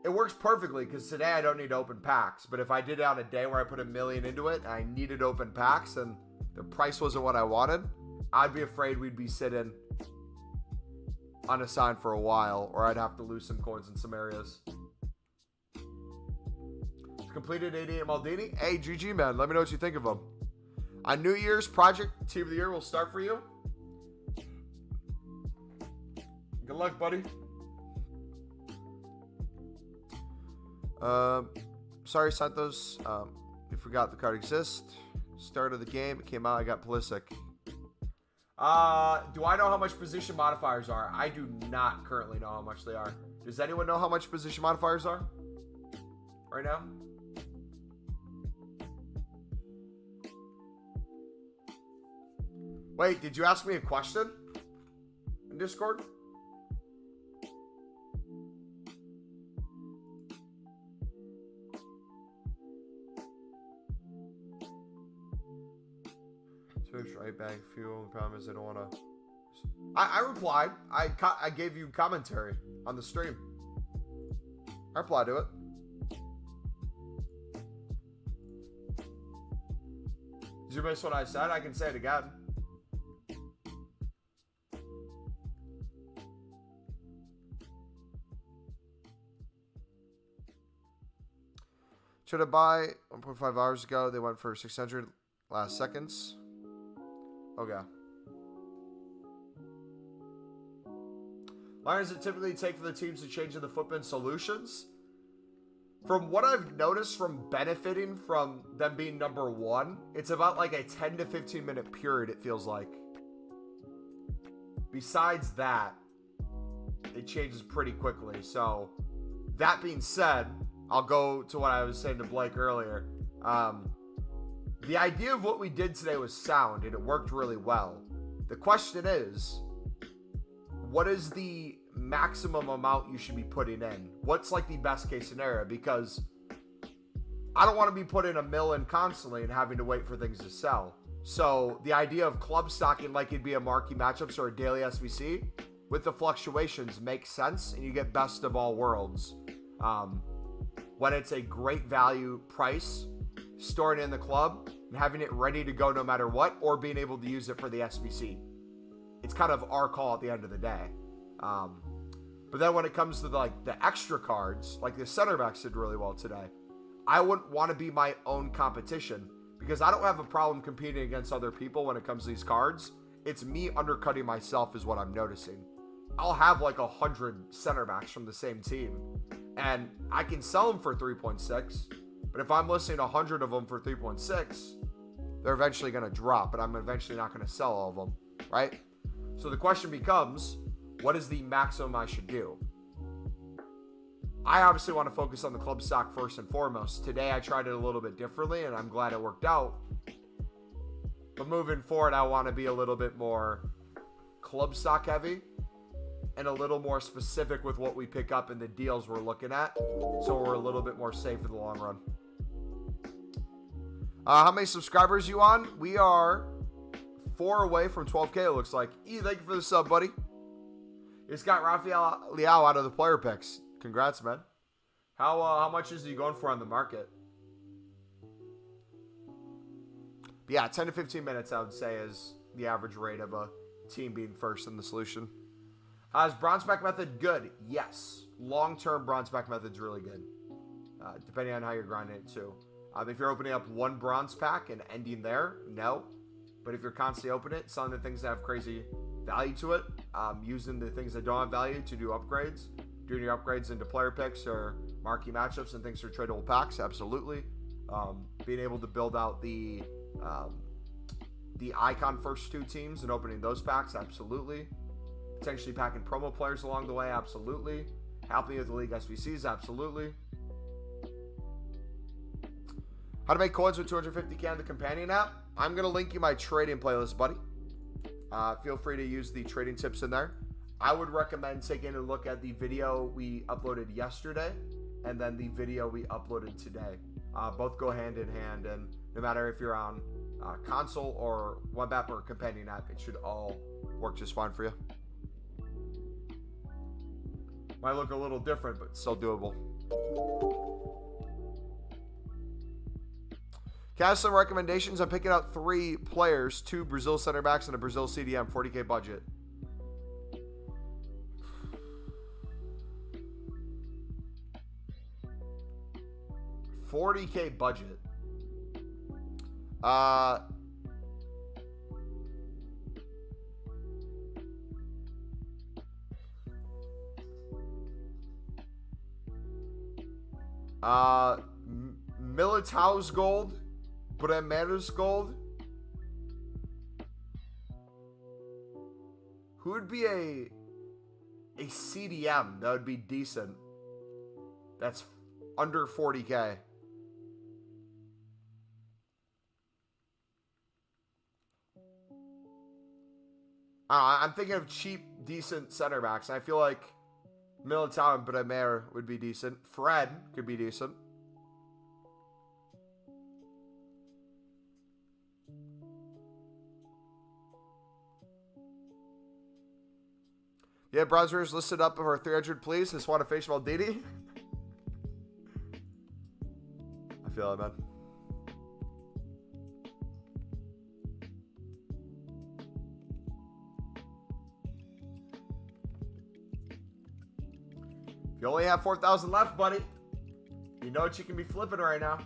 it works perfectly because today I don't need to open packs. But if I did it on a day where I put $1 million into it and I needed open packs and the price wasn't what I wanted, I'd be afraid we'd be sitting unassigned for a while, or I'd have to lose some coins in some areas. Completed 88 Maldini. Hey, GG, man. Let me know what you think of him. On New Year's, Project Team of the Year will start for you. Good luck, buddy. Sorry, Santos. We forgot the card exists. Start of the game, it came out. I got Pulisic. Do I know how much position modifiers are? I do not currently know how much they are. Does anyone know how much position modifiers are right now? Wait, did you ask me a question in Discord? Switch right back, fuel. The problem is I don't want to. I replied. I gave you commentary on the stream. I replied to it. Did you miss what I said? I can say it again. Should I buy 1.5 hours ago? They went for 600 last seconds. Okay. How long does it typically take for the teams to change in the footprint solutions? From what I've noticed from benefiting from them being number one, it's about like a 10 to 15 minute period, it feels like. Besides that, it changes pretty quickly. So, that being said, I'll go to what I was saying to Blake earlier. The idea of what we did today was sound, and it worked really well. The question is, what is the maximum amount you should be putting in? What's like the best case scenario? Because I don't want to be putting $1 million constantly and having to wait for things to sell. So the idea of club stocking like it'd be a marquee matchups or a daily SBC with the fluctuations makes sense, and you get best of all worlds. When it's a great value price, storing it in the club and having it ready to go no matter what, or being able to use it for the SBC. It's kind of our call at the end of the day. But then when it comes to the extra cards, like the center backs did really well today, I wouldn't want to be my own competition because I don't have a problem competing against other people when it comes to these cards. It's me undercutting myself is what I'm noticing. I'll have like 100 center backs from the same team and I can sell them for 3.6. But if I'm listing 100 of them for 3.6, they're eventually going to drop, but I'm eventually not going to sell all of them, right? So the question becomes, what is the maximum I should do? I obviously want to focus on the club stock first and foremost. Today I tried it a little bit differently, and I'm glad it worked out. But moving forward, I want to be a little bit more club stock heavy and a little more specific with what we pick up in the deals we're looking at, so we're a little bit more safe in the long run. How many subscribers you on? We are 4 away from 12K, it looks like. Thank you for the sub, buddy. You just got Rafael Leao out of the player picks. Congrats, man. How much is he going for on the market? But yeah, 10 to 15 minutes, I would say, is the average rate of a team being first in the solution. Is bronze pack method good? Yes. Long-term bronze pack method's really good. Depending on how you're grinding it, too. If you're opening up one bronze pack and ending there, no. But if you're constantly opening it, selling the things that have crazy value to it, using the things that don't have value to do upgrades, doing your upgrades into player picks or marquee matchups and things for tradable packs, absolutely. Being able to build out the icon first 2 teams and opening those packs, absolutely. Potentially packing promo players along the way, absolutely. Helping with the league SBCs, absolutely. How to make coins with 250k on the companion app? I'm going to link you my trading playlist, buddy. Feel free to use the trading tips in there. I would recommend taking a look at the video we uploaded yesterday and then the video we uploaded today. Both go hand in hand, and no matter if you're on console or web app or companion app, it should all work just fine for you. Might look a little different, but still doable. Can I have some recommendations? I'm picking out 3 players, 2 Brazil center backs and a Brazil CDM, 40k budget. $40k budget. Militao's gold. Bremer's gold. Who would be a CDM that would be decent? That's under 40K. I'm thinking of cheap, decent center backs. I feel like Militao and Bremer would be decent. Fred could be decent. Yeah, browsers listed up over 300, please. Just want to face Maldini. I feel it, man. You only have 4,000 left, buddy. You know what you can be flipping right now.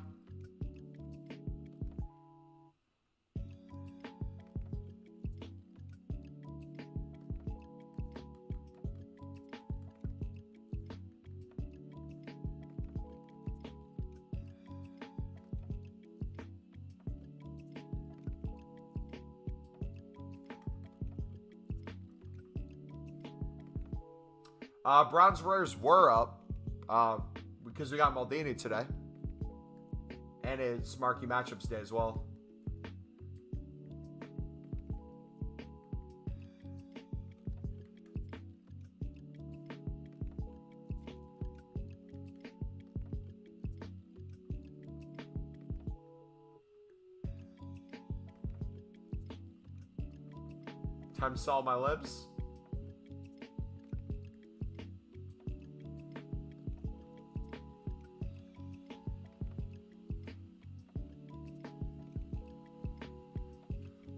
Bronze rares were up because we got Maldini today. And it's marquee matchups day as well. Time to solve my lips.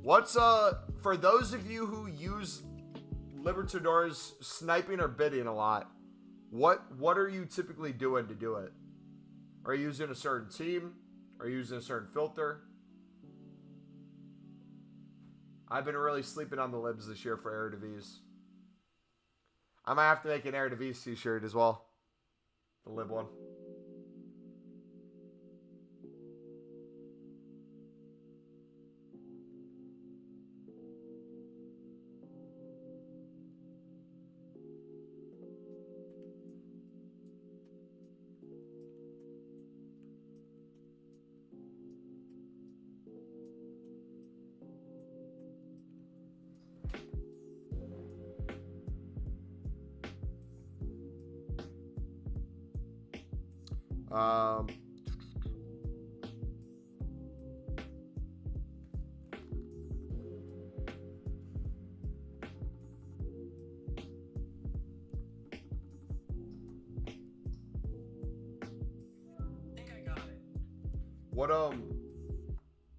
What's for those of you who use Libertadores sniping or bidding a lot, what are you typically doing to do it? Are you using a certain team? Are you using a certain filter? I've been really sleeping on the libs this year for Eredivisie. I might have to make an Eredivisie t-shirt as well. The lib one.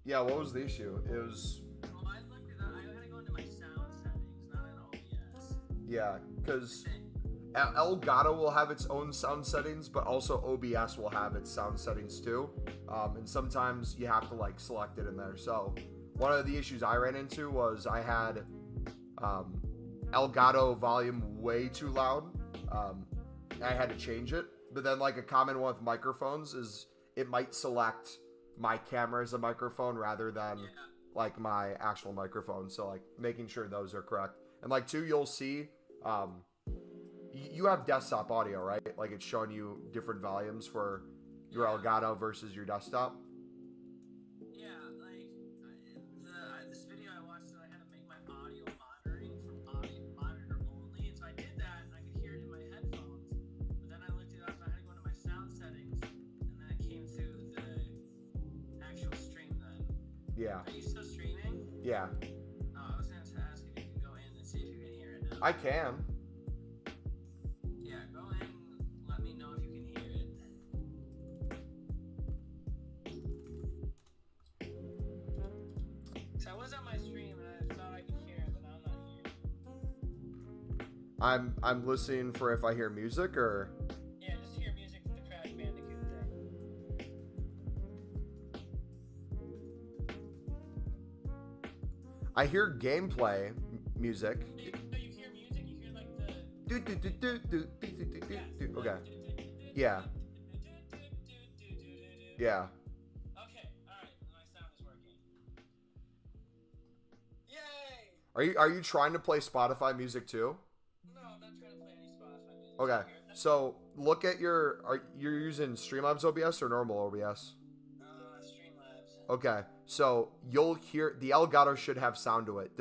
Yeah, what was the issue? It was... Well, I looked at that. I had to go into my sound settings, not in OBS. Yeah, because Elgato will have its own sound settings, but also OBS will have its sound settings too. And sometimes you have to like select it in there. So one of the issues I ran into was I had Elgato volume way too loud. I had to change it. But then like a common one with microphones is it might select my camera as a microphone rather than like my actual microphone. So like making sure those are correct. And like too, you'll see you have desktop audio, right? Like it's showing you different volumes for your Elgato versus your desktop. Yeah, like this video I watched, so I had to make my audio monitoring from audio monitor only, and so I did that, and I could hear it in my headphones. But then I looked it up, and I had to go into my sound settings, and then it came through the actual stream. Then. Yeah. Are you still streaming? Yeah. Oh, I was going to ask if you could go in and see if you can hear it now. I can. Yeah, go in and let me know if you can hear it. So I was on my stream and I thought I could hear it, but now I'm not hearing. I'm listening for if I hear music or... Yeah, just hear music with the Crash Bandicoot thing. I hear gameplay music. No, you hear music, you hear like the... Okay. Yeah. Yeah. Okay, alright, my sound is working. Yay! Are you trying to play Spotify music too? No, I'm not trying to play any Spotify music. Okay. So look at you're using Streamlabs OBS or normal OBS? Streamlabs. Okay. So you'll hear the Elgato should have sound to it.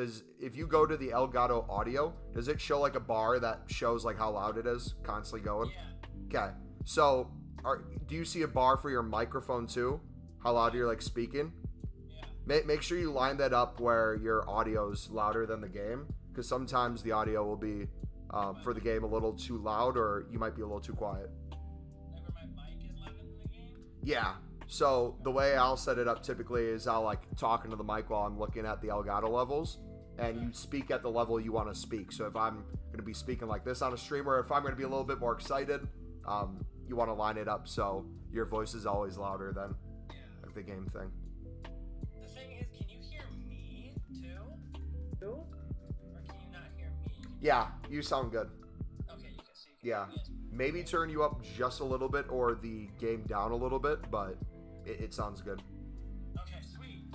If you go to the Elgato audio, does it show like a bar that shows like how loud it is constantly going? Yeah. Okay. So do you see a bar for your microphone too? How loud you're like speaking? Yeah. Make sure you line that up where your audio's louder than the game, because sometimes the audio will be for the game a little too loud, or you might be a little too quiet. Like where my mic is louder than the game? Yeah. So the way I'll set it up typically is I'll like talk into the mic while I'm looking at the Elgato levels, and you speak at the level you want to speak. So if I'm going to be speaking like this on a stream, or if I'm going to be a little bit more excited, you want to line it up so your voice is always louder than like the game thing. The thing is, can you hear me too? Or can you not hear me? Yeah, you sound good. Okay, you can see. Yeah. Maybe turn you up just a little bit or the game down a little bit, but it sounds good. Okay, sweet.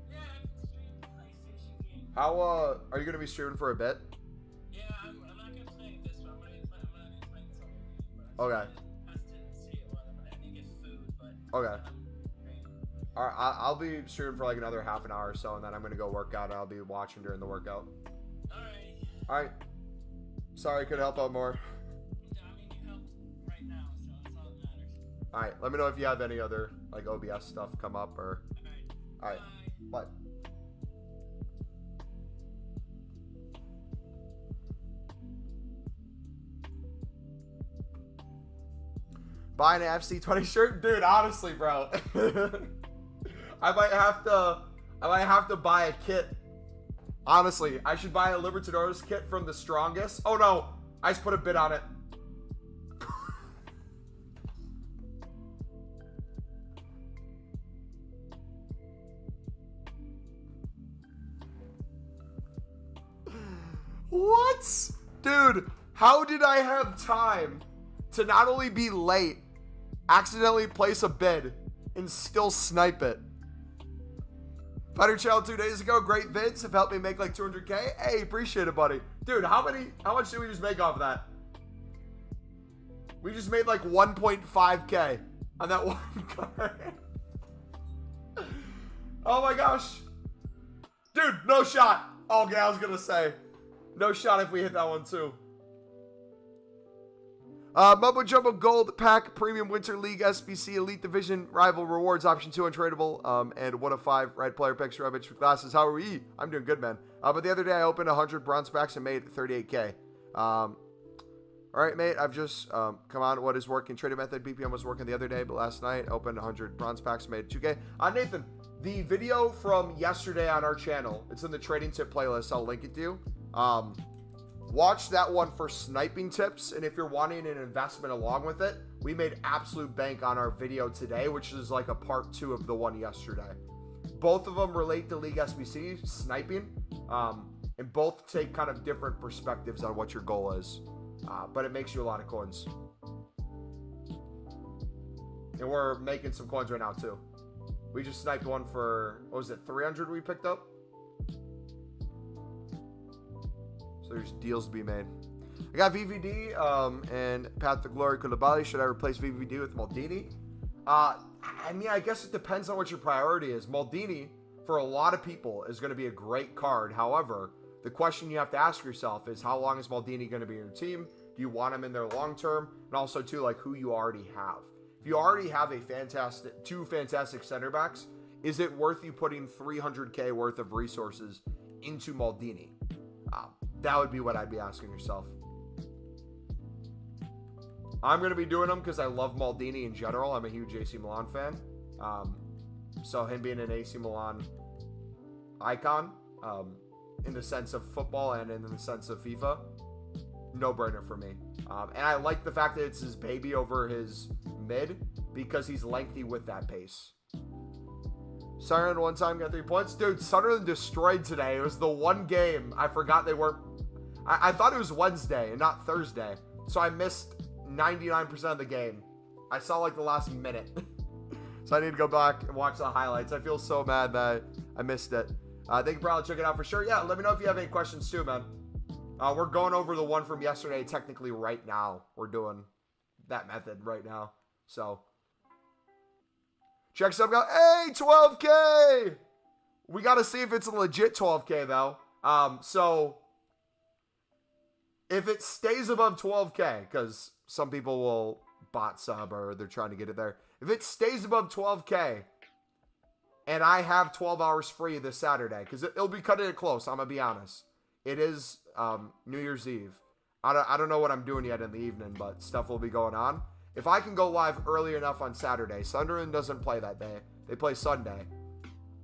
Yeah, I can stream PlayStation games. How are you going to be streaming for a bit? Yeah, I'm not gonna play this one. I'm gonna be playing this on the Okay. Has to see it while I'm gonna get food, but Okay. All right, I'll be streaming for like another half an hour or so, and then I'm going to go work out, and I'll be watching during the workout. Alright. All right. Sorry I could help out more. I mean, you helped right now, so that's all that matters. All right, let me know if you have any other like OBS stuff come up or. All right. Bye. Bye. Buy an FC20 shirt, dude. Honestly, bro, I might have to buy a kit. Honestly, I should buy a Libertadores kit from the Strongest. Oh no, I just put a bid on it. What? Dude, how did I have time to not only be late, accidentally place a bid, and still snipe it? Fighter Channel 2 days ago, great vids have helped me make like 200K. Hey, appreciate it, buddy. Dude, how much did we just make off of that? We just made like 1.5K on that one card. Oh my gosh. Dude, no shot. Oh, yeah, I was gonna say. No shot if we hit that one too. Mumbo Jumbo Gold Pack Premium Winter League SBC Elite Division Rival Rewards Option 2 untradeable. And 1 of 5 red player picks for Bitch with glasses. How are we? I'm doing good, man. But the other day I opened 100 bronze packs and made 38K. All right, mate. I've just come on. What is working? Trading method BPM was working the other day, but last night opened 100 bronze packs, made 2K. Nathan, the video from yesterday on our channel, it's in the trading tip playlist. I'll link it to you. Watch that one for sniping tips, and if you're wanting an investment along with it, we made absolute bank on our video today, which is like a part 2 of the one yesterday. Both of them relate to League SBC, sniping, and both take kind of different perspectives on what your goal is, but it makes you a lot of coins. And we're making some coins right now too. We just sniped one for, what was it, 300 we picked up? So there's deals to be made. I got VVD and Path to Glory Koulibaly. Should I replace VVD with Maldini? I mean, I guess it depends on what your priority is. Maldini, for a lot of people, is going to be a great card. However, the question you have to ask yourself is, how long is Maldini going to be in your team? Do you want him in there long term? And also, too, like who you already have. If you already have two fantastic center backs, is it worth you putting 300K worth of resources into Maldini? That would be what I'd be asking yourself. I'm going to be doing them because I love Maldini in general. I'm a huge AC Milan fan. So him being an AC Milan icon, in the sense of football and in the sense of FIFA, no-brainer for me. And I like the fact that it's his baby over his mid because he's lengthy with that pace. Sunderland one time got 3 points. Dude, Sunderland destroyed today. It was the one game I forgot they weren't. I thought it was Wednesday and not Thursday. So I missed 99% of the game. I saw like the last minute. So I need to go back and watch the highlights. I feel so mad that I missed it. They can probably check it out for sure. Yeah, let me know if you have any questions too, man. We're going over the one from yesterday technically right now. We're doing that method right now. So check some out. Hey, 12K! We got to see if it's a legit 12K though. So if it stays above 12K, because some people will bot sub or they're trying to get it there. If it stays above 12K and I have 12 hours free this Saturday, because it'll be cutting it close, I'm going to be honest. It is New Year's Eve. I don't know what I'm doing yet in the evening, but stuff will be going on. If I can go live early enough on Saturday, Sunderland doesn't play that day. They play Sunday.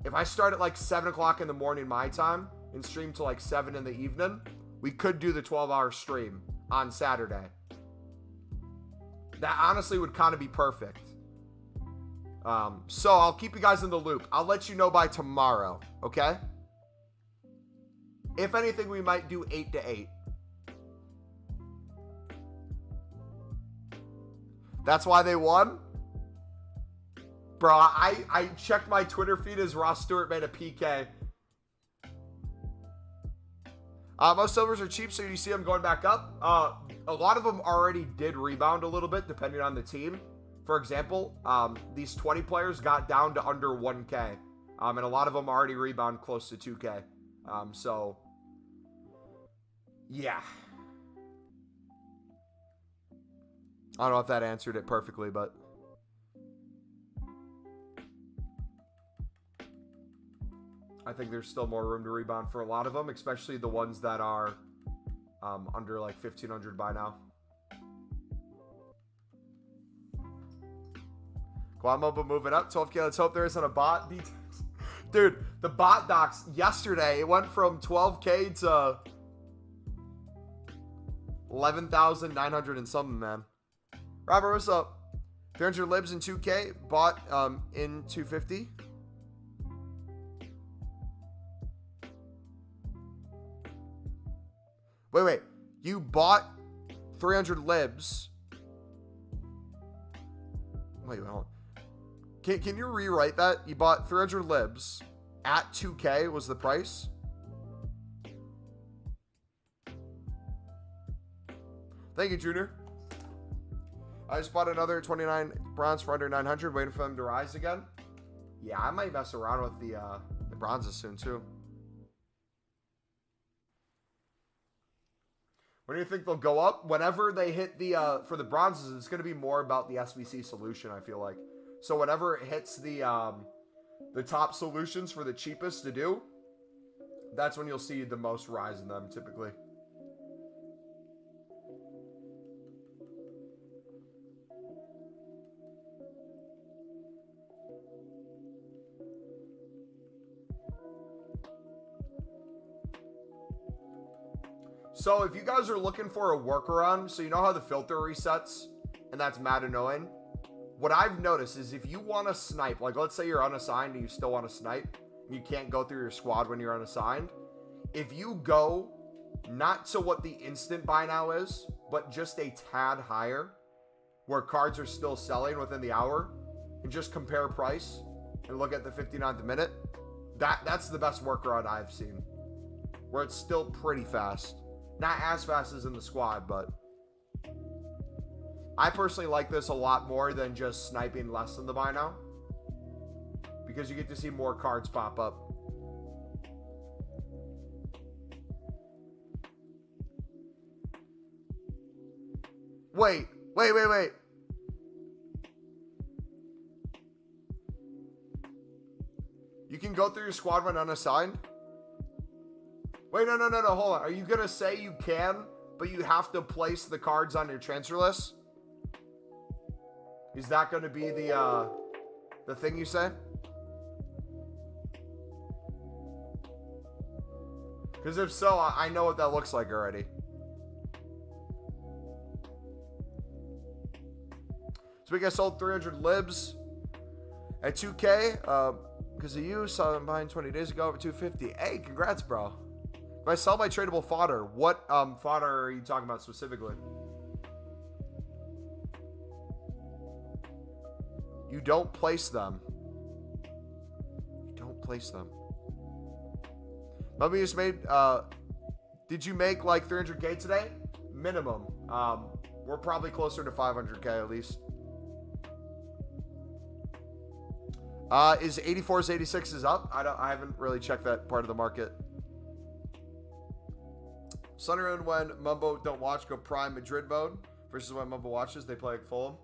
If I start at like 7 o'clock in the morning my time and stream to like 7 in the evening, we could do the 12-hour stream on Saturday. That honestly would kind of be perfect. So I'll keep you guys in the loop. I'll let you know by tomorrow, okay? If anything, we might do 8 to 8. That's why they won? Bro, I checked my Twitter feed as Ross Stewart made a PK. Most silvers are cheap, so you see them going back up. A lot of them already did rebound a little bit, depending on the team. For example, these 20 players got down to under 1K. And a lot of them already rebound close to 2K. So, yeah. I don't know if that answered it perfectly, but... I think there's still more room to rebound for a lot of them, especially the ones that are under like 1,500 by now. Guamo moving up, 12K. Let's hope there isn't a bot. Dude, the bot docs yesterday, it went from 12K to 11,900 and something, man. Robert, what's up? 300 libs in 2K, bought in 250. Wait. You bought 300 libs. Wait, hold on. Can you rewrite that? You bought 300 libs at 2K was the price? Thank you, Junior. I just bought another 29 bronze for under 900, waiting for them to rise again. Yeah, I might mess around with the bronzes soon, too. When do you think they'll go up? Whenever they hit the, for the bronzes, it's going to be more about the SBC solution, I feel like. So whenever it hits the top solutions for the cheapest to do, that's when you'll see the most rise in them, typically. So if you guys are looking for a workaround, so you know how the filter resets, and that's mad annoying. What I've noticed is if you want to snipe, like let's say you're unassigned and you still want to snipe, and you can't go through your squad when you're unassigned. If you go not to what the instant buy now is, but just a tad higher, where cards are still selling within the hour, and just compare price and look at the 59th minute, that's the best workaround I've seen. Where it's still pretty fast. Not as fast as in the squad, but I personally like this a lot more than just sniping less than the buy now, because you get to see more cards pop up. Wait. You can go through your squad when unassigned? Wait, no, hold on. Are you going to say you can, but you have to place the cards on your transfer list? Is that going to be the thing you say? Because if so, I know what that looks like already. So we got sold 300 libs at 2K because of you. Saw them buying 20 days ago for 250. Hey, congrats, bro. If I sell my tradable fodder, what fodder are you talking about specifically? You don't place them. You don't place them. Mumbo just made, did you make like 300K today? Minimum. We're probably closer to 500K at least. Is 84s 86s up? I haven't really checked that part of the market. Sunderland when Mumbo don't watch go prime Madrid mode versus when Mumbo watches they play like Fulham.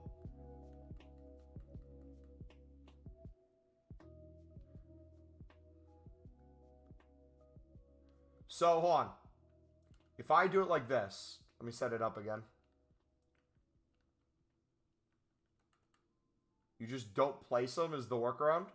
So hold on. If I do it like this, let me set it up again. You just don't place them as the workaround.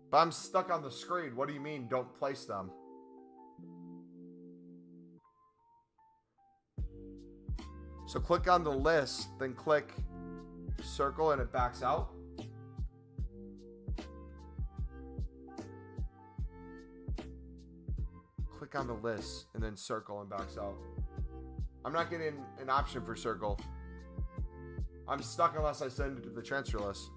But I'm stuck on the screen. What do you mean don't place them? So click on the list, then click circle and it backs out. Click on the list and then circle and backs out. I'm not getting an option for circle. I'm stuck unless I send it to the transfer list.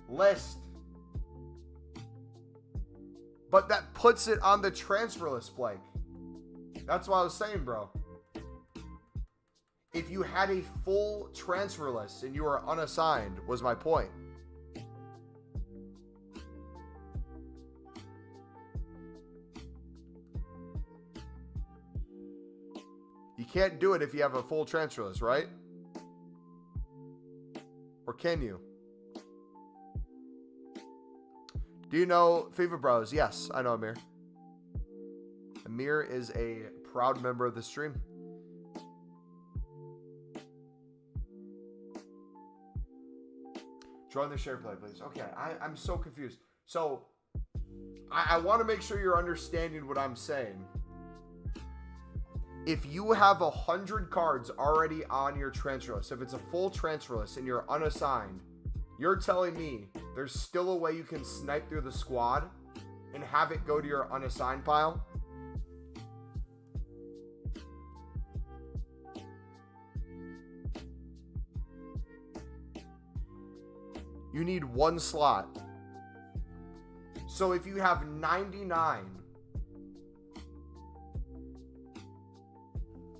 List. But that puts it on the transfer list, Blake. That's what I was saying, bro. If you had a full transfer list and you were unassigned, was my point. You can't do it if you have a full transfer list, right? Or can you? Do you know FIFA Bros? Yes, I know Amir. Amir is a proud member of the stream. Join the share play, please. Okay, I'm so confused. So, I want to make sure you're understanding what I'm saying. If you have 100 cards already on your transfer list, if it's a full transfer list and you're unassigned, you're telling me there's still a way you can snipe through the squad and have it go to your unassigned pile? You need one slot. So if you have 99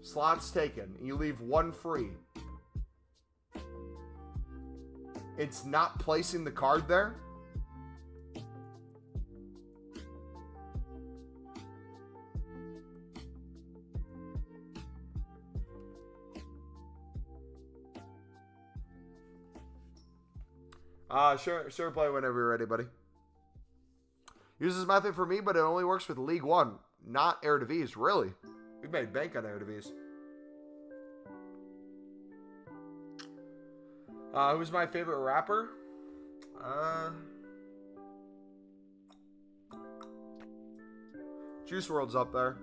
slots taken and you leave one free, it's not placing the card there? Sure, play whenever you're ready, buddy. Use this method for me, but it only works with League One, not Eredivisie. Really? We made bank on Eredivisie. Who's my favorite rapper? Juice WRLD's up there.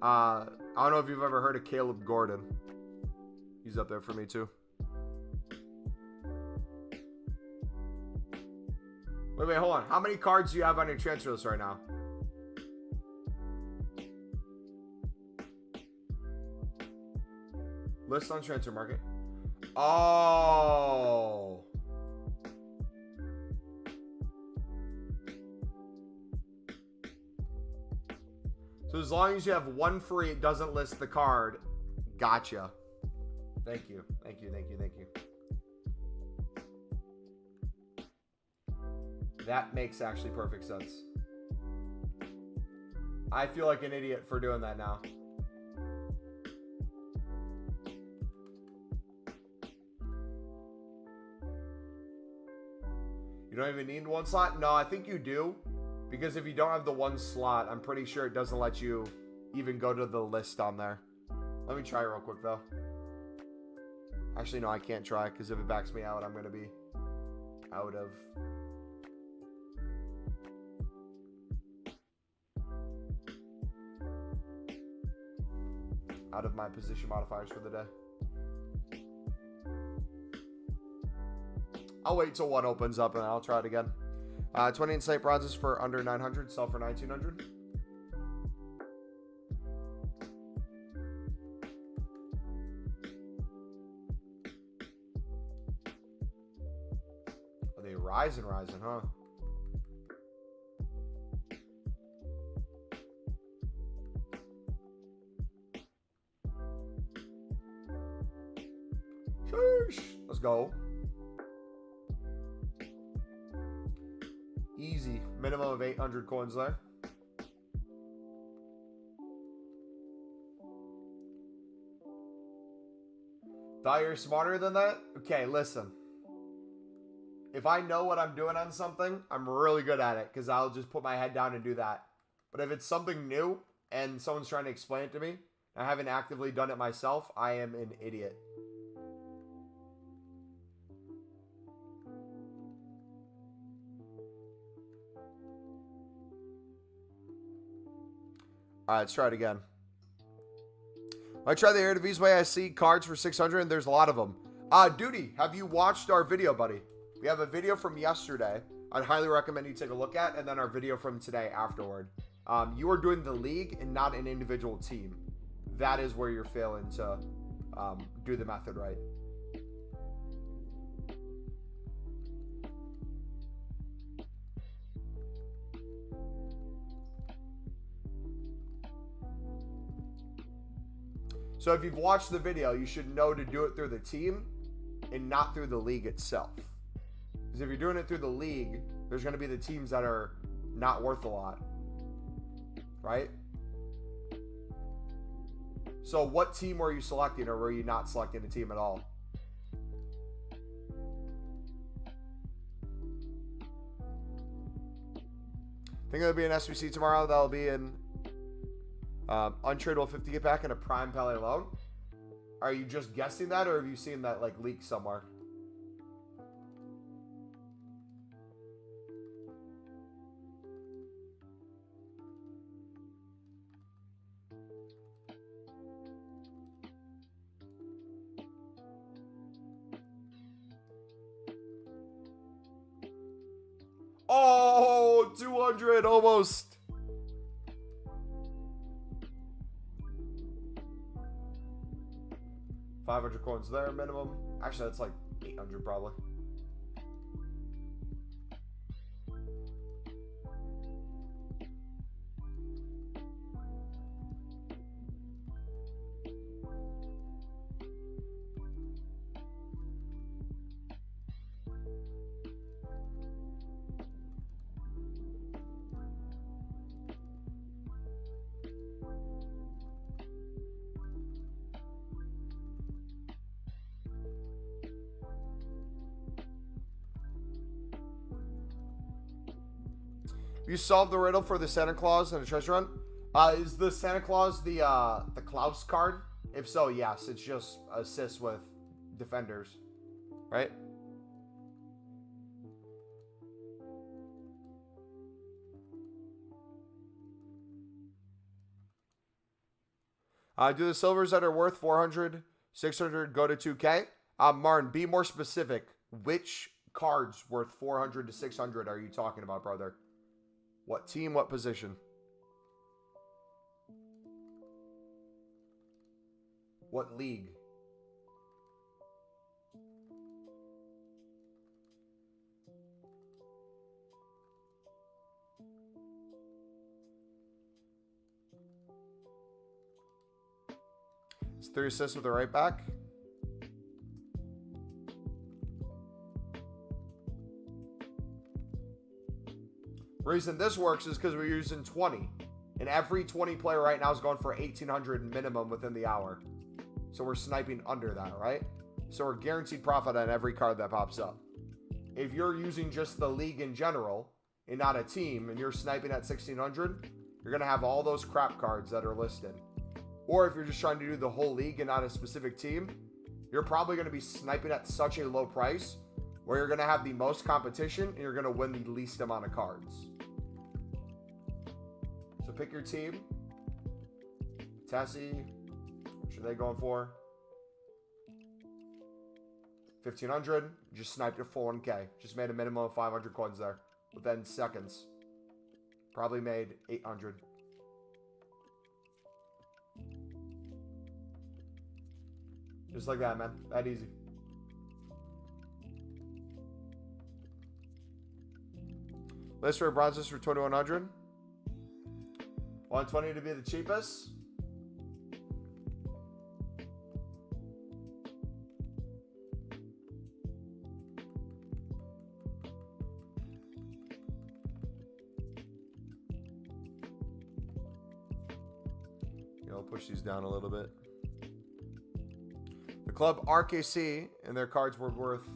I don't know if you've ever heard of Caleb Gordon. He's up there for me too. Wait, hold on. How many cards do you have on your transfer list right now? List on transfer market. Oh. So as long as you have one free, it doesn't list the card. Gotcha. Thank you. Thank you. That makes actually perfect sense. I feel like an idiot for doing that now. You don't even need one slot? No, I think you do. Because if you don't have the one slot, I'm pretty sure it doesn't let you even go to the list on there. Let me try real quick, though. Actually, no, I can't try, because if it backs me out, I'm going to be out of... out of my position modifiers for the day. I'll wait till one opens up and I'll try it again. 20 insight bronzes for under 900, sell for 1900. Are they rising, huh? Sheesh. Let's go. Easy. Minimum of 800 coins there. Thought you're smarter than that? Okay, listen. If I know what I'm doing on something, I'm really good at it because I'll just put my head down and do that. But if it's something new and someone's trying to explain it to me, and I haven't actively done it myself, I am an idiot. All right, let's try it again. I try the Eredivisie way. I see cards for 600, and there's a lot of them. Duty, have you watched our video, buddy? We have a video from yesterday. I'd highly recommend you take a look at, and then our video from today afterward. You are doing the league and not an individual team. That is where you're failing to do the method right. So if you've watched the video, you should know to do it through the team and not through the league itself. Because if you're doing it through the league, there's going to be the teams that are not worth a lot. Right? So what team were you selecting, or were you not selecting a team at all? I think it'll be an SBC tomorrow. That'll be in untradeable 50 get back and a prime Pele loan. Are you just guessing that, or have you seen that like leak somewhere? Oh, 200 almost. $500 coins there minimum. Actually, that's like 800 probably. You solved the riddle for the Santa Claus and the treasure hunt. Is the Santa Claus the Klaus card? If so, yes. It's just assists with defenders, right? Do the silvers that are worth 400, 600 go to 2K? Martin, be more specific. Which cards worth 400 to 600 are you talking about, brother? What team, what position? What league? It's 3 assists with the right back. Reason this works is because we're using 20. And every 20 player right now is going for 1,800 minimum within the hour. So we're sniping under that, right? So we're guaranteed profit on every card that pops up. If you're using just the league in general and not a team and you're sniping at 1,600, you're going to have all those crap cards that are listed. Or if you're just trying to do the whole league and not a specific team, you're probably going to be sniping at such a low price where you're going to have the most competition and you're going to win the least amount of cards. So pick your team. Tessie, much are they going for? 1,500. Just sniped it for 1K. Just made a minimum of 500 coins there. Within seconds. Probably made 800. Just like that, man. That easy. List for bronzes for 2,100. 120 to be the cheapest. I'll push these down a little bit. The club RKC and their cards were worth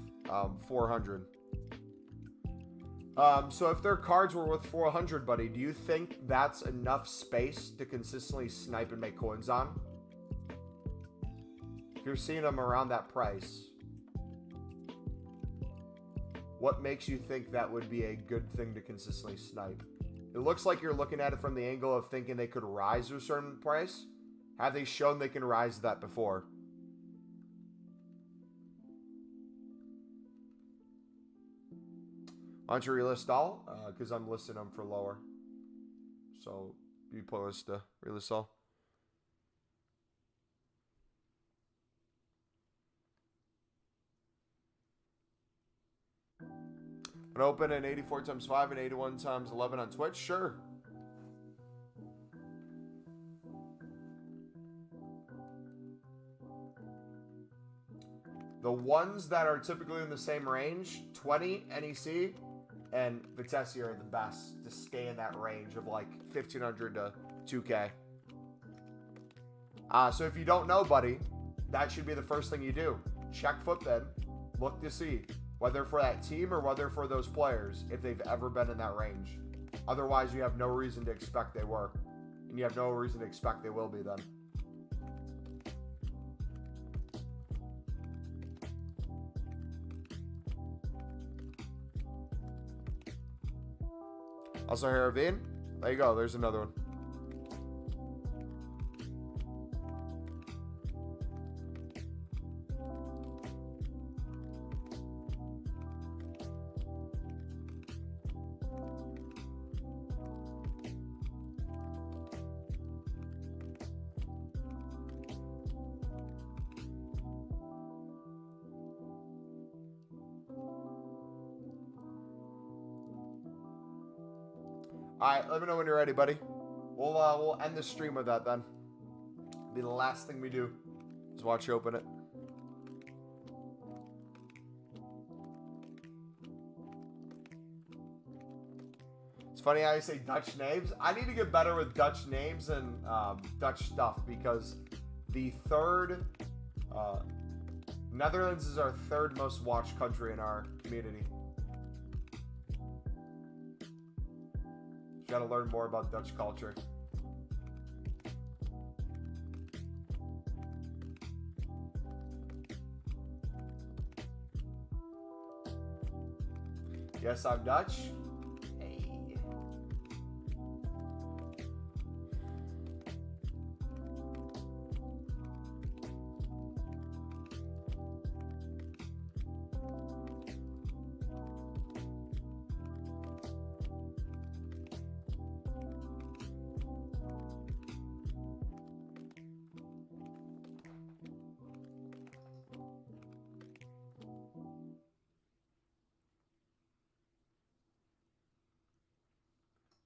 400. So if their cards were worth 400, buddy, do you think that's enough space to consistently snipe and make coins on? If you're seeing them around that price, what makes you think that would be a good thing to consistently snipe? It looks like you're looking at it from the angle of thinking they could rise to a certain price. Have they shown they can rise to that before? Aren't you relist all? Because I'm listing them for lower. So you put list relist all. An open an 84 times 5 and 81 times 11 on Twitch? Sure. The ones that are typically in the same range, 20 NEC and Vitesse are the best to stay in that range of like 1,500 to 2K. So if you don't know, buddy, that should be the first thing you do. Check Footbin, look to see whether for that team or whether for those players, if they've ever been in that range. Otherwise, you have no reason to expect they were. And you have no reason to expect they will be then. Also, Haravine. There you go. There's another one. Alright, let me know when you're ready, buddy. We'll end the stream with that then. Be the last thing we do is watch you open it. It's funny how you say Dutch names. I need to get better with Dutch names and Dutch stuff because the third... Netherlands is our third most watched country in our community. Got to learn more about Dutch culture. Yes, I'm Dutch. Hey.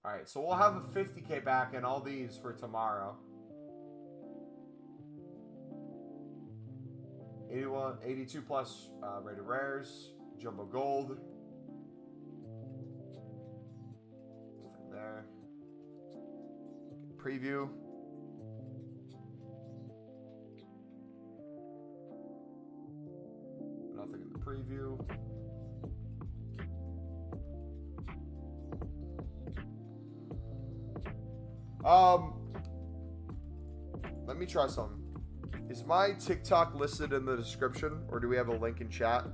Alright, so we'll have a 50K back in all these for tomorrow. 82 plus rated rares, jumbo gold. Nothing there. Preview. Nothing in the preview. Let me try something. Is my TikTok listed in the description, or do we have a link in chat?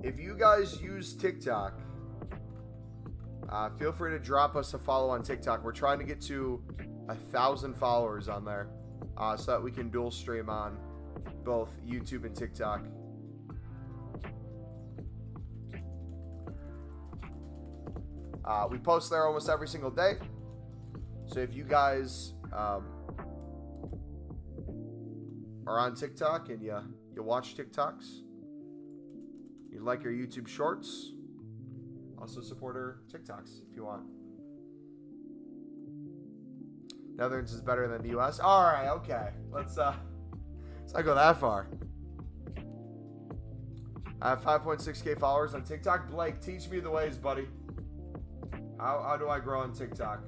If you guys use TikTok, Feel free to drop us a follow on TikTok. We're trying to get to 1,000 followers on there, so that we can dual stream on both YouTube and TikTok. We post there almost every single day. So if you guys are on TikTok and you watch TikToks, you like your YouTube shorts, also support our TikToks if you want. Netherlands is better than the US. All right, okay. Let's not go that far. I have 5.6K followers on TikTok. Blake, teach me the ways, buddy. How do I grow on TikTok?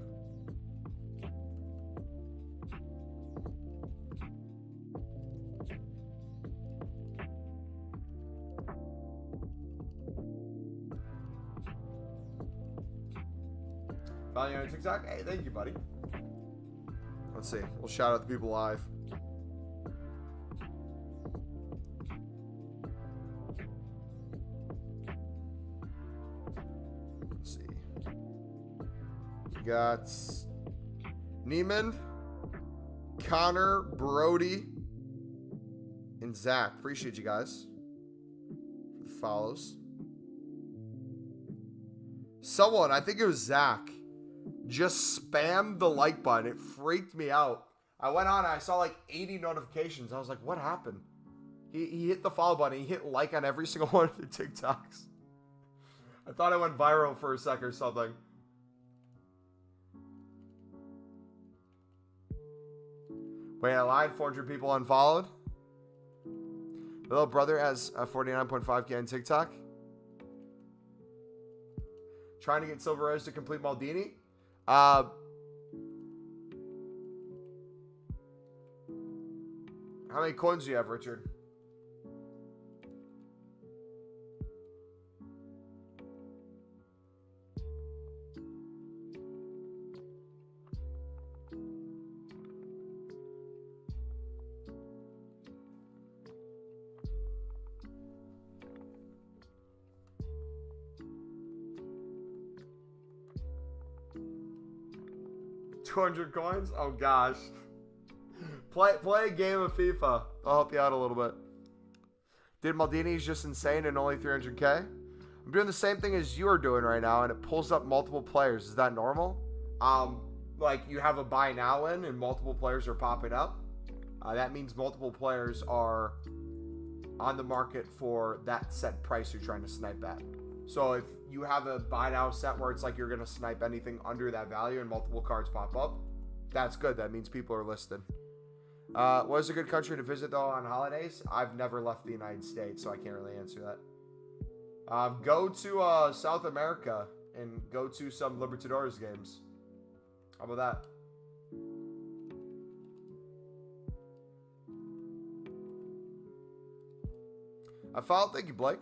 Follow you on TikTok? Hey, thank you, buddy. Let's see. We'll shout out the people live. Let's see. You got Neiman, Connor, Brody, and Zach. Appreciate you guys for the follows. Someone, I think it was Zach, just spammed the like button. It freaked me out. I went on and I saw like 80 notifications. I was like, what happened? He hit the follow button. He hit like on every single one of the TikToks. I thought it went viral for a sec or something. Wait, I lied. 400 people unfollowed. My little brother has 49.5K on TikTok. Trying to get Silver Rose to complete Maldini. How many coins do you have, Richard? $200 coins? Oh gosh. Play a game of FIFA. I'll help you out a little bit. Dude, Maldini's just insane and only 300K. I'm doing the same thing as you are doing right now, and it pulls up multiple players. Is that normal? Like you have a buy now in and multiple players are popping up. That means multiple players are on the market for that set price you're trying to snipe at. So if you have a buy now set where it's like you're going to snipe anything under that value and multiple cards pop up, that's good. That means people are listed. What is a good country to visit, though, on holidays? I've never left the United States, so I can't really answer that. Go to South America and go to some Libertadores games. How about that? I followed. Thank you, Blake.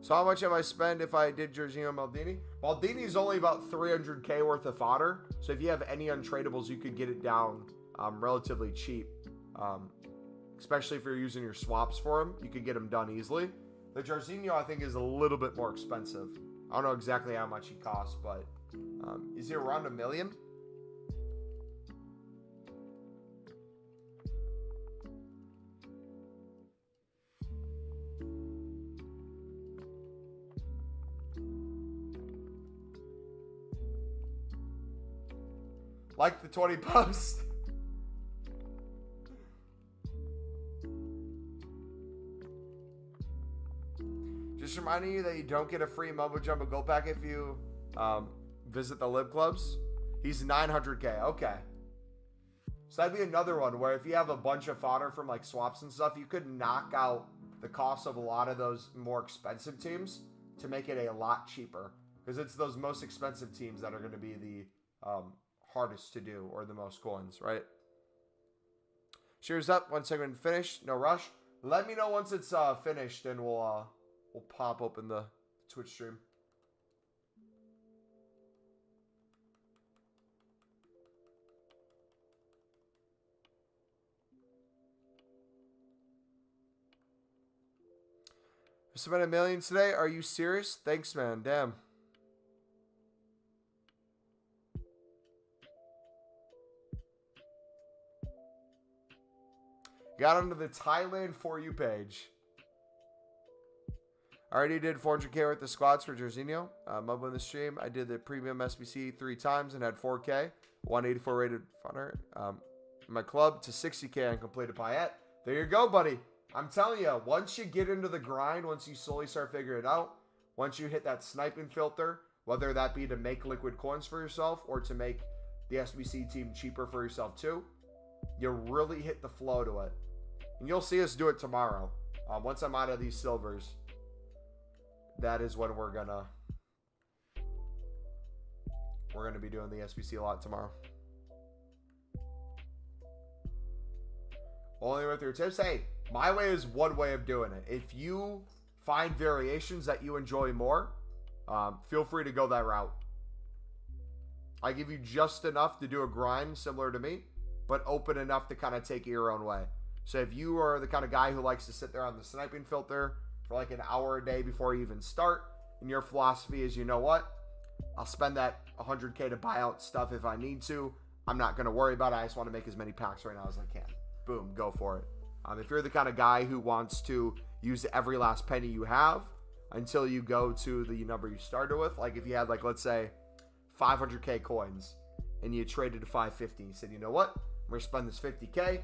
So how much have I spent if I did Jorginho Maldini? Maldini is only about 300K worth of fodder. So if you have any untradables, you could get it down relatively cheap. Especially if you're using your swaps for him, you could get him done easily. The Jorginho, I think, is a little bit more expensive. I don't know exactly how much he costs, but is he around $1 million? Like the 20 post. Just reminding you that you don't get a free Mumbo Jumbo Gold Pack if you visit the Lib Clubs. He's 900K. Okay. So that'd be another one where if you have a bunch of fodder from like swaps and stuff, you could knock out the cost of a lot of those more expensive teams to make it a lot cheaper. Because it's those most expensive teams that are going to be the hardest to do or the most coins, right? Cheers up. 1 segment finished. No rush. Let me know once it's finished and we'll pop open the Twitch stream. I spent $1 million today. Are you serious? Thanks, man. Damn. got onto the Thailand For You page. I already did 400K with the squads for Jorginho. Mumbo in the stream. I did the premium SBC 3 times and had 4K. 184 rated funner. My club to 60K and completed Payet. There you go, buddy. I'm telling you, once you get into the grind, once you slowly start figuring it out, once you hit that sniping filter, whether that be to make liquid coins for yourself or to make the SBC team cheaper for yourself too, you really hit the flow to it. And you'll see us do it tomorrow. Once I'm out of these silvers, that is when we're gonna be doing the SBC a lot tomorrow. Only with your tips. Hey, my way is one way of doing it. If you find variations that you enjoy more, feel free to go that route. I give you just enough to do a grind similar to me, but open enough to kind of take it your own way. So if you are the kind of guy who likes to sit there on the sniping filter for like an hour a day before you even start, and your philosophy is, you know what, I'll spend that 100K to buy out stuff if I need to. I'm not going to worry about it. I just want to make as many packs right now as I can. Boom, go for it. If you're the kind of guy who wants to use every last penny you have until you go to the number you started with, like if you had, like, let's say 500K coins and you traded to 550, you said, you know what, I'm going to spend this 50K.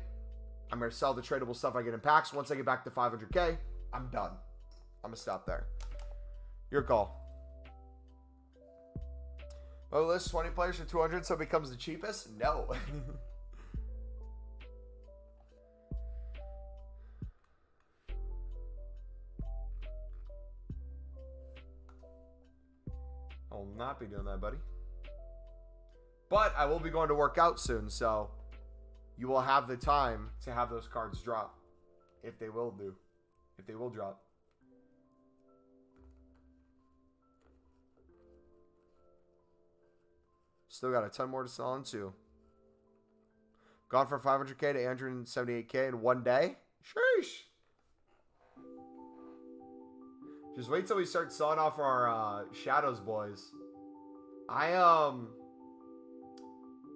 I'm going to sell the tradable stuff I get in packs. Once I get back to 500K, I'm done. I'm going to stop there. Your call. Oh, list 20 players for 200 so it becomes the cheapest? No. I will not be doing that, buddy. But I will be going to work out soon, so you will have the time to have those cards drop. If they will do. If they will drop. Still got a ton more to sell into. Gone from 500K to 878K in one day? Sheesh. Just wait till we start selling off our Shadows boys.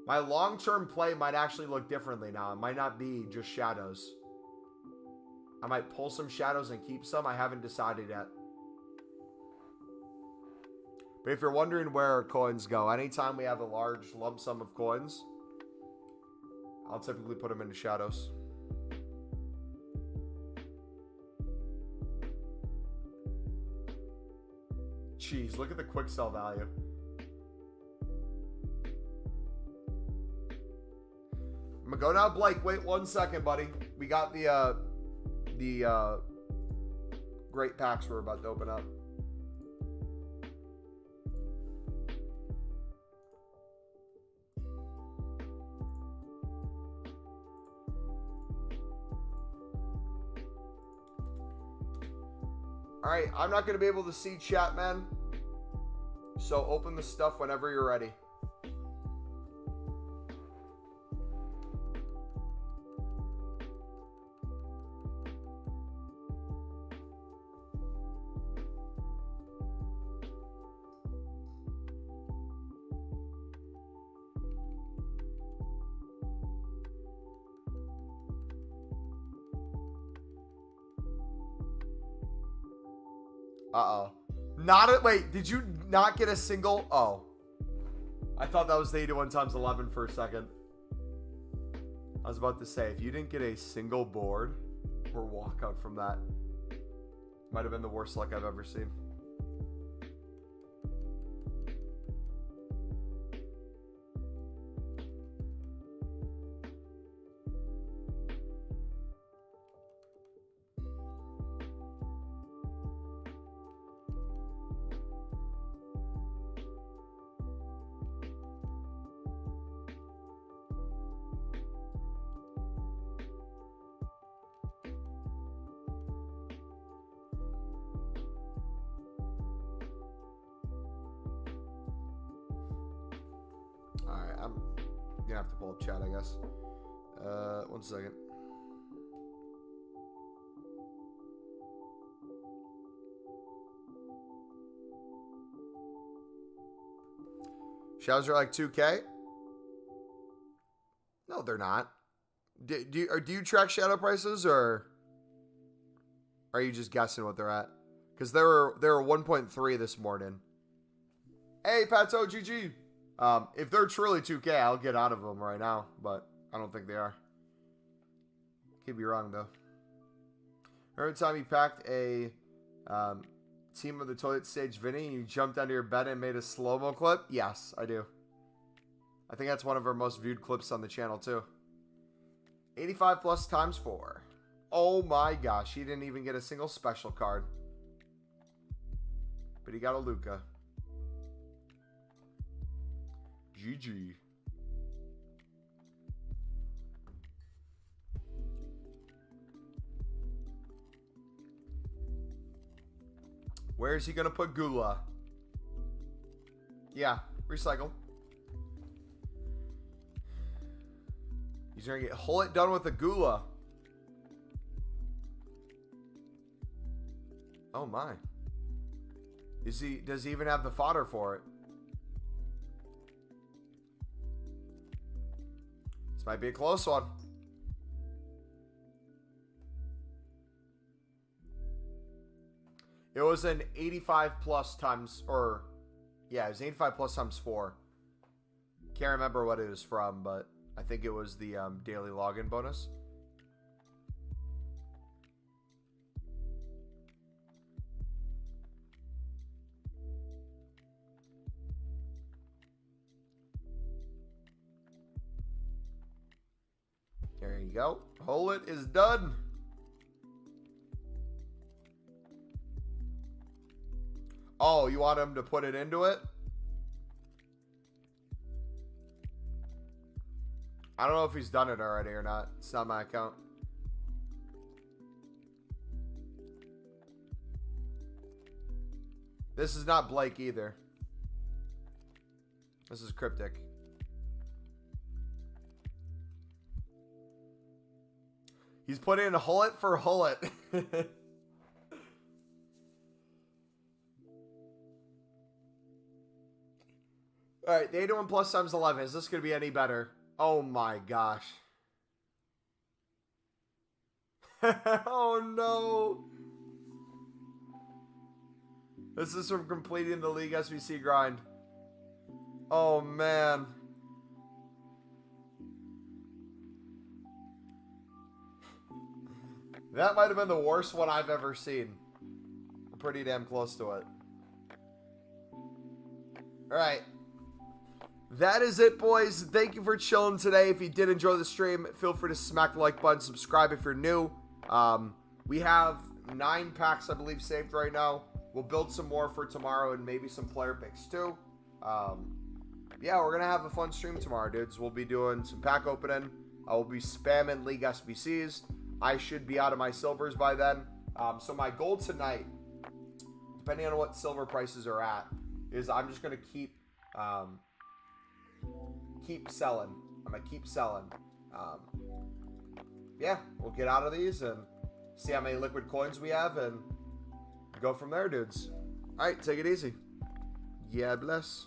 My long-term play might actually look differently now. It might not be just Shadows. I might pull some Shadows and keep some. I haven't decided yet. But if you're wondering where coins go, anytime we have a large lump sum of coins, I'll typically put them into Shadows. Jeez, look at the quick sell value. I'm gonna go now, Blake. Wait 1 second, buddy. We got the great packs we're about to open up. Alright, I'm not going to be able to see chat, man. So open the stuff whenever you're ready. Uh-oh. Wait, did you not get a single? Oh. I thought that was the 81 times 11 for a second. I was about to say, if you didn't get a single board or walkout from that, might have been the worst luck I've ever seen. Alright, I'm gonna have to pull up chat, I guess. 1 second. Shadows are like 2K? No, they're not. Do you track shadow prices, or are you just guessing what they're at? Because they were 1.3 this morning. Hey, Pato, GG. If they're truly 2K, I'll get out of them right now, but I don't think they are. Could be wrong, though. Every time you packed a Team of the Toilet Stage Vinny, you jumped onto your bed and made a slow-mo clip? Yes, I do. I think that's one of our most viewed clips on the channel, too. 85 plus times 4. Oh my gosh, he didn't even get a single special card. But he got a Luka. GG. Where is he going to put Gula? Yeah, recycle. He's going to get Hullet done with a Gula. Oh my. Does he even have the fodder for it? This might be a close one. It was an 85 plus times, or yeah, it was 85 plus times 4. Can't remember what it was from, but I think it was the daily login bonus. There you go. Hullet is done. Oh, you want him to put it into it? I don't know if he's done it already or not. It's not my account. This is not Blake either. This is Cryptic. He's put in Hullet for Hullet. Alright, the 81 plus times 11. Is this going to be any better? Oh my gosh. Oh no. This is from completing the League SBC grind. Oh man. That might have been the worst one I've ever seen. I'm pretty damn close to it. Alright. That is it, boys. Thank you for chilling today. If you did enjoy the stream, feel free to smack the like button, subscribe if you're new. We have 9 packs, I believe, saved right now. We'll build some more for tomorrow and maybe some player picks too. Yeah, we're going to have a fun stream tomorrow, dudes. We'll be doing some pack opening. I will be spamming League SBCs. I should be out of my silvers by then. So my goal tonight, depending on what silver prices are at, is I'm just going to keep selling. I'm going to keep selling. Yeah, we'll get out of these and see how many liquid coins we have and go from there, dudes. All right, take it easy. Yeah, bless.